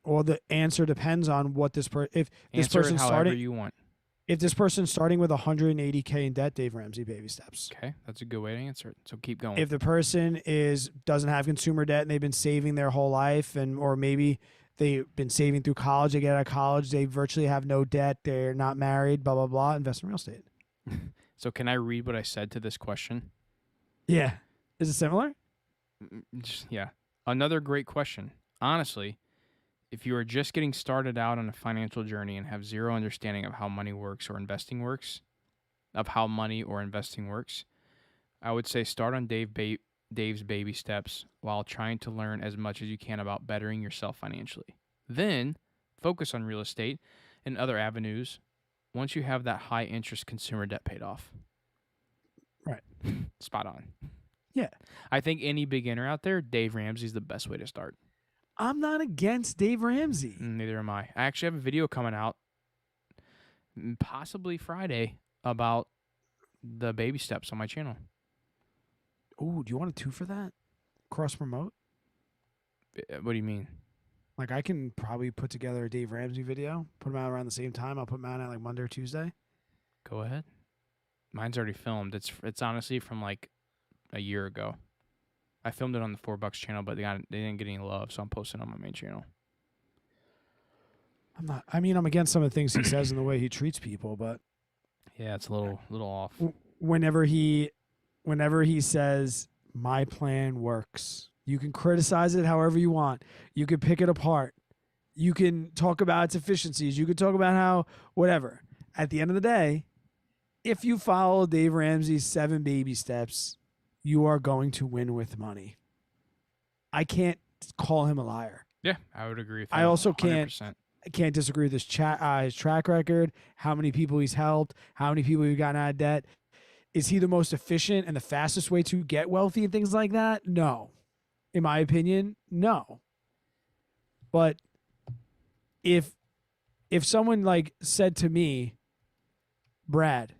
Well, the answer depends on what this person. If this Answer person's it however starting, you want. If this person's starting with 180K in debt, Dave Ramsey baby steps. Okay, that's a good way to answer it. So keep going. If the person doesn't have consumer debt and they've been saving their whole life, or maybe they've been saving through college, they get out of college, they virtually have no debt, they're not married, blah blah blah, invest in real estate. So can I read what I said to this question? Yeah, is it similar? Yeah, another great question. Honestly, if you are just getting started out on a financial journey and have zero understanding of how money works or investing works, I would say start on Dave's baby steps while trying to learn as much as you can about bettering yourself financially. Then focus on real estate and other avenues once you have that high interest consumer debt paid off. Right. Spot on. Yeah. I think any beginner out there, Dave Ramsey's the best way to start. I'm not against Dave Ramsey. Neither am I. I actually have a video coming out, possibly Friday, about the baby steps on my channel. Ooh, do you want a 2 for that? Cross promote? What do you mean? Like, I can probably put together a Dave Ramsey video, put them out around the same time. I'll put them out at like Monday or Tuesday. Go ahead. Mine's already filmed. It's honestly from like a year ago. I filmed it on the $4 channel, but they didn't get any love, so I'm posting it on my main channel. I'm against some of the things he says and the way he treats people, but yeah, it's a little off. Whenever he says my plan works, you can criticize it however you want. You can pick it apart. You can talk about its efficiencies. You can talk about how whatever. At the end of the day, if you follow Dave Ramsey's 7 baby steps, you are going to win with money. I can't call him a liar. Yeah, I would agree with that. I also 100%. I can't disagree with his track record, how many people he's helped, how many people he's gotten out of debt. Is he the most efficient and the fastest way to get wealthy and things like that? No. In my opinion, no. But if someone like said to me, Brad,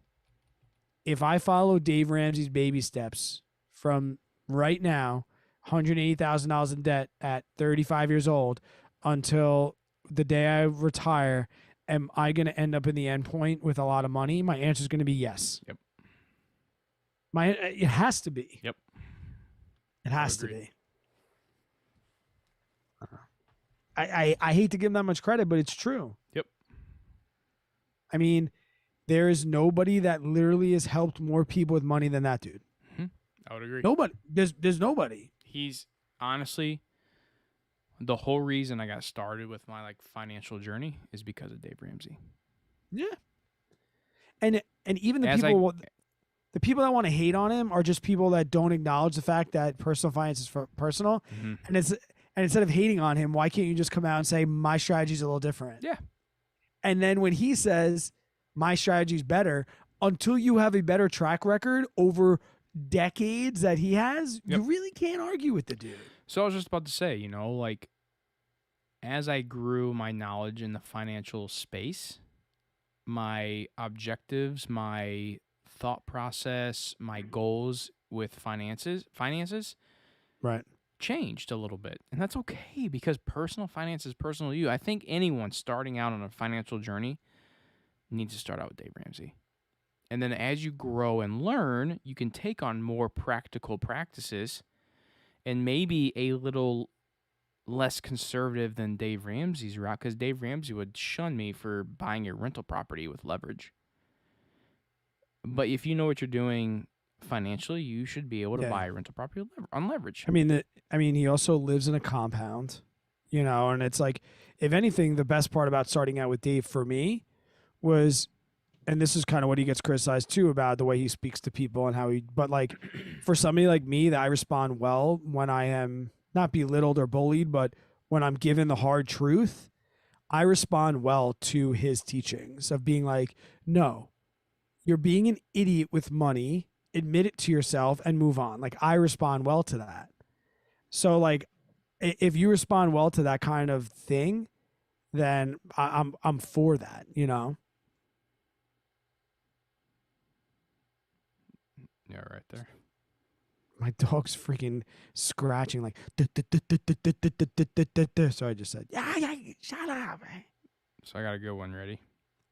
if I follow Dave Ramsey's baby steps from right now, $180,000 in debt at 35 years old until the day I retire, am I going to end up in the end point with a lot of money? My answer is going to be yes. Yep. It has to be. Yep. It has to be. I hate to give him that much credit, but it's true. Yep. I mean, there is nobody that literally has helped more people with money than that dude. Mm-hmm. I would agree. Nobody. There's nobody. He's honestly the whole reason I got started with my financial journey is because of Dave Ramsey. Yeah. And even the people that want to hate on him are just people that don't acknowledge the fact that personal finance is personal. Mm-hmm. And instead of hating on him, why can't you just come out and say my strategy is a little different? Yeah. And then when he says my strategy is better, until you have a better track record over decades that he has, Yep. you really can't argue with the dude. So I was just about to say, as I grew my knowledge in the financial space, my objectives, my thought process, my goals with finances Right. changed a little bit. And that's okay because personal finance is personal to you. I think anyone starting out on a financial journey needs to start out with Dave Ramsey. And then as you grow and learn, you can take on more practical practices and maybe a little less conservative than Dave Ramsey's route, because Dave Ramsey would shun me for buying a rental property with leverage. But if you know what you're doing financially, you should be able to buy a rental property on leverage. I mean, he also lives in a compound, and it's like, if anything, the best part about starting out with Dave for me was, and this is kind of what he gets criticized too about the way he speaks to people and but for somebody like me that I respond well when I am not belittled or bullied, but when I'm given the hard truth, I respond well to his teachings of being like, no, you're being an idiot with money, admit it to yourself and move on. I respond well to that. So if you respond well to that kind of thing, then I'm for that, Yeah, right there. My dog's freaking scratching so I just said, yeah, shut up. So I got a good one ready.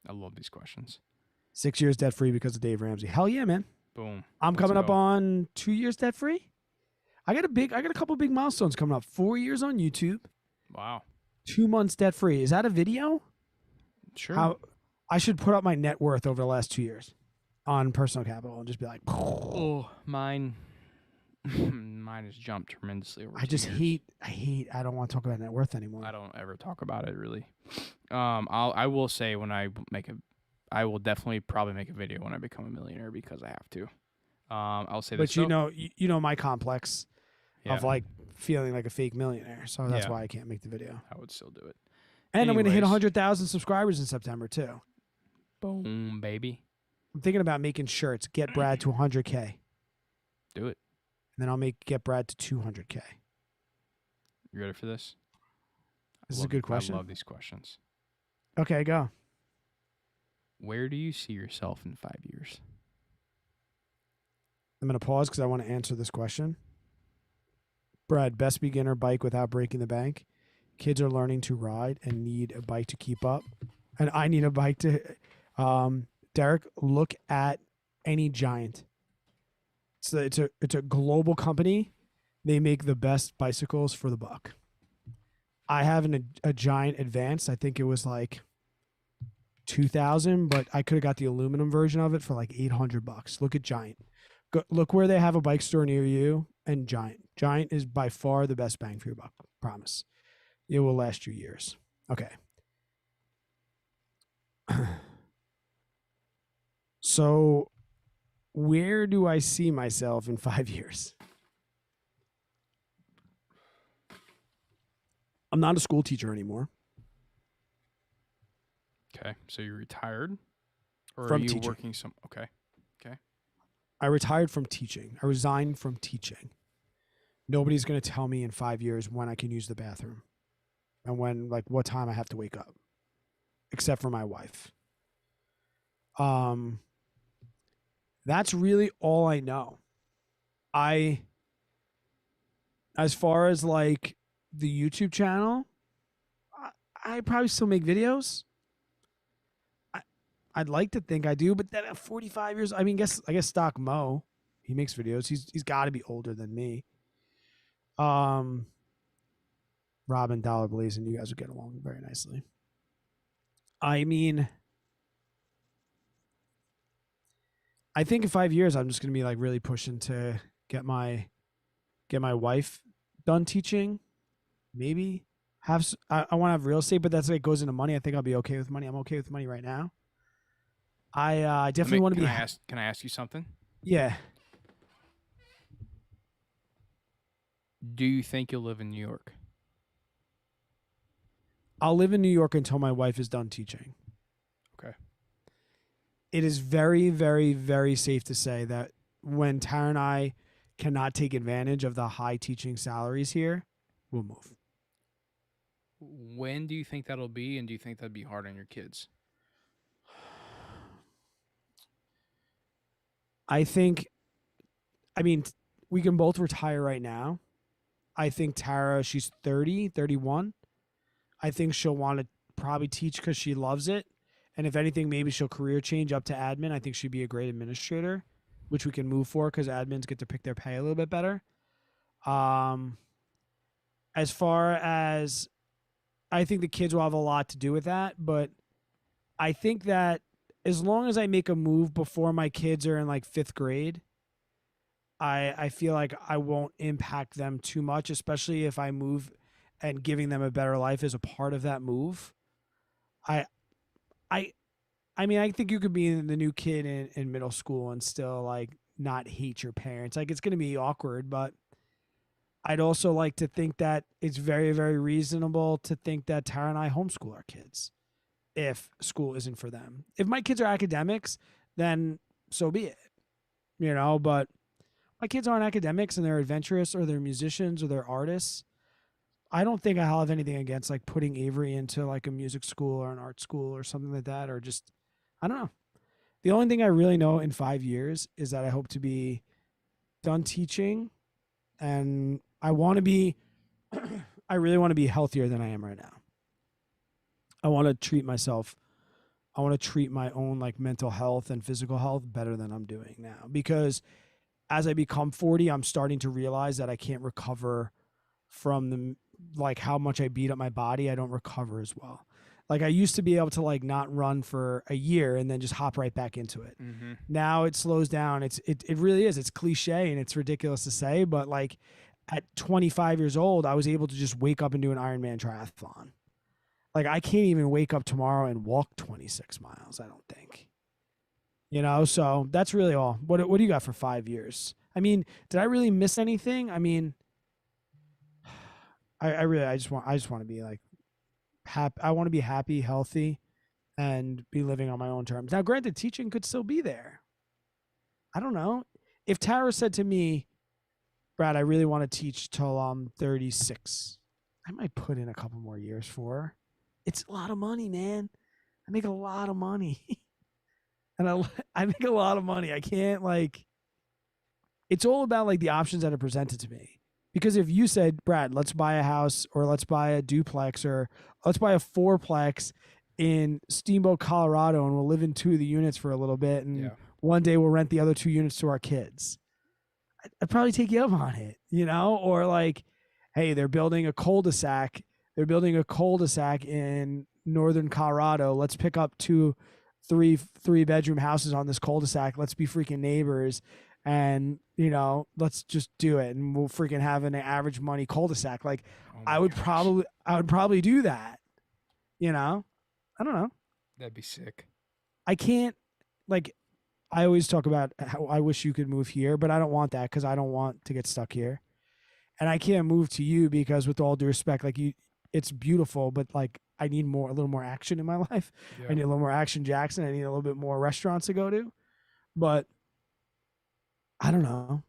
I love these questions. 6 years debt free because of Dave Ramsey. Hell yeah, man. Boom. I'm coming up on 2 years debt free. I got a couple big milestones coming up. 4 years on YouTube. Wow. 2 months debt free. Is that a video? Sure. I should put up my net worth over the last 2 years on Personal Capital and just be like, oh, mine has jumped tremendously over 2 years. I don't want to talk about net worth anymore. I don't ever talk about it really. I will say when I will definitely probably make a video when I become a millionaire because I have to. I'll say this. But you know my complex of feeling like a fake millionaire, so that's why I can't make the video. I would still do it. And I'm going to hit 100,000 subscribers in September too. Boom, baby. I'm thinking about making shirts. Get Brad to 100K. Do it. And then I'll get Brad to 200K. You ready for this? This is a good question. I love these questions. Okay, go. Where do you see yourself in 5 years? I'm going to pause because I want to answer this question. Brad, best beginner bike without breaking the bank. Kids are learning to ride and need a bike to keep up. And I need a bike to... Derek, look at any Giant. So it's a global company. They make the best bicycles for the buck. I have a Giant Advanced. I think it was like 2,000, but I could have got the aluminum version of it for like $800. Look at Giant. Look where they have a bike store near you, and Giant. Giant is by far the best bang for your buck. Promise. It will last you years. Okay. So, where do I see myself in 5 years? I'm not a school teacher anymore. Okay, so you're retired, or From are you teaching. working some? Okay. I retired from teaching. I resigned from teaching. Nobody's going to tell me in 5 years when I can use the bathroom and what time I have to wake up, except for my wife. That's really all I know. As far as like the YouTube channel, I probably still make videos. I'd like to think I do, but then at 45 years, I guess Stock Mo, he makes videos. He's got to be older than me. Robin, Dollar Blazing, you guys would get along very nicely. I think in 5 years, I'm just gonna be like really pushing to get my wife done teaching. Maybe I want to have real estate, but that's like goes into money. I think I'll be okay with money. I'm okay with money right now. I definitely want to be. Can I ask you something? Yeah. Do you think you'll live in New York? I'll live in New York until my wife is done teaching. Okay. It is very, very, very safe to say that when Tara and I cannot take advantage of the high teaching salaries here, we'll move. When do you think that'll be, and do you think that'd be hard on your kids? I think, we can both retire right now. I think Tara, she's 30, 31. I think she'll want to probably teach because she loves it. And if anything, maybe she'll career change up to admin. I think she'd be a great administrator, which we can move for because admins get to pick their pay a little bit better. As far as, I think the kids will have a lot to do with that, but I think that as long as I make a move before my kids are in like 5th grade, I feel like I won't impact them too much, especially if I move and giving them a better life is a part of that move. I think you could be the new kid in middle school and still like not hate your parents. Like it's going to be awkward, but I'd also like to think that it's very, very reasonable to think that Tara and I homeschool our kids if school isn't for them. If my kids are academics, then so be it, but my kids aren't academics and they're adventurous or they're musicians or they're artists. I don't think I'll have anything against like putting Avery into like a music school or an art school or something like that, or just, I don't know. The only thing I really know in 5 years is that I hope to be done teaching, and I want to be, I really want to be healthier than I am right now. I want to treat myself. I want to treat my own like mental health and physical health better than I'm doing now, because as I become 40, I'm starting to realize that I can't recover from the, like how much I beat up my body. I don't recover as well. Like I used to be able to like not run for a year and then just hop right back into it. Mm-hmm. Now it slows down. It really is. It's cliche and it's ridiculous to say, but like at 25 years old, I was able to just wake up and do an Ironman triathlon. Like I can't even wake up tomorrow and walk 26 miles, I don't think. So that's really all. What do you got for 5 years? Did I really miss anything? I just want to be like happy. I want to be happy, healthy, and be living on my own terms. Now, granted, teaching could still be there. I don't know. If Tara said to me, Brad, I really want to teach till I'm 36, I might put in a couple more years for her. It's a lot of money, man. I make a lot of money. And I make a lot of money. I can't it's all about like the options that are presented to me. Because if you said, Brad, let's buy a house or let's buy a duplex or let's buy a fourplex in Steamboat, Colorado, and we'll live in 2 of the units for a little bit, and one day we'll rent the other 2 units to our kids, I'd probably take you up on it, or like, hey, they're building a cul-de-sac. They're building a cul-de-sac in northern Colorado. Let's pick up 3-bedroom houses on this cul-de-sac. Let's be freaking neighbors. And, let's just do it. And we'll freaking have an average money cul-de-sac. Like, I would probably do that. I don't know. That'd be sick. I can't, I always talk about how I wish you could move here, but I don't want that because I don't want to get stuck here. And I can't move to you because, with all due respect, it's beautiful, but I need a little more action in my life. Yeah. I need a little more action, Jackson. I need a little bit more restaurants to go to. But I don't know.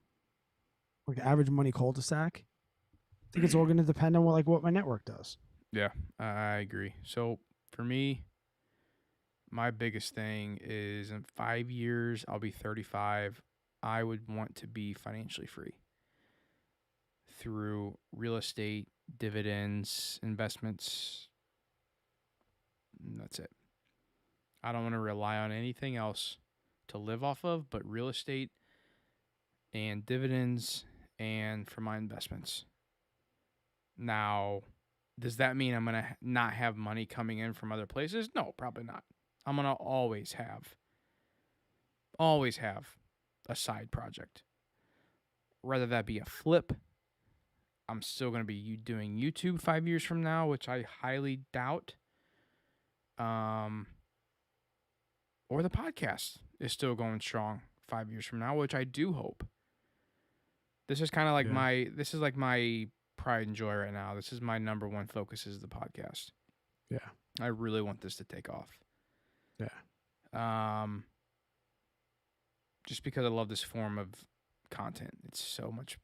Average money cul-de-sac. I think it's all going to depend on what my network does. Yeah, I agree. So for me, my biggest thing is in 5 years, I'll be 35. I would want to be financially free through real estate, dividends, investments. That's it. I don't want to rely on anything else to live off of but real estate and dividends and for my investments. Now, does that mean I'm going to not have money coming in from other places? No, probably not. I'm going to always have a side project. Whether that be a flip, I'm still going to be doing YouTube 5 years from now, which I highly doubt. Or the podcast is still going strong 5 years from now, which I do hope. This is kind of like my pride and joy right now. This is my number one focus is the podcast. Yeah. I really want this to take off. Yeah. Just because I love this form of content. It's so much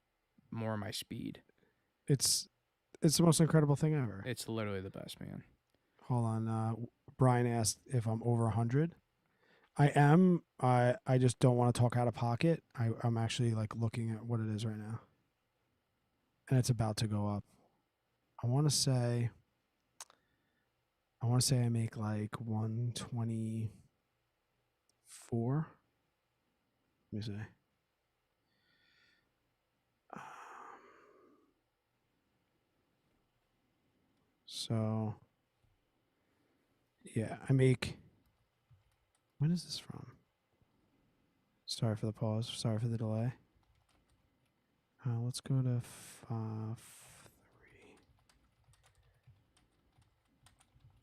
more my speed. It's the most incredible thing ever. It's literally the best, man. Hold on. Brian asked if I'm over 100. I am. I just don't want to talk out of pocket. I'm actually looking at what it is right now. And it's about to go up. I want to say I make 124. Let me see. So, yeah, I make. When is this from? Sorry for the pause. Sorry for the delay. Let's go to 5.3.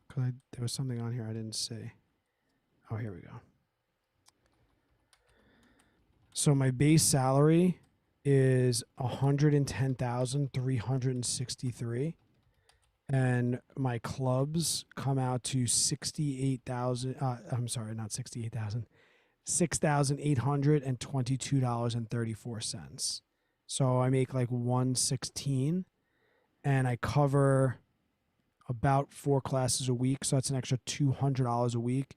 Because there was something on here I didn't see. Oh, here we go. So my base salary is $110,363, and my clubs come out to 68,000. I'm sorry, not 68,000. $6,822.34. So I make 116, and I cover about 4 classes a week. So that's an extra $200 a week.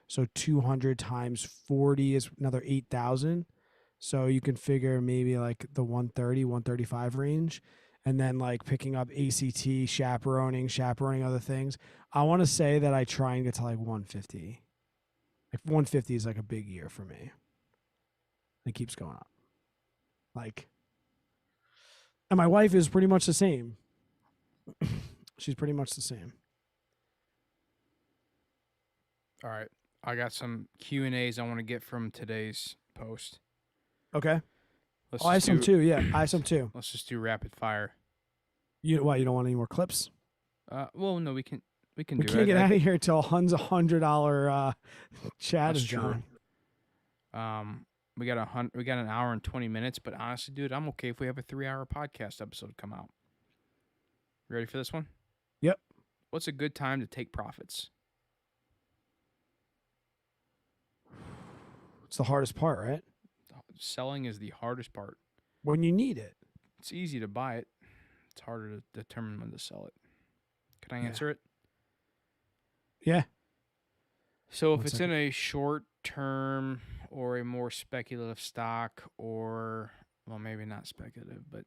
So 200 times 40 is another 8,000. So you can figure maybe the 130, 135 range. And then picking up ACT, chaperoning other things. I want to say that I try and get to 150. 150 is a big year for me. It keeps going up. And my wife is pretty much the same. She's pretty much the same. All right. I got some Q&As I want to get from today's post. Okay. I have some too. Yeah, I have some too. Let's just do rapid fire. You don't want any more clips? Well, no, we can We can't get out of here until Hun's $100 chat is done. We got an hour and 20 minutes, but honestly, dude, I'm okay if we have a 3-hour podcast episode come out. Ready for this one? Yep. What's a good time to take profits? It's the hardest part, right? Selling is the hardest part. When you need it. It's easy to buy it. It's harder to determine when to sell it. Can I Yeah. answer it? Yeah. So if One it's second. in a short term or a more speculative stock, or, well, maybe not speculative, but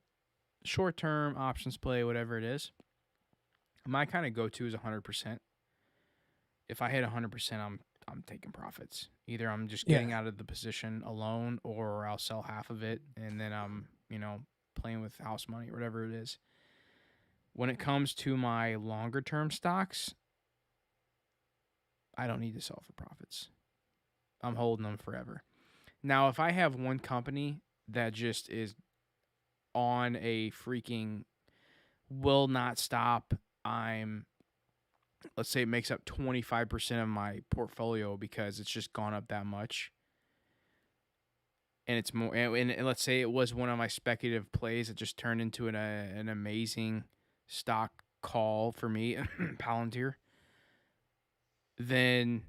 short term options play, whatever it is, my kind of go to is 100%. If I hit 100%, I'm taking profits. Either I'm just getting Yeah. out of the position alone, or I'll sell half of it and then I'm, playing with house money or whatever it is. When it comes to my longer term stocks, I don't need to sell for profits. I'm holding them forever. Now, if I have one company that just is on a freaking will not stop, let's say it makes up 25% of my portfolio because it's just gone up that much. And it's more, and let's say it was one of my speculative plays that just turned into an amazing stock call for me, Palantir, then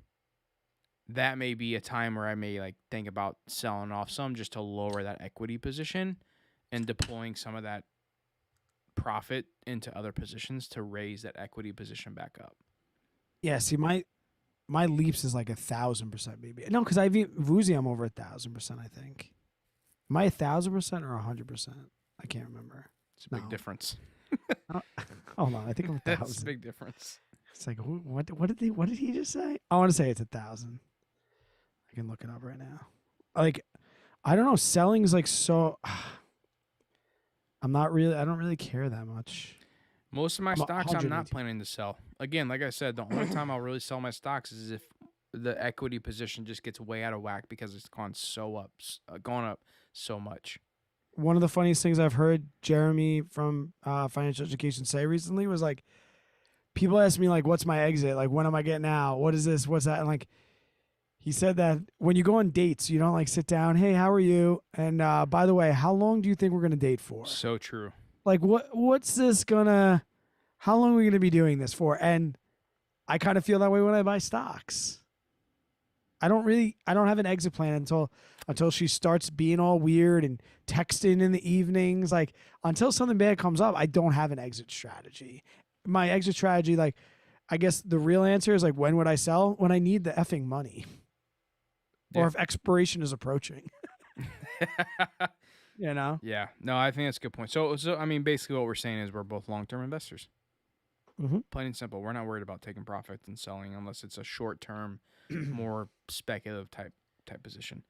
that may be a time where I may like think about selling off some just to lower that equity position and deploying some of that profit into other positions to raise that equity position back up. Yeah. See, my leaps is like 1,000% maybe. No, because I've Vuzi, I'm over 1,000%. I think. Am I 1,000% or 100%? I can't remember. It's a big No. difference. Hold on, I think I'm That's a 1,000. big difference. It's like what did he just say? I want to say it's 1,000. I can look it up right now. Like, I don't know. Selling is like so. I don't really care that much. Most of my I'm stocks I'm not 118. planning to sell. Again, like I said, the only time I'll really sell my stocks is if the equity position just gets way out of whack because it's gone up so much. One of the funniest things I've heard Jeremy from Financial Education say recently was like, people ask me like, "What's my exit? Like, when am I getting out? What is this? What's that?" And like, he said that when you go on dates, you don't like sit down. Hey, how are you? And by the way, how long do you think we're gonna date for? So true. Like, what's this gonna? How long are we gonna be doing this for? And I kind of feel that way when I buy stocks. I don't have an exit plan until she starts being all weird and texting in the evenings. Like, until something bad comes up, I don't have an exit strategy. My exit strategy, like, I guess the real answer is like, when would I sell? When I need the effing money. Yeah. Or if expiration is approaching. You know? Yeah. No, I think that's a good point. So I mean, basically what we're saying is we're both long-term investors. Mm-hmm. Plain and simple. We're not worried about taking profits and selling unless it's a short-term, more speculative type position.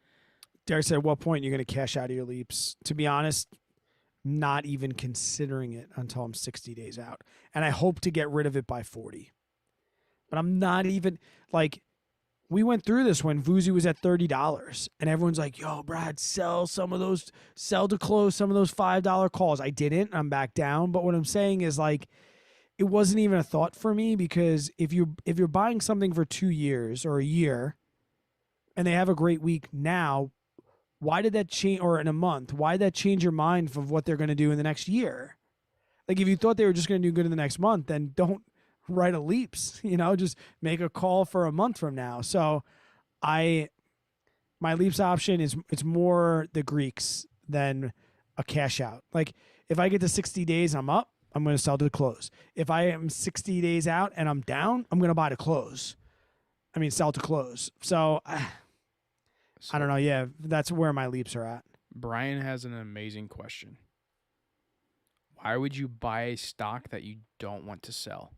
Derek said, at what point you're going to cash out of your leaps? To be honest, not even considering it until I'm 60 days out. And I hope to get rid of it by 40. But I'm not even, like, we went through this when Vuzi was at $30. And everyone's like, yo, Brad, sell to close some of those $5 calls. I didn't. I'm back down. But what I'm saying is, like, it wasn't even a thought for me, because if you're buying something for 2 years or a year and they have a great week now, why did that change? Or in a month, why did that change your mind of what they're going to do in the next year? Like, if you thought they were just going to do good in the next month, then don't write a leaps, just make a call for a month from now. So my leaps option is, it's more the Greeks than a cash out. Like, if I get to 60 days, I'm up, I'm going to sell to the close. If I am 60 days out and I'm down, I'm going to buy to close. I mean, sell to close. So I don't know. Yeah, that's where my leaps are at. Brian has an amazing question. Why would you buy a stock that you don't want to sell?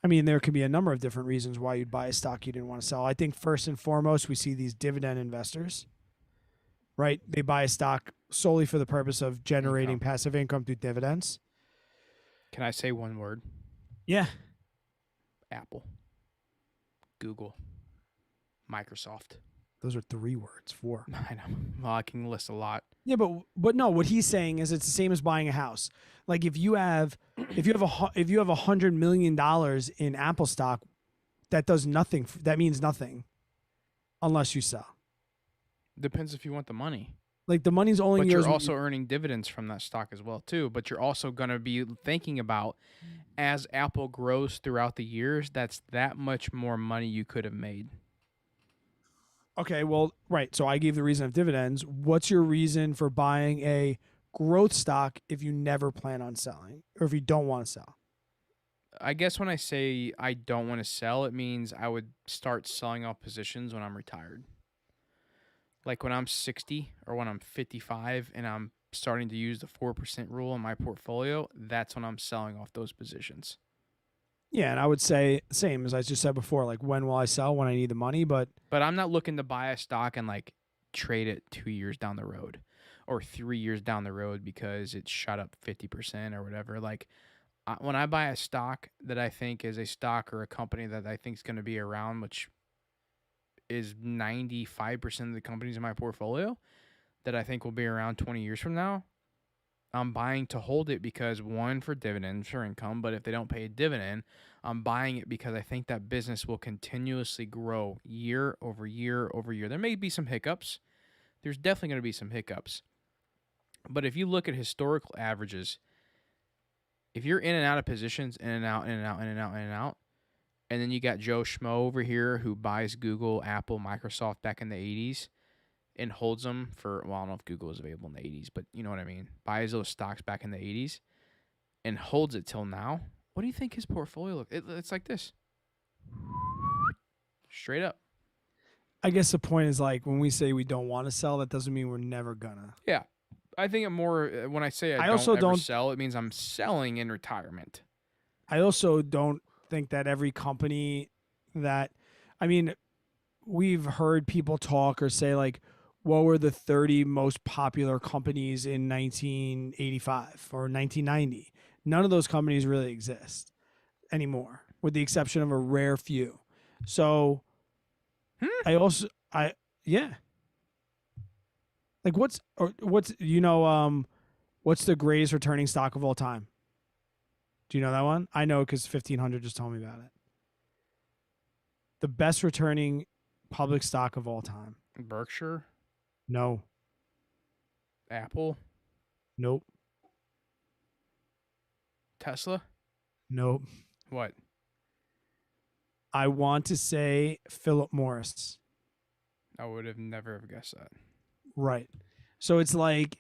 I mean, there could be a number of different reasons why you'd buy a stock you didn't want to sell. I think first and foremost, we see these dividend investors, right? They buy a stock solely for the purpose of generating passive income through dividends. Can I say one word? Yeah. Apple, Google, Microsoft. Those are 3 words. 4. I know. Well, I can list a lot. Yeah, but no, what he's saying is it's the same as buying a house. Like, if you have $100 million in Apple stock, that does nothing. That means nothing unless you sell. Depends if you want the money. Like, the money's only But yours. you're also earning dividends from that stock as well, too. But you're also going to be thinking about, as Apple grows throughout the years, that's that much more money you could have made. Okay, well, right. So I gave the reason of dividends. What's your reason for buying a growth stock if you never plan on selling or if you don't want to sell? I guess when I say I don't want to sell, it means I would start selling off positions when I'm retired. Like when I'm 60 or when I'm 55 and I'm starting to use the 4% rule in my portfolio, that's when I'm selling off those positions. Yeah, and I would say same as I just said before. Like, when will I sell? When I need the money. But But I'm not looking to buy a stock and like trade it 2 years down the road or 3 years down the road because it's shot up 50% or whatever. Like when I buy a stock that I think is a stock or a company that I think is going to be around, which is 95% of the companies in my portfolio that I think will be around 20 years from now, I'm buying to hold it because one, for dividends or income, but if they don't pay a dividend, I'm buying it because I think that business will continuously grow year over year over year. There may be some hiccups. There's definitely going to be some hiccups. But if you look at historical averages, if you're in and out of positions, in and out, in and out, in and out, in and out, and then you got Joe Schmo over here who buys Google, Apple, Microsoft back in the 80s and holds them for, well, I don't know if Google was available in the 80s, but you know what I mean. Buys those stocks back in the 80s and holds it till now. What do you think his portfolio looks? It's like this. Straight up. I guess the point is, like, when we say we don't want to sell, that doesn't mean we're never gonna. Yeah. I think it more, when I say I I don't also ever don't. sell, it means I'm selling in retirement. I also don't think that every company that, I mean, we've heard people talk or say like, what were the 30 most popular companies in 1985 or 1990? None of those companies really exist anymore, with the exception of a rare few. So Hmm? I also, I, yeah, like what's the greatest returning stock of all time? Do you know that one? I know because 1500 just told me about it. The best returning public stock of all time. Berkshire, No, Apple, nope, Tesla. nope. What? I want to say Philip Morris. I would have never have guessed that. Right. So it's like,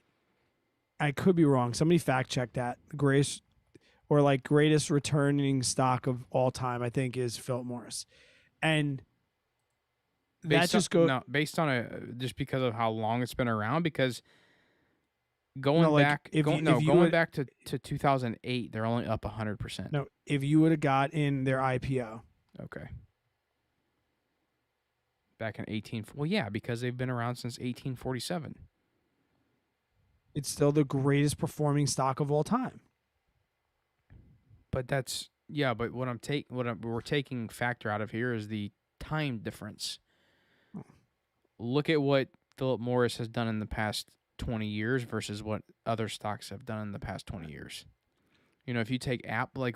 I could be wrong. Somebody fact check that. Greatest or like greatest returning stock of all time, I think, is Philip Morris. And that Based on just go no, based on just because of how long it's been around. Because no, going like back, if you going would back to 2008, they're only up 100%. no, if you would have got in their IPO. Okay. Back in 18, well, yeah, because they've been around since 1847. It's still the greatest performing stock of all time. But that's, yeah, but we're taking factor out of here is the time difference. Look at what Philip Morris has done in the past 20 years versus what other stocks have done in the past 20 years. You know, if you take Apple, like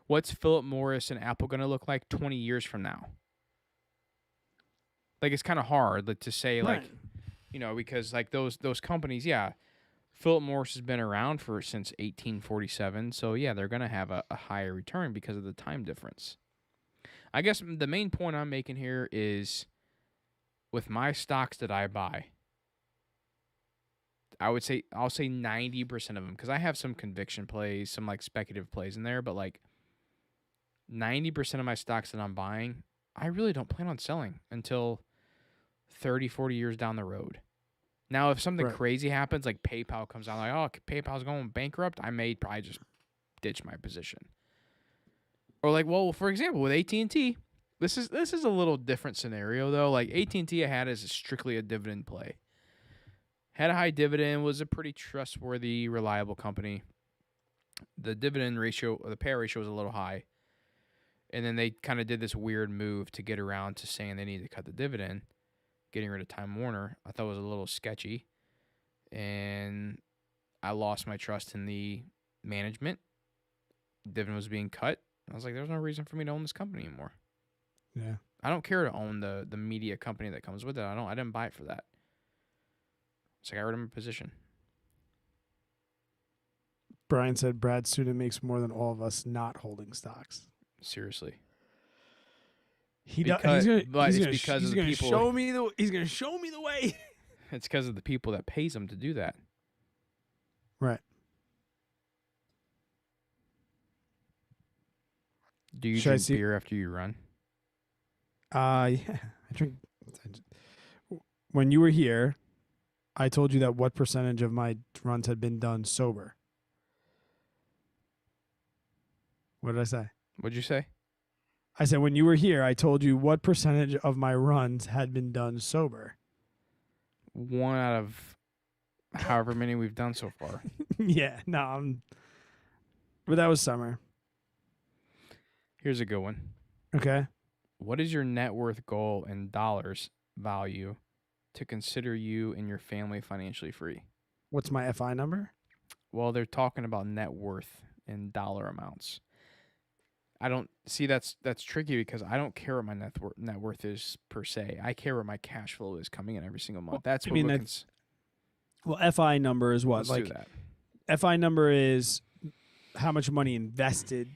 what's Philip Morris and Apple going to look like 20 years from now? Like it's kind of hard to say Right. like, you know, because like those companies, yeah, Philip Morris has been around since 1847, so yeah, they're going to have a higher return because of the time difference. I guess the main point I'm making here is with my stocks that I buy, I'll say 90% of them because I have some conviction plays, some like speculative plays in there, but like 90% of my stocks that I'm buying, I really don't plan on selling until 30, 40 years down the road. Now, if something Right. crazy happens, like PayPal comes out, like, oh, PayPal's going bankrupt, I may probably just ditch my position. Or like, well, for example, with AT&T, this is a little different scenario though. Like AT&T I had as strictly a dividend play. Had a high dividend, was a pretty trustworthy, reliable company. The dividend ratio, or the payout ratio was a little high. And then they kind of did this weird move to get around to saying they need to cut the dividend, getting rid of Time Warner. I thought it was a little sketchy. And I lost my trust in the management. Dividend was being cut. I was like, there's no reason for me to own this company anymore. Yeah. I don't care to own the media company that comes with it. I didn't buy it for that. So I got rid of my position. Brian said Brad Student makes more than all of us not holding stocks. Seriously. He does. Because, but He's it's gonna. because He's of the gonna people. show me the. He's gonna show me the way. It's because of the people that pays them to do that. Right. Do you Should I drink see? beer after you run? Yeah. I drink. When you were here, I told you that what percentage of my runs had been done sober. What did I say? What'd you say? I said when you were here, I told you what percentage of my runs had been done sober. 1 out of however many we've done so far. Yeah, no, but that was summer. Here's a good one. Okay. What is your net worth goal in dollars value to consider you and your family financially free? What's my FI number? Well, they're talking about net worth in dollar amounts. I don't see that's tricky because I don't care what my net worth is per se. I care what my cash flow is coming in every single month. Well, That's I what mean, we're that's- Well, FI number is what? let's Like do that. FI number is how much money invested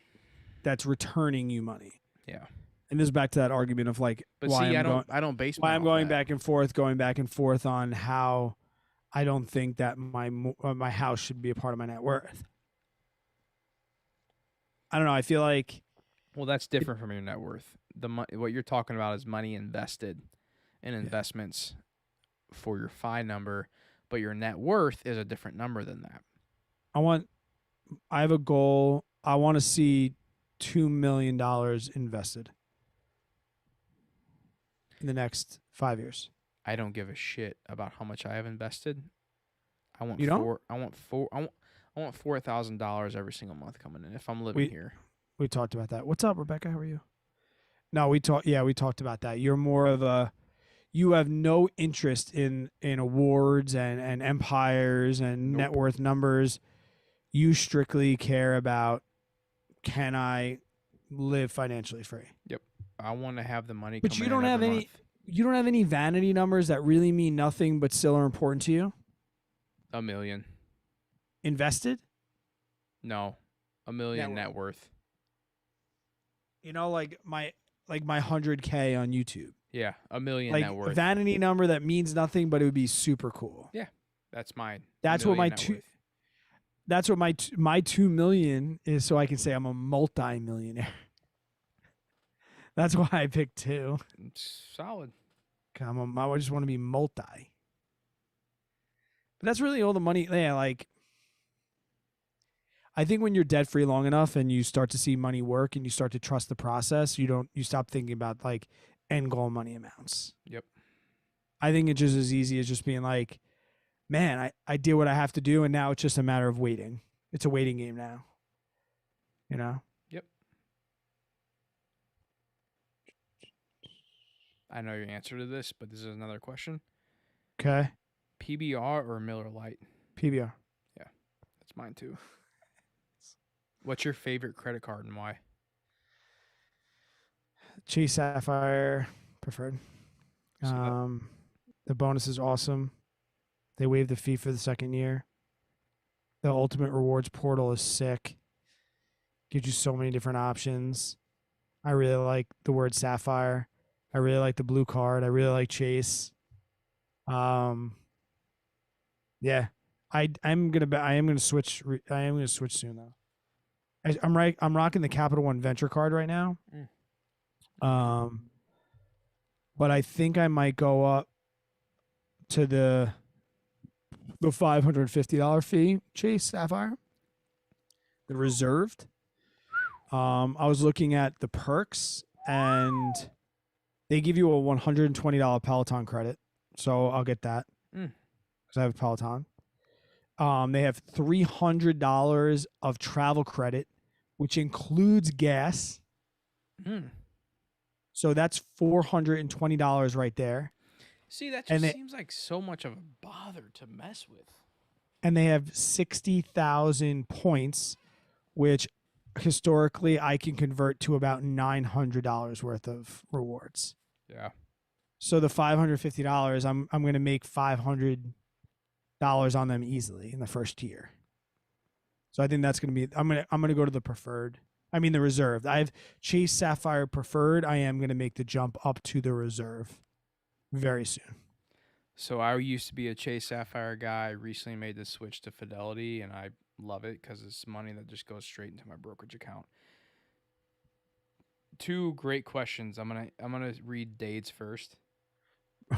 that's returning you money. Yeah. And this is back to that argument of like But why see, I'm going, I don't base why mine I'm off going that. back and forth on how I don't think that my house should be a part of my net worth. I don't know. I feel like Well, that's different from your net worth. What you're talking about is money invested in investments for your FI number, but your net worth is a different number than that. I have a goal. I want to see $2 million invested in the next 5 years. I don't give a shit about how much I have invested. I want You don't? I want $4,000 every single month coming in if I'm living here. We talked about that. What's up, Rebecca? How are you? No, we talked about that. You're more of you have no interest in awards and empires and Nope. net worth numbers. You strictly care about, can I live financially free? I want to have the money But coming you don't in have every any- month. You don't have any vanity numbers that really mean nothing but still are important to you? $1 million. Invested? No. $1 million net worth. You know, like my 100K on YouTube. Yeah, $1 million Like net worth. vanity number that means nothing, but it would be super cool. That's mine. That's $1 what my million net worth. That's what my 2 million is, so I can say I'm a multi-millionaire. That's why I picked 2. It's solid. I just want to be multi. But that's really all the money. Yeah, like I think when you're debt free long enough and you start to see money work and you start to trust the process, you stop thinking about like end goal money amounts. Yep. I think it's just as easy as just being like, man, I did what I have to do, and now it's just a matter of waiting. It's a waiting game now. You know? Yep. I know your answer to this, but this is another question. Okay. PBR or Miller Lite? PBR. That's mine too. What's your favorite credit card and why? Chase Sapphire preferred. So that- The bonus is awesome. They waived the fee for the second year. The Ultimate Rewards portal is sick. Gives you so many different options. I really like the word Sapphire. I really like the blue card. I really like Chase. Yeah. I am gonna switch soon though. I'm rocking the Capital One Venture card right now. But I think I might go up to the $550 fee, Chase Sapphire, the reserved. I was looking at the perks, and they give you a $120 Peloton credit, so I'll get that because I have a Peloton. They have $300 of travel credit, which includes gas. So that's $420 right there. See, that And just they- seems like so much of a bother to mess with. And they have 60,000 points, which historically I can convert to about $900 worth of rewards. Yeah. So the $550, I'm going to make $500 on them easily in the first year. So I think that's going to be I'm going to go to the preferred I mean the reserve. I have Chase Sapphire Preferred. I am going to make the jump up to the reserve very soon. So I used to be a Chase Sapphire guy. I recently made the switch to Fidelity, and I love it because it's money that just goes straight into my brokerage account. Two great questions. I'm gonna read Dade's first.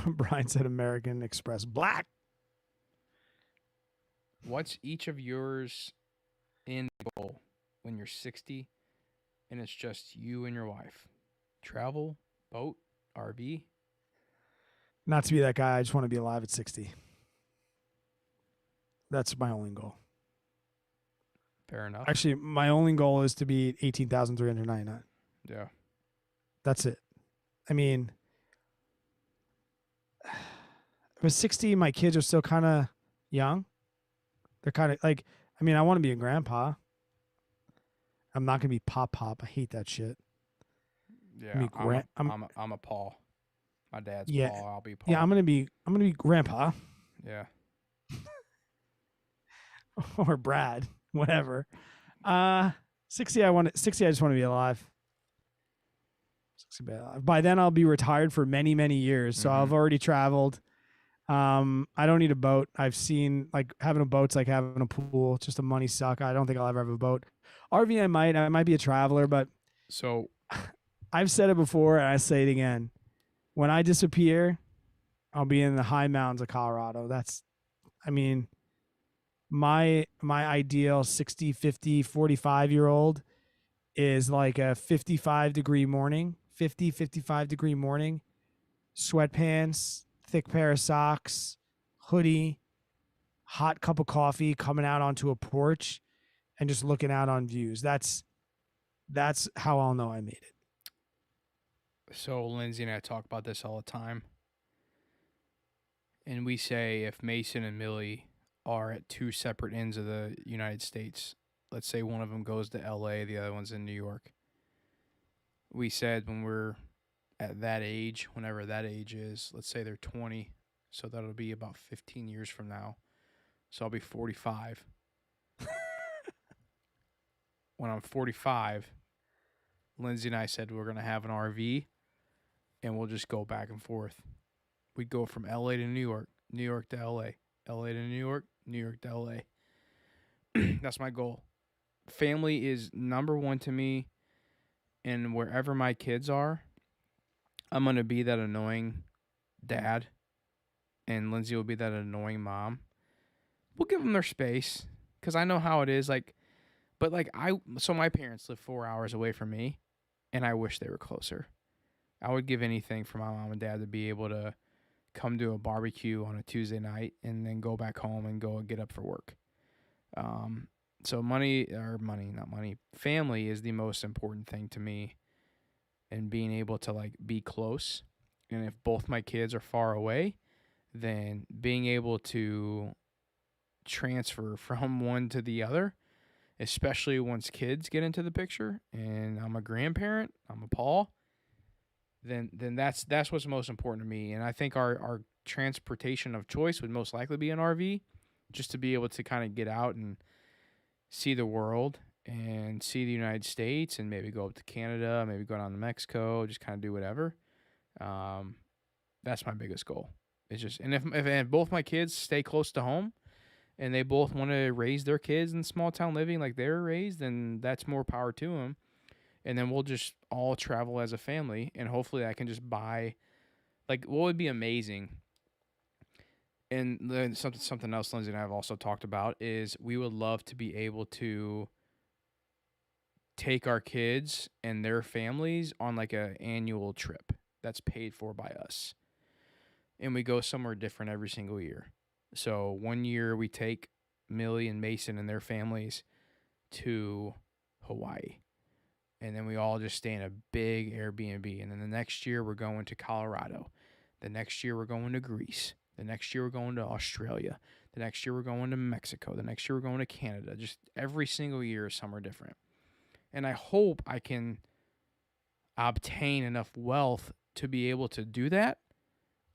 Brian said American Express Black. What's each of yours in goal when you're 60 and it's just you and your wife? Travel, boat, RV? Not to be that guy. I just want to be alive at 60. That's my only goal. Fair enough. Actually, my only goal is to be 18,399. Yeah. That's it. I mean, for 60, my kids are still kind of young. They're kind of like, I mean, I want to be a grandpa. I'm not going to be pop. I hate that shit. Yeah. I'm a Paul. My dad's Paul. I'll be Paul. Yeah, I'm gonna be grandpa. Yeah. Or Brad, whatever. 60. I just want to be alive. 60 be alive. By then I'll be retired for many, many years. So I've already traveled. I don't need a boat. I've seen like having a boat's like having a pool. It's just a money suck. I don't think I'll ever have a boat. RV I might be a traveler, but so I've said it before and I say it again. When I disappear, I'll be in the high mountains of Colorado. My ideal 60, 50, 45-year-old is like a 55-degree morning, 50, 55-degree morning, sweatpants, thick pair of socks, hoodie, hot cup of coffee, coming out onto a porch and just looking out on views. That's how I'll know I made it. So Lindsay and I talk about this all the time. And we say if Mason and Millie are at two separate ends of the United States, let's say one of them goes to LA, the other one's in New York. We said when we're at that age, whenever that age is, let's say they're 20, so that'll be about 15 years from now. So I'll be 45. When I'm 45, Lindsay and I said we're going to have an RV and we'll just go back and forth. We'd go from LA to New York, New York to LA, LA to New York, New York to LA. That's my goal. Family is number one to me, and wherever my kids are, I'm going to be that annoying dad, and Lindsay will be that annoying mom. We'll give them their space, because I know how it is. So my parents live 4 hours away from me, and I wish they were closer. I would give anything for my mom and dad to be able to come to a barbecue on a Tuesday night and then go back home and go get up for work. So family is the most important thing to me, and being able to like be close. And if both my kids are far away, then being able to transfer from one to the other, especially once kids get into the picture and I'm a grandparent, I'm a Paul, then that's what's most important to me. And I think our transportation of choice would most likely be an RV, just to be able to kind of get out and see the world and see the United States and maybe go up to Canada, maybe go down to Mexico, just kind of do whatever. That's my biggest goal. It's just, and if both my kids stay close to home and they both want to raise their kids in small town living like they were raised, then that's more power to them. And then we'll just all travel as a family, and hopefully I can just buy, like, what would be amazing, and then something else Lindsay and I have also talked about, is we would love to be able to take our kids and their families on like an annual trip that's paid for by us. And we go somewhere different every single year. So one year we take Millie and Mason and their families to Hawaii. And then we all just stay in a big Airbnb. And then the next year we're going to Colorado. The next year we're going to Greece. The next year we're going to Australia. The next year we're going to Mexico. The next year we're going to Canada. Just every single year is somewhere different. And I hope I can obtain enough wealth to be able to do that.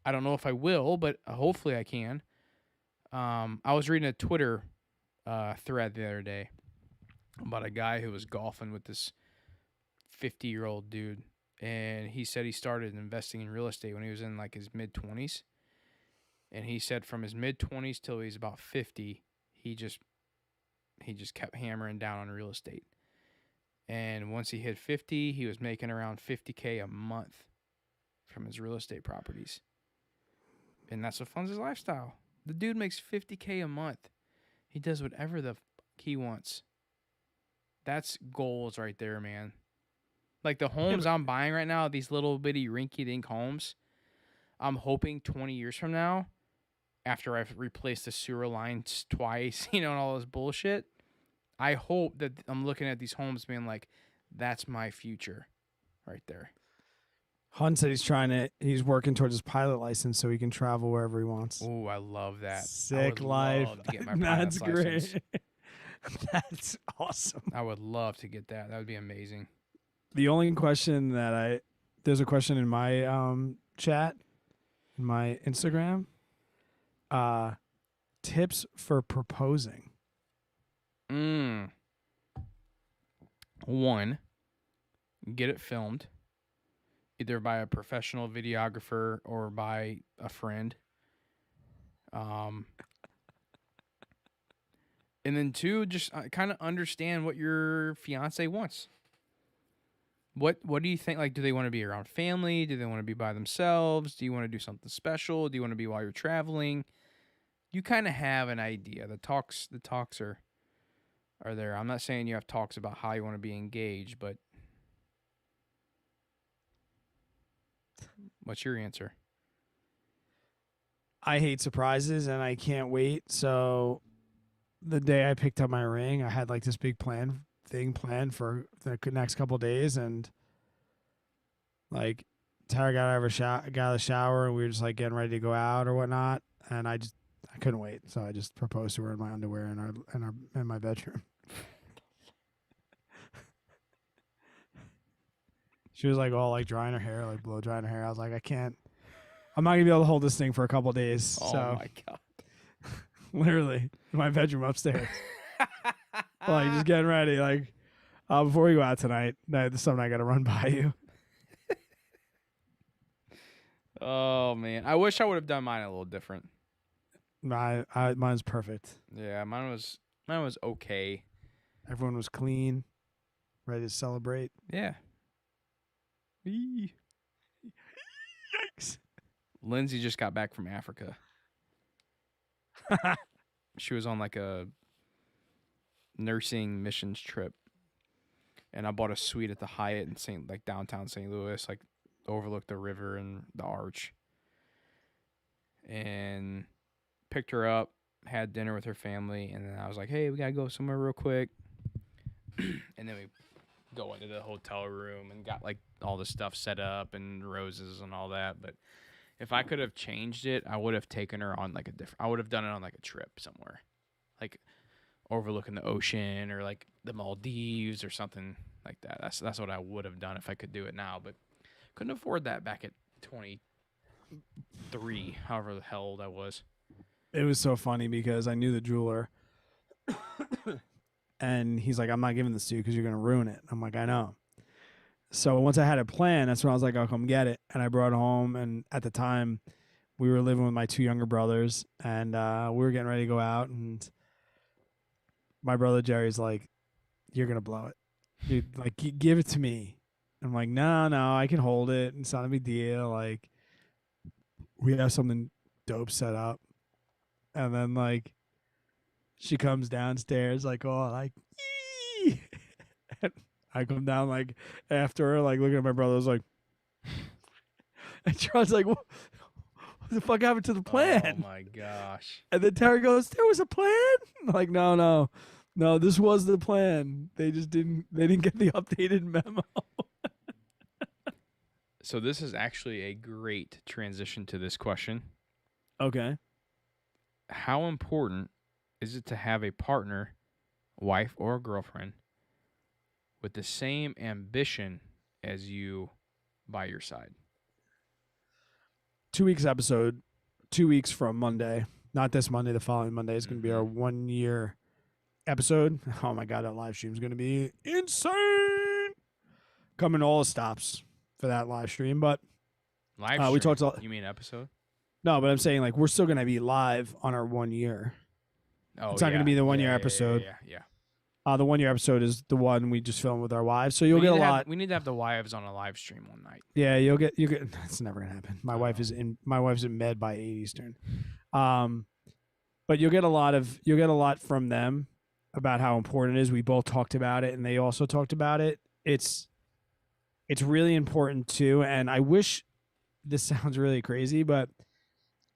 I don't know if I will, but hopefully I can. I was reading a Twitter thread the other day about a guy who was golfing with this 50-year-old dude, and he said he started investing in real estate when he was in like his mid-20s. And he said from his mid-20s till he's about 50, he just kept hammering down on real estate. And once he hit 50, he was making around $50K a month from his real estate properties. And that's what funds his lifestyle. The dude makes $50K a month. He does whatever the he wants. That's goals right there, man. Like the homes I'm buying right now, these little bitty rinky-dink homes, I'm hoping 20 years from now, after I've replaced the sewer lines twice, and all this bullshit, I hope that I'm looking at these homes being like, that's my future right there. Hunt said he's working towards his pilot license so he can travel wherever he wants. Oh, I love that. Sick life. Love to get my That's pilot's great. license. That's awesome. I would love to get that. That would be amazing. The only question there's a question in my chat, in my Instagram, tips for proposing. 1, get it filmed, either by a professional videographer or by a friend. And then 2, just kind of understand what your fiance wants. What do you think? Like, do they want to be around family? Do they want to be by themselves? Do you want to do something special? Do you want to be while you're traveling? You kind of have an idea. The talks are there. I'm not saying you have talks about how you want to be engaged, but what's your answer? I hate surprises and I can't wait. So the day I picked up my ring, I had like this big thing planned for the next couple of days, and like Tara got out of the shower and we were just like getting ready to go out or whatnot, and I couldn't wait, so I just proposed to her in my underwear in my bedroom. She was like all like drying her hair, like blow drying her hair. I was like, I'm not gonna be able to hold this thing for a couple of days. Oh so my God. literally in my bedroom upstairs. Like just getting ready, like before we go out tonight, there's something I gotta run by you. Oh man, I wish I would have done mine a little different. Mine's perfect. Yeah, mine was okay. Everyone was clean, ready to celebrate. Yeah. Yikes. Lindsay just got back from Africa. She was on like a nursing missions trip, and I bought a suite at the Hyatt in downtown St. Louis, like overlooked the river and the arch, and picked her up, had dinner with her family, and then I was like, hey, we gotta go somewhere real quick. And then we go into the hotel room and got like all the stuff set up and roses and all that. But if I could have changed it, I would have taken her on like I would have done it on like a trip somewhere, like overlooking the ocean or like the Maldives or something like that. That's what I would have done if I could do it now, but couldn't afford that back at 23, however the hell old I was. It was so funny because I knew the jeweler, and he's like, I'm not giving this to you because you're going to ruin it. I'm like, I know. So once I had a plan, that's when I was like, I'll come get it. And I brought it home. And at the time, we were living with my 2 younger brothers, and we were getting ready to go out. And my brother Jerry's like, you're going to blow it. Dude, like, give it to me. I'm like, no, I can hold it. It's not a big deal. Like, we have something dope set up. And then, like, she comes downstairs, like, oh, like, yee! And I come down, like, after her, like, looking at my brother, I was like, and Charles like, what the fuck happened to the plan? Oh, my gosh. And then Terry goes, there was a plan? I'm like, no, this was the plan. They didn't get the updated memo. So this is actually a great transition to this question. Okay. How important is it to have a partner, wife or girlfriend, with the same ambition as you by your side? 2 weeks episode, 2 weeks from Monday. Not this Monday, the following Monday is going to be our 1 year episode. Oh my God, that live stream is going to be insane. coming to all the stops for that live stream. But Live we stream? talked. You mean episode? No, but I'm saying like we're still gonna be live on our 1 year. Oh, It's not gonna be the 1 year episode. Yeah. The 1 year episode is the one we just filmed with our wives. So you'll get a lot. We need to have the wives on a live stream one night. Yeah, you get. That's never gonna happen. My wife's in bed by 8 Eastern. But you'll get a lot from them about how important it is. We both talked about it, and they also talked about it. It's really important too. And I wish, this sounds really crazy, but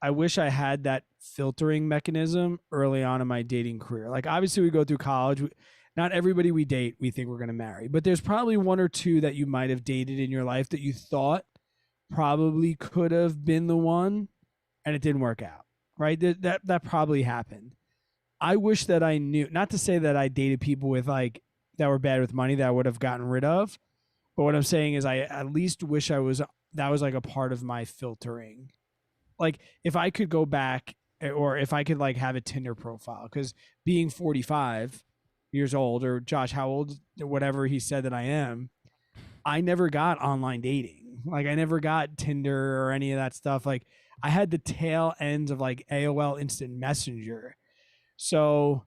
I wish I had that filtering mechanism early on in my dating career. Like obviously we go through college. Not everybody we date, we think we're going to marry, but there's probably one or two that you might have dated in your life that you thought probably could have been the one and it didn't work out, right? That probably happened. I wish that I knew, not to say that I dated people with like, that were bad with money that I would have gotten rid of. But what I'm saying is I at least wish that was like a part of my filtering. Like if I could go back or if I could like have a Tinder profile, because being 45 years old, or Josh, how old, whatever he said that I am, I never got online dating. Like I never got Tinder or any of that stuff. Like I had the tail ends of like AOL Instant Messenger. So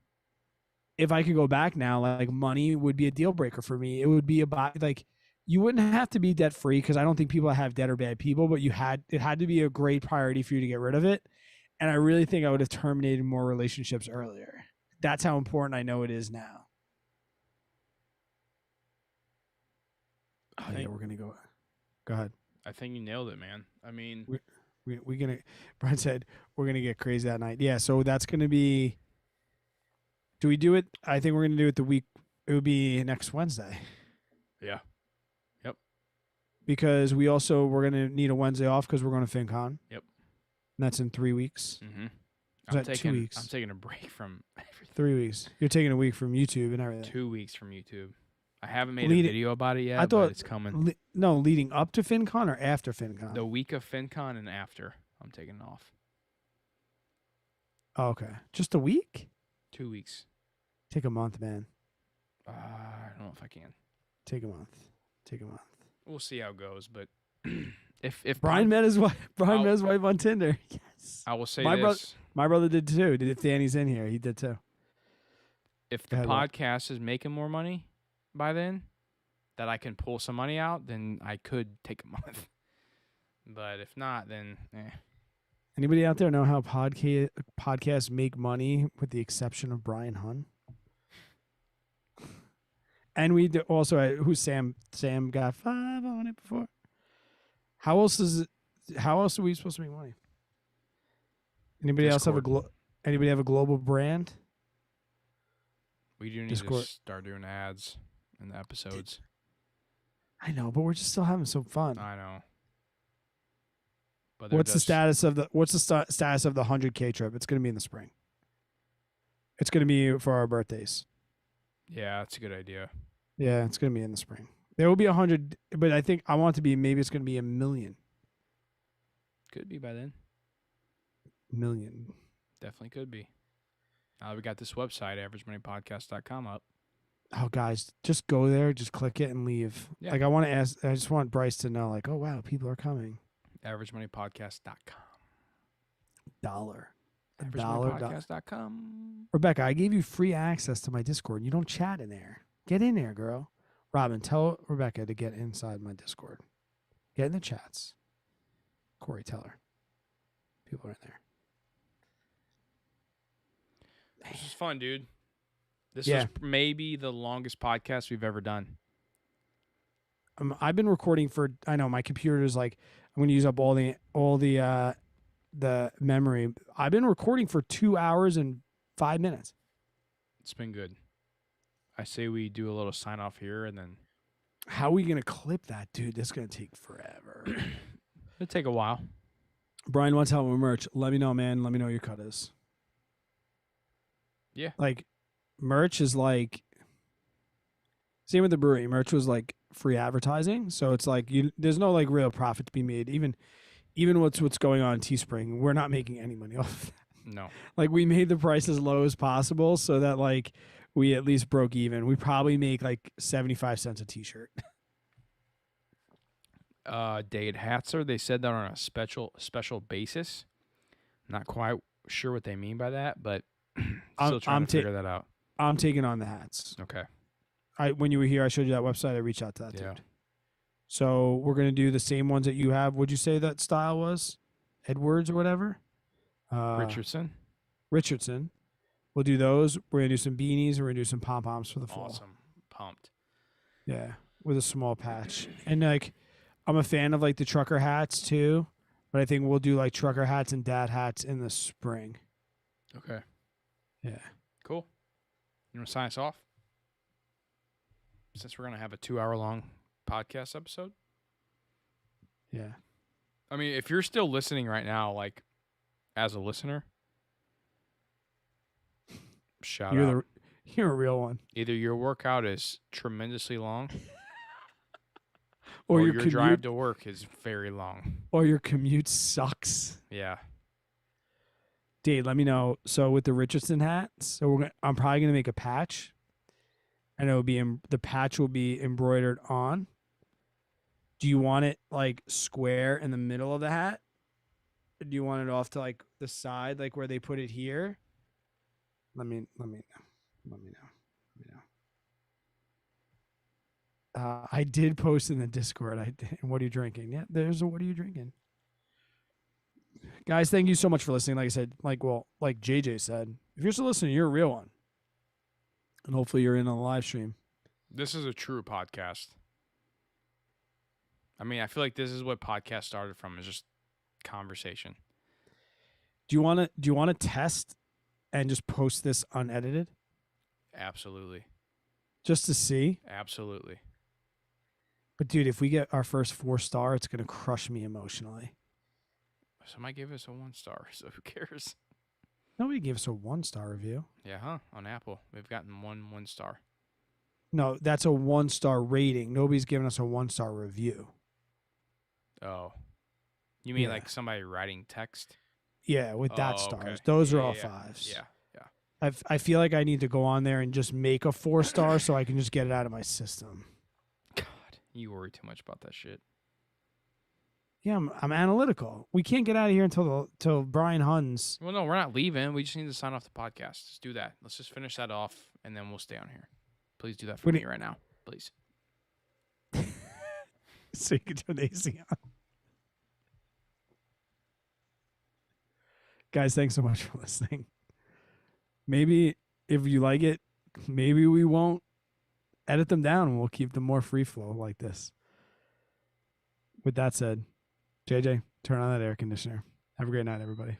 if I could go back now, like money would be a deal breaker for me. It would be about like, you wouldn't have to be debt free, because I don't think people have debt are bad people, but it had to be a great priority for you to get rid of it. And I really think I would have terminated more relationships earlier. That's how important I know it is now. Oh yeah, we're gonna go. Go ahead. I think you nailed it, man. I mean, we're gonna. Brian said we're gonna get crazy that night. Yeah, so that's gonna be. Do we do it? I think we're gonna do it the week. It would be next Wednesday. Yeah. Yep. Because we're gonna need a Wednesday off because we're going to FinCon. Yep. And that's in 3 weeks. Mm-hmm. Is that 2 weeks? I'm taking a break from everything. 3 weeks. You're taking a week from YouTube and everything. 2 weeks from YouTube. I haven't made a video about it yet, I thought but it's coming. Leading up to FinCon or after FinCon? The week of FinCon and after, I'm taking off. Oh, okay. Just a week? 2 weeks. Take a month, man. I don't know if I can. Take a month. We'll see how it goes, but if Brian met his wife. Met his wife on Tinder. Yes. I will say My brother did too. If Danny's in here, he did too. If the podcast is making more money by then, that I can pull some money out, then I could take a month. But if not, then Anybody out there know how podcasts make money, with the exception of Brian Hunn? And we also who's Sam? Sam got 5 on it before. How else are we supposed to make money? Anybody Discord. else anybody have a global brand? We do need Discord. to start doing ads in the episodes. I know, but we're just still having some fun. I know. But What's the status of the 100K trip? It's going to be in the spring. It's going to be for our birthdays. Yeah, that's a good idea. Yeah, it's going to be in the spring. There will be 100, but I think I want it to be, maybe it's going to be 1 million. Could be by then. Million. Definitely could be. Now that we got this website, averagemoneypodcast.com up. Oh, guys, just go there, just click it and leave. Yeah. Like I just want Bryce to know, like, oh wow, people are coming. averagemoneypodcast.com. $1. averagemoneypodcast.com. Rebecca, I gave you free access to my Discord. You don't chat in there. Get in there, girl. Robin, tell Rebecca to get inside my Discord. Get in the chats. Corey, tell her. People are in there. This is fun, dude. This Yeah. is maybe the longest podcast we've ever done. I've been recording for. I know my computer is like, I'm going to use up all the memory. I've been recording for 2 hours and 5 minutes. It's been good. I say we do a little sign off here, and then How are we going to clip that, dude? This is going to take forever. it'll take a while. Brian wants help with merch. Let me know, man. Let me know what your cut is. Yeah. Like, merch is like, same with the brewery. Merch was like free advertising, so it's like there's no like real profit to be made. Even what's going on in Teespring, we're not making any money off of that. No. Like, we made the price as low as possible so that like we at least broke even. We probably make like 75 cents a t-shirt. Dade Hatzer. They said that on a special basis. Not quite sure what they mean by that, but still trying to figure that out. I'm taking on the hats. Okay. When you were here, I showed you that website. I reached out to that Yeah. dude. So we're gonna do the same ones that you have. Would you say that style was Edwards or whatever? Richardson. We'll do those. We're gonna do some beanies. We're gonna do some pom poms for the fall. Awesome. Pumped. Yeah, with a small patch. And like, I'm a fan of like the trucker hats too, but I think we'll do like trucker hats and dad hats in the spring. Okay. Yeah. Cool. You want to sign us off? Since we're gonna have a 2-hour-long podcast episode. Yeah. I mean, if you're still listening right now, like as a listener, shout out. You're a real one. Either your workout is tremendously long, or your drive to work is very long, or your commute sucks. Yeah. Dave, let me know. So with the Richardson hat, I'm probably gonna make a patch, and it'll be the patch will be embroidered on. Do you want it like square in the middle of the hat? Or do you want it off to like the side, like where they put it here? Let me know. I did post in the Discord. What are you drinking? Yeah, there's a what are you drinking? Guys, thank you so much for listening. Like I said, like JJ said, if you're still listening, you're a real one. And hopefully you're in on the live stream. This is a true podcast. I mean, I feel like this is what podcast started from, is just conversation. Do you want to test and just post this unedited? Absolutely. Just to see? Absolutely. But dude, if we get our first 4-star, it's going to crush me emotionally. Somebody gave us a 1-star, so who cares? Nobody gave us a 1-star review. Yeah, huh? On Apple. We've gotten 1 star. No, that's a 1-star rating. Nobody's given us a 1-star review. Oh. You mean like somebody writing text? Yeah, with stars. Okay. Those are all 5s. Yeah. I feel like I need to go on there and just make a 4-star so I can just get it out of my system. God, you worry too much about that shit. Yeah, I'm analytical. We can't get out of here until Brian Huns. Well, no, we're not leaving. We just need to sign off the podcast. Let's do that. Let's just finish that off, and then we'll stay on here. Please do that for me right now. Please. So you can turn the AC on. Guys, thanks so much for listening. Maybe if you like it, maybe we won't edit them down and we'll keep them more free flow like this. With that said, JJ, turn on that air conditioner. Have a great night, everybody.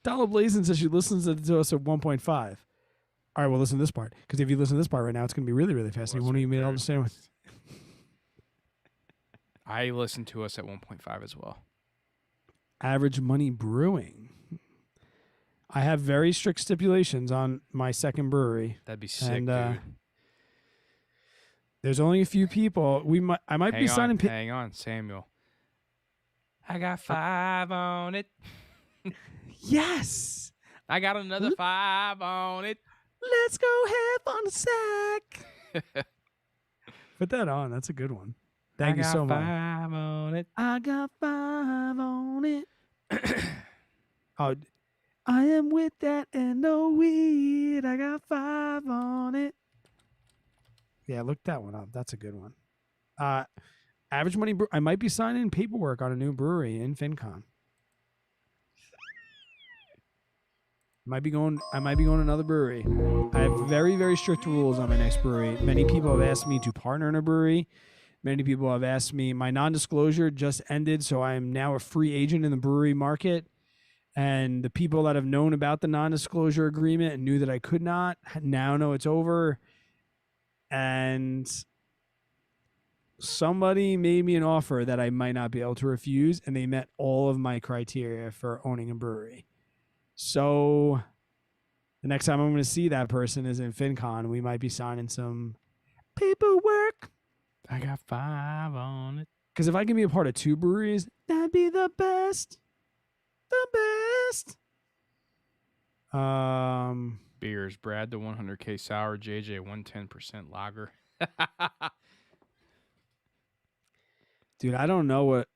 Dollar Blazing says she listens to us at 1.5. All right, well, listen to this part. Because if you listen to this part right now, it's going to be really, really fast. And you won't even be able to understand what. I listen to us at 1.5 as well. Average Money Brewing. I have very strict stipulations on my second brewery. That'd be sick, dude. There's only a few people. I might be signing. Hang on, Samuel. I got 5 on it. Yes. I got another 5 on it. Let's go half on the sack. Put that on. That's a good one. Thank you so much. I got 5 on it. I got 5 on it. Oh, I am with that and no weed. I got 5 on it. Yeah, look that one up. That's a good one. Average Money. I might be signing paperwork on a new brewery in FinCon. I might be going to another brewery. I have very, very strict rules on my next brewery. Many people have asked me to partner in a brewery. Many people have asked me. My non-disclosure just ended, so I am now a free agent in the brewery market. And the people that have known about the non-disclosure agreement and knew that I could not now know it's over. And somebody made me an offer that I might not be able to refuse, and they met all of my criteria for owning a brewery. So the next time I'm going to see that person is in FinCon. We might be signing some paperwork. I got 5 on it. Because if I can be a part of 2 breweries, that'd be the best. The best. Beers. Brad, the 100K Sour. JJ, 110% lager. Dude, I don't know what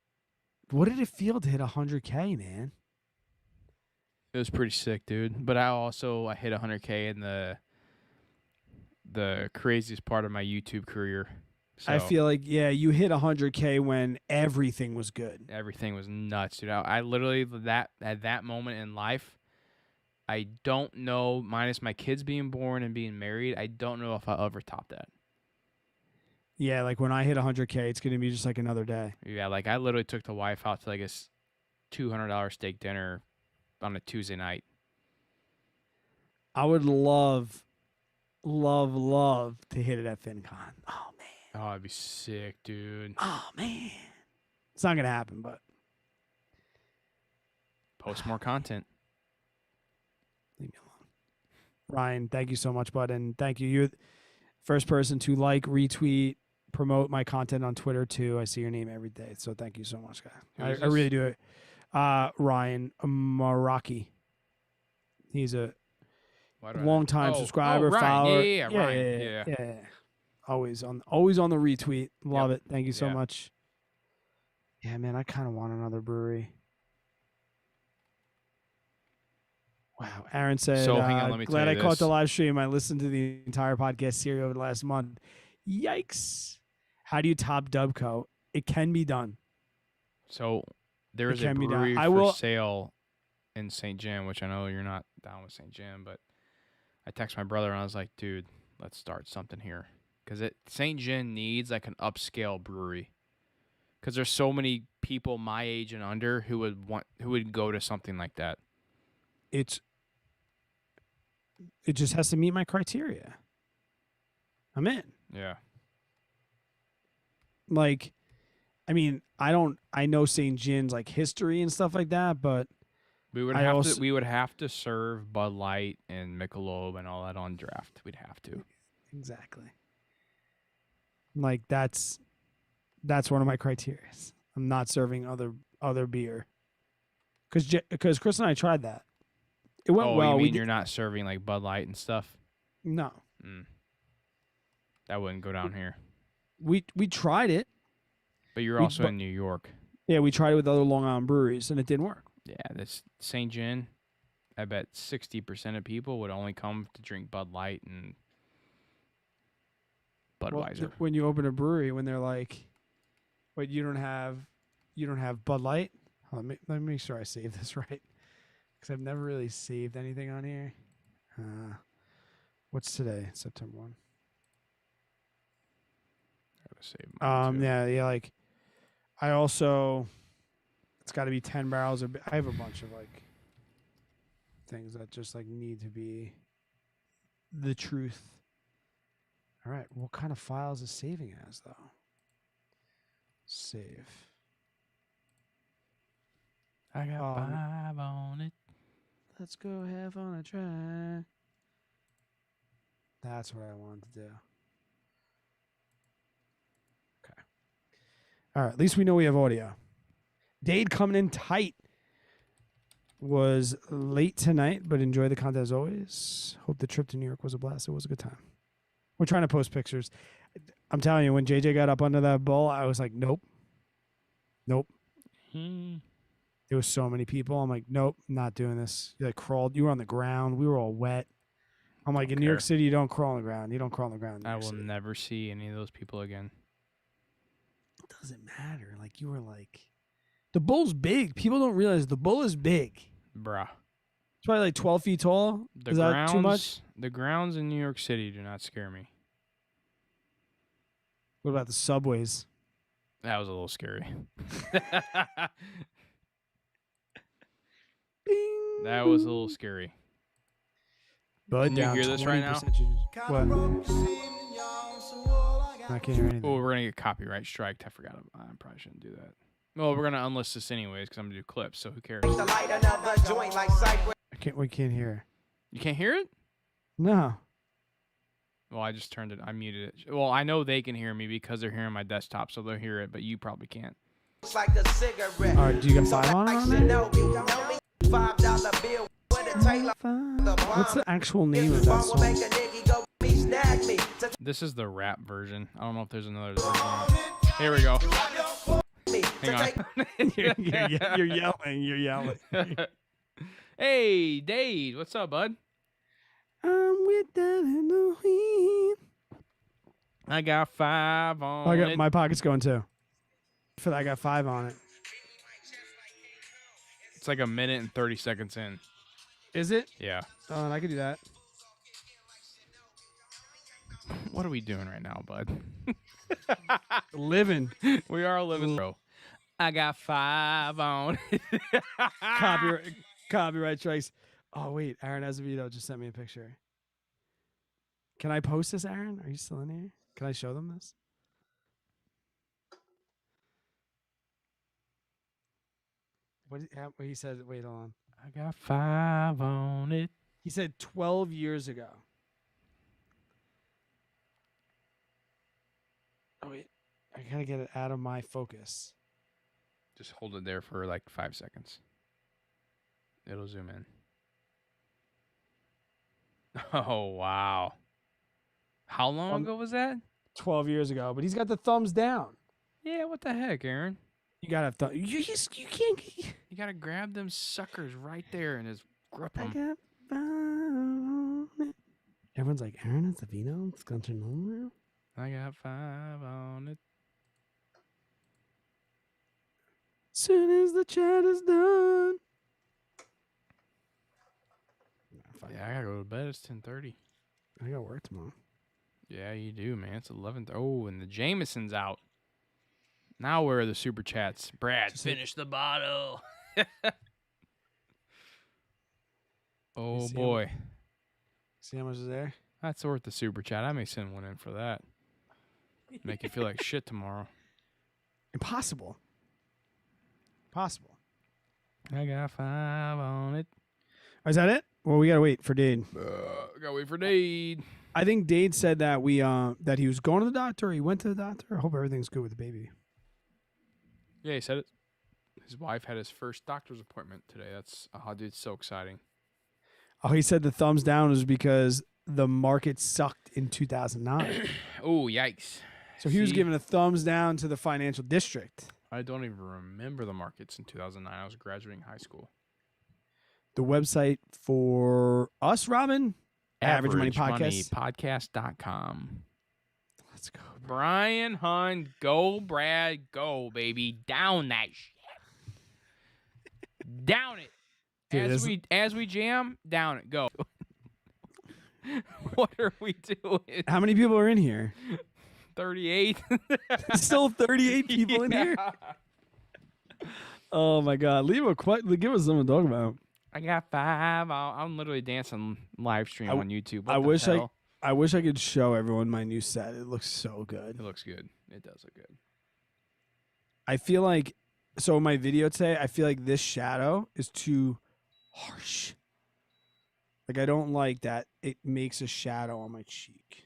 did it feel to hit 100K, man? It was pretty sick, dude. But I hit 100K in the craziest part of my YouTube career. So I feel like, yeah, you hit 100K when everything was good. everything was nuts, dude. I literally at that moment in life, I don't know, minus my kids being born and being married, I don't know if I'll ever top that. Yeah, like when I hit 100K, it's going to be just like another day. Yeah, like I literally took the wife out to like a $200 steak dinner on a Tuesday night. I would love to hit it at FinCon. Oh, man. Oh, it'd be sick, dude. Oh, man. It's not going to happen, but. Post more content. Leave me alone. Ryan, thank you so much, bud. And thank you. You're the first person to like, retweet, promote my content on Twitter, too. I see your name every day. So thank you so much, guy. I really do. Ryan Maraki. He's a long-time subscriber, follower. Ryan. Yeah. Always on the retweet. Love it. Thank you so much. Yeah, man, I kind of want another brewery. Wow. Aaron said, so hang on, let me glad tell I you caught this. the live stream. I listened to the entire podcast series over the last month. Yikes. How do you top Dubco? It can be done. So there is a can be done. brewery I for will- sale in St. Jim, which I know you're not down with St. Jim, but I texted my brother and I was like, dude, let's start something here. Because St. Jim needs like an upscale brewery. Because there's so many people my age and under who would go to something like that. It just has to meet my criteria. I'm in. Yeah. Like, I mean, I know St. John's like history and stuff like that, but We would have to serve Bud Light and Michelob and all that on draft. We'd have to. Exactly. Like that's one of my criteria. I'm not serving other beer. Because Chris and I tried that. It went well. You mean you're not serving like Bud Light and stuff? No. That wouldn't go down here. We tried it. But you're also in New York. Yeah, we tried it with other Long Island breweries, and it didn't work. Yeah, that's St. John. I bet 60% of people would only come to drink Bud Light and Budweiser. Well, when you open a brewery, when they're like, "Wait, you don't have Bud Light?" Let me make sure I save this right, because I've never really saved anything on here. What's today? September 1. Gotta save mine too. Yeah. Like, I also, it's got to be 10 barrels. I have a bunch of like things that just like need to be the truth. All right, what kind of files is saving as though? Save. I got 5 on it. Let's go have on a try. That's what I wanted to do. Okay. All right, at least we know we have audio. Dade coming in tight. Was late tonight, but enjoy the content as always. Hope the trip to New York was a blast. It was a good time. We're trying to post pictures. I'm telling you, when JJ got up under that bull, I was like, nope. There was so many people. I'm like, nope, not doing this. You like crawled. You were on the ground. We were all wet. I'm like, in New York City, you don't crawl on the ground. You don't crawl on the ground. I will never see any of those people again. It doesn't matter. Like, you were like, the bull's big. People don't realize the bull is big. Bruh. It's probably like 12 feet tall. Is that too much? The grounds in New York City do not scare me. What about the subways? That was a little scary. Bing. That was a little scary. Bud, Can you hear this right now? What? I can't hear anything. Oh, we're going to get copyright striked. I forgot. I probably shouldn't do that. Well, we're going to unlist this anyways because I'm going to do clips, so who cares? We can't hear. You can't hear it? No. Well, I just turned it. I muted it. Well, I know they can hear me because they're hearing my desktop, so they'll hear it, but you probably can't. All right, do you got 5 on there? What's the actual name of that song? This is the rap version. I don't know if there's another version. Here we go. Hang on. You're yelling. You're yelling. Hey, Dave, what's up, bud? I'm with that Halloween. I got 5 on Oh, I got it. my pocket's going too. For that, I got 5 on it. It's like a minute and 30 seconds in. Is it? Yeah. Oh, and I could do that. What are we doing right now, bud? Living. We are living, bro. I got 5 on it. Copyright strikes. Oh wait, Aaron Azevedo just sent me a picture. Can I post this, Aaron? Are you still in here? Can I show them this? What he said? Wait, hold on. I got 5 on it. He said 12 years ago. Oh wait, I gotta get it out of my focus. Just hold it there for like 5 seconds. It'll zoom in. Oh, wow. How long ago was that? 12 years ago, but he's got the thumbs down. Yeah, what the heck, Aaron? You gotta have you can't. You gotta grab them suckers right there and just grip I them. got 5 on it. Everyone's like, Aaron Azevedo, it's going to know. I got 5 on it. Soon as the chat is done. Yeah, I gotta go to bed. It's 10:30. I gotta work tomorrow. Yeah, you do, man. It's 11. Oh, and the Jameson's out. Now where are the super chats? Brad, finish the bottle. Oh, see boy. See how much is there? That's worth the super chat. I may send one in for that. Make you feel like shit tomorrow. Impossible. Possible. I got 5 on it. Is that it? Well, we gotta wait for Dade. Gotta wait for Dade. I think Dade said that that he was going to the doctor. He went to the doctor. I hope everything's good with the baby. Yeah, he said it. His wife had his first doctor's appointment today. That's, oh, dude, it's so exciting. Oh, he said the thumbs down was because the market sucked in 2009. Oh, yikes. So he was See? giving a thumbs down to the financial district. I don't even remember the markets in 2009. I was graduating high school. The website for us, Robin? Average Money AverageMoneyPodcast.com. Let's go. Brian Hunt, go, Brad, go, baby. Down that shit. Down it. Dude, As we jam, down it. Go. What are we doing? How many people are in here? 38. Still 38 people in here? Oh my God. Give us something to talk about. I got 5. I'm literally dancing live stream on YouTube. What I the wish hell? I wish I could show everyone my new set. It looks so good. It looks good. It does look good. I feel like, so in my video today, I feel like this shadow is too harsh. Like I don't like that it makes a shadow on my cheek.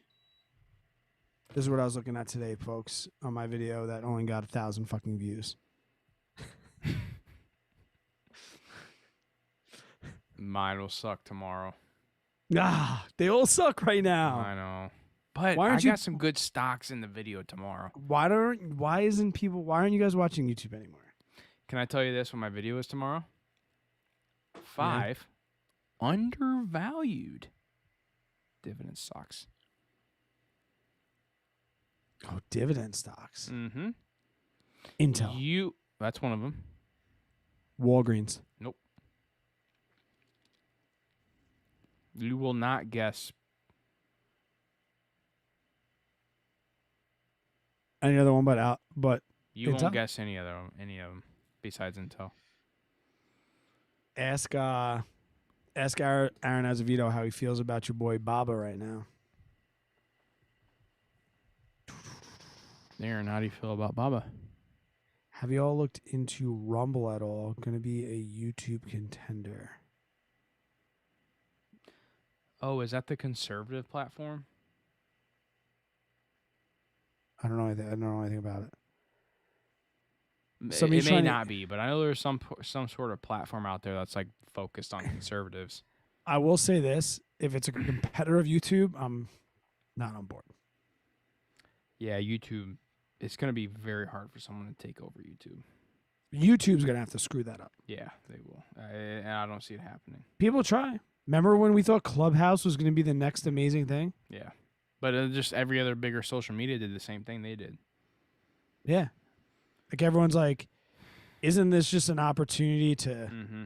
This is what I was looking at today, folks, on my video that only got 1,000 fucking views. Mine will suck tomorrow. Ah, they all suck right now. I know. But Why I aren't got you- some good stocks in the video tomorrow. Why aren't you guys watching YouTube anymore? Can I tell you this when my video is tomorrow? 5 undervalued dividend stocks. Oh, dividend stocks. Mm-hmm. Intel. That's one of them. Walgreens. Nope. You will not guess. Any other one but You Intel? won't guess any of them besides Intel. ask Aaron Azevedo how he feels about your boy Baba right now. Aaron, how do you feel about Baba? Have you all looked into Rumble at all? Going to be a YouTube contender. Oh, is that the conservative platform? I don't know anything about it. It Somebody's may trying to- not be, but I know there's some sort of platform out there that's like focused on conservatives. I will say this: if it's a competitor of YouTube, I'm not on board. Yeah, YouTube. It's going to be very hard for someone to take over YouTube. YouTube's gonna have to screw that up. Yeah, they will. And I don't see it happening. People try. Remember when we thought Clubhouse was gonna be the next amazing thing? Yeah. But just every other bigger social media did the same thing they did. Yeah. Like everyone's like, isn't this just an opportunity to Mm-hmm.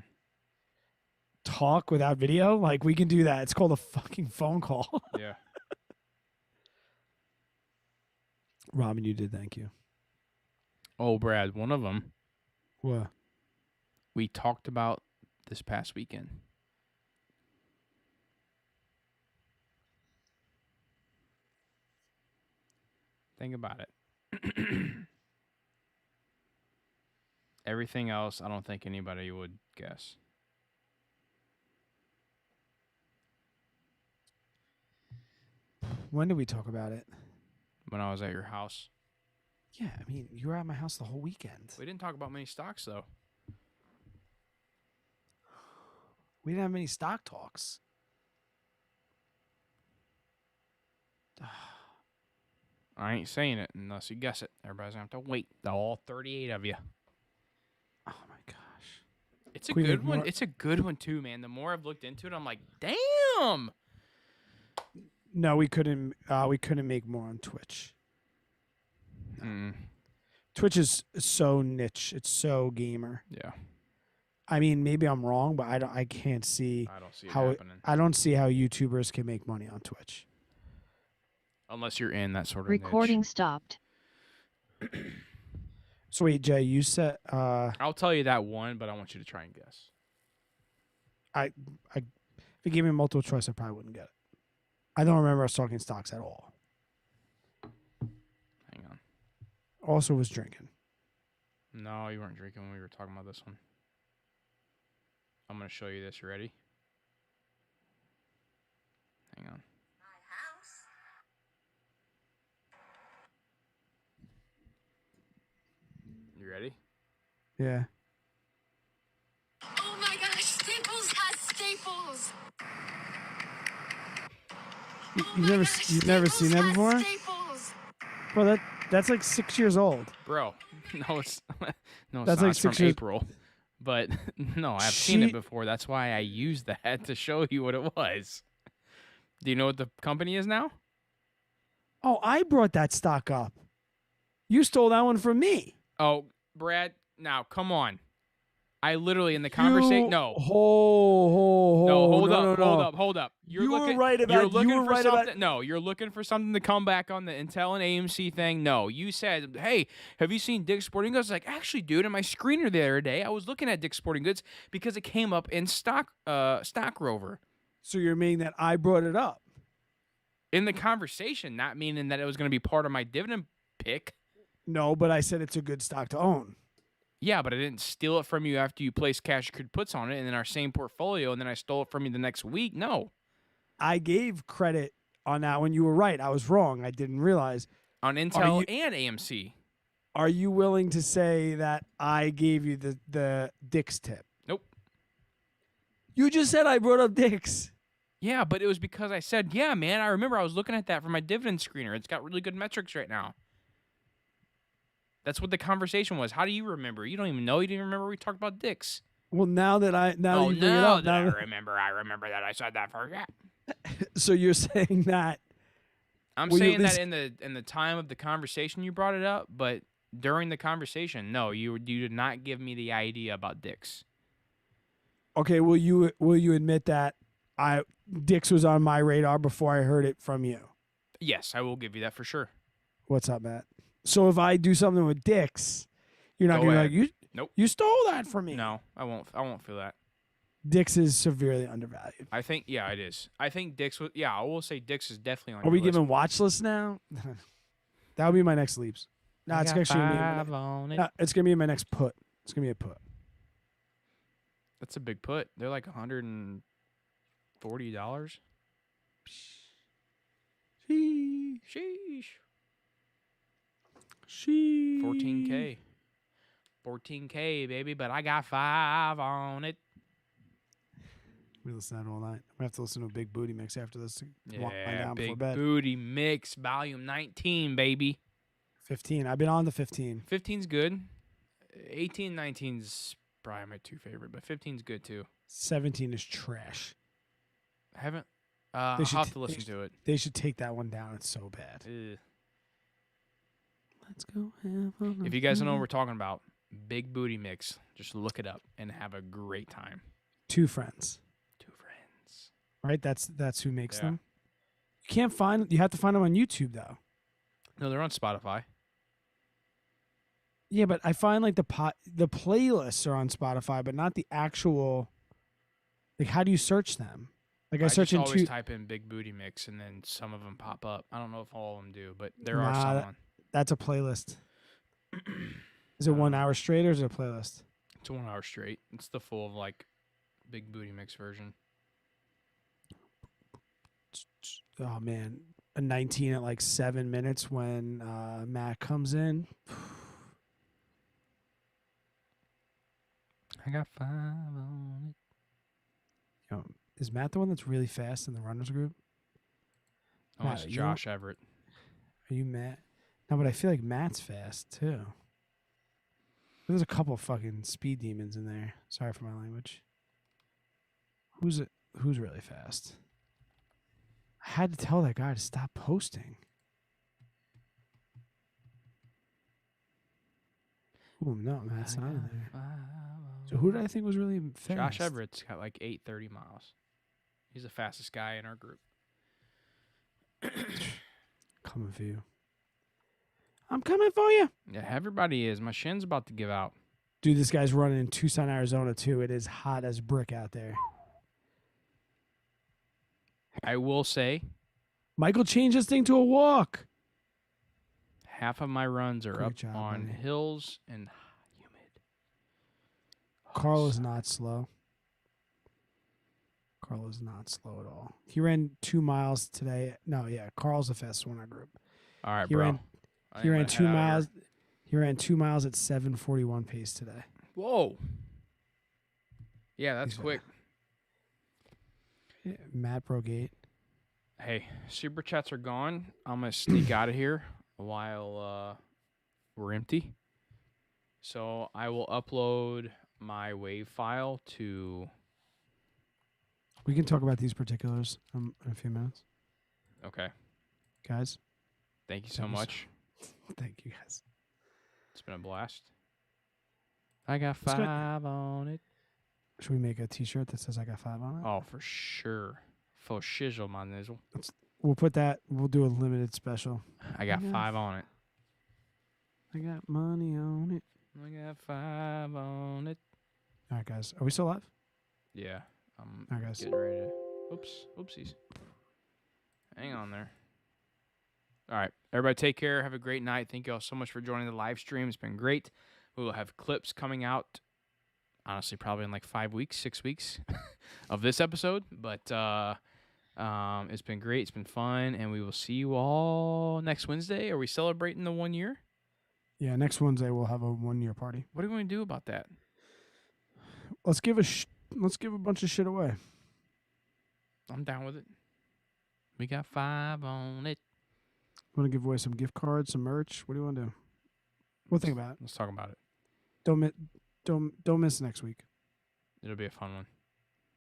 talk without video? Like we can do that. It's called a fucking phone call. Yeah. Robin, you did. Thank you. Oh, Brad, one of them What? we talked about this past weekend. Think about it. Everything else, I don't think anybody would guess. When did we talk about it? When I was at your house. Yeah, I mean, you were at my house the whole weekend. We didn't talk about many stocks, though. We didn't have many stock talks. I ain't saying it unless you guess it. Everybody's going to have to wait. All 38 of you. Oh my gosh. It's a Can we good make one. more- It's a good one, too, man. The more I've looked into it, I'm like, damn. No, we couldn't. We couldn't make more on Twitch. Mm, Twitch is so niche. It's so gamer. yeah. I mean, maybe I'm wrong, but I can't see I don't see it how happening. I don't see how YouTubers can make money on Twitch. Unless you're in that sort of Recording niche. stopped. So wait, Jay, you said I'll tell you that one, but I want you to try and guess. if you gave me multiple choice, I probably wouldn't get it. I don't remember us talking stocks at all. Hang on. Also was drinking. No, you weren't drinking when we were talking about this one. I'm going to show you this. You ready? Hang on. You ready? Yeah. Oh my gosh, Staples has Staples. You, Oh you've my never gosh, you've never Staples seen that has before? Staples. Bro, that's like 6 years old. Bro. No, it's no, it's That's not. like It's from 6 years- April. But no, I've seen She- it before. That's why I used that to show you what it was. Do you know what the company is now? Oh, I brought that stock up. You stole that one from me. Oh, Brad, now come on. I literally in the conversation. You- No, No, hold no, up, no, hold no. up, hold up. You were looking, right You're about- looking you were for right about- something. No, you're looking for something to come back on the Intel and AMC thing. No, you said, "Hey, have you seen Dick's Sporting Goods?" Like, actually, dude, in my screener the other day, I was looking at Dick's Sporting Goods because it came up in Stock Rover So you're meaning that I brought it up. in the conversation, not meaning that it was going to be part of my dividend pick. No, but I said it's a good stock to own. Yeah, but I didn't steal it from you after you placed cash accrued puts on it and in our same portfolio, and then I stole it from you the next week. No. I gave credit on that one. You were right. I was wrong. I didn't realize. On Intel you- and AMC. Are you willing to say that I gave you the Dick's tip? Nope. You just said I brought up Dick's. Yeah, but it was because I said, yeah, man, I remember I was looking at that for my dividend screener. It's got really good metrics right now. That's what the conversation was. How do you remember? You don't even know. You didn't remember we talked about dicks. Well, now that that you bring it up, now I remember that I said that first. so you're saying that I'm Will you saying at that in the time of the conversation you brought it up, but during the conversation, no, you did not give me the idea about dicks. okay? Will you admit that Dick's was on my radar before I heard it from you? Yes, I will give you that for sure. What's up, Matt? So if I do something with Dick's, you're not Go gonna ahead. be like Nope. you stole that from me. No, I won't. I won't feel that. Dick's is severely undervalued. I think yeah, it is. I think Dix was I will say Dix is definitely on. Are we your list. giving watch lists now? That would be my next leaps. No, I it's got actually gonna be five on it. no, it's gonna be my next put. It's gonna be a put. That's a big put. They're like $140. Sheesh. Sheesh. Sheesh. 14K. 14K, baby, but I got 5 on it. We listen to that all night. I'm gonna have to listen to a big booty mix after this to wind Yeah, down before big bed. booty mix, volume 19, baby. 15. I've been on the 15. 15's good. 18, 19's probably my two favorite, but 15's good too. 17 is trash. I haven't. They I'll should have t- to they listen should- to it. They should take that one down. It's so bad. Ugh. Let's go have a If you guys don't know what we're talking about, Big Booty Mix, just look it up and have a great time. Two friends, Two friends. right? That's who makes Yeah. them. You can't find. You have to find them on YouTube though. No, they're on Spotify. Yeah, but I find like the playlists are on Spotify, but not the actual. Like, how do you search them? Like, I search just always into. type in Big Booty Mix, and then some of them pop up. I don't know if all of them do, but there Nah, are some on. That's a playlist. Is it 1 hour straight or is it a playlist? It's 1 hour straight. It's the full like Big Booty Mix version. Oh man, a 19 at like 7 minutes when Matt comes in. I got 5 on it. You know, is Matt the one that's really fast in the runners group? Oh, Matt, it's you- Josh Everett. Are you Matt? No, but I feel like Matt's fast too. There's a couple fucking speed demons in there. Sorry for my language. Who's really fast? I had to tell that guy to stop posting. Oh no, Matt's not in there. 5 on So who did I think was really fast? Josh Everett's got like 830 miles. He's the fastest guy in our group. Coming for you. I'm coming for you. Yeah, everybody is. My shin's about to give out. Dude, this guy's running in Tucson, Arizona too. It is hot as brick out there. I will say Michael changed this thing to a walk. half of my runs are Great up job, on buddy. hills and humid. Carl is not slow. Carl is not slow at all. He ran 2 miles today. No, yeah, Carl's the fastest one in our group. All right, He bro. ran- I He am ran gonna 2 head out of miles. here. He ran 2 miles at 7:41 pace today. Whoa. Yeah, that's He's quick. Yeah, Matt broke 8. Hey, super chats are gone. I'm gonna sneak out of here while we're empty. So I will upload my wave file to. We can talk about these particulars in a few minutes, Okay. guys. Thank you so Thank you so- much. Thank you, guys. It's been a blast. I got Let's go- 5 on it. Should we make a T-shirt that says "I got 5" on it? Oh, for sure. For shizzle, my nizzle. We'll put that. We'll do a limited special. I got Yeah. 5 on it. I got money on it. I got 5 on it. All right, guys. Are we still live? Yeah. I'm All right, guys. getting ready to. Oops. Oopsies. Hang on there. All right. Everybody take care. Have a great night. Thank you all so much for joining the live stream. It's been great. We will have clips coming out, honestly, probably in like 5 weeks, 6 weeks of this episode. But it's been great. It's been fun. And we will see you all next Wednesday. Are we celebrating the 1 year? Yeah. Next Wednesday we'll have a 1-year party. What are we going to do about that? Let's give a bunch of shit away. I'm down with it. We got 5 on it. Want to give away some gift cards, some merch? What do you want to do? We'll think about it. Let's talk about it. Don't miss next week. It'll be a fun one.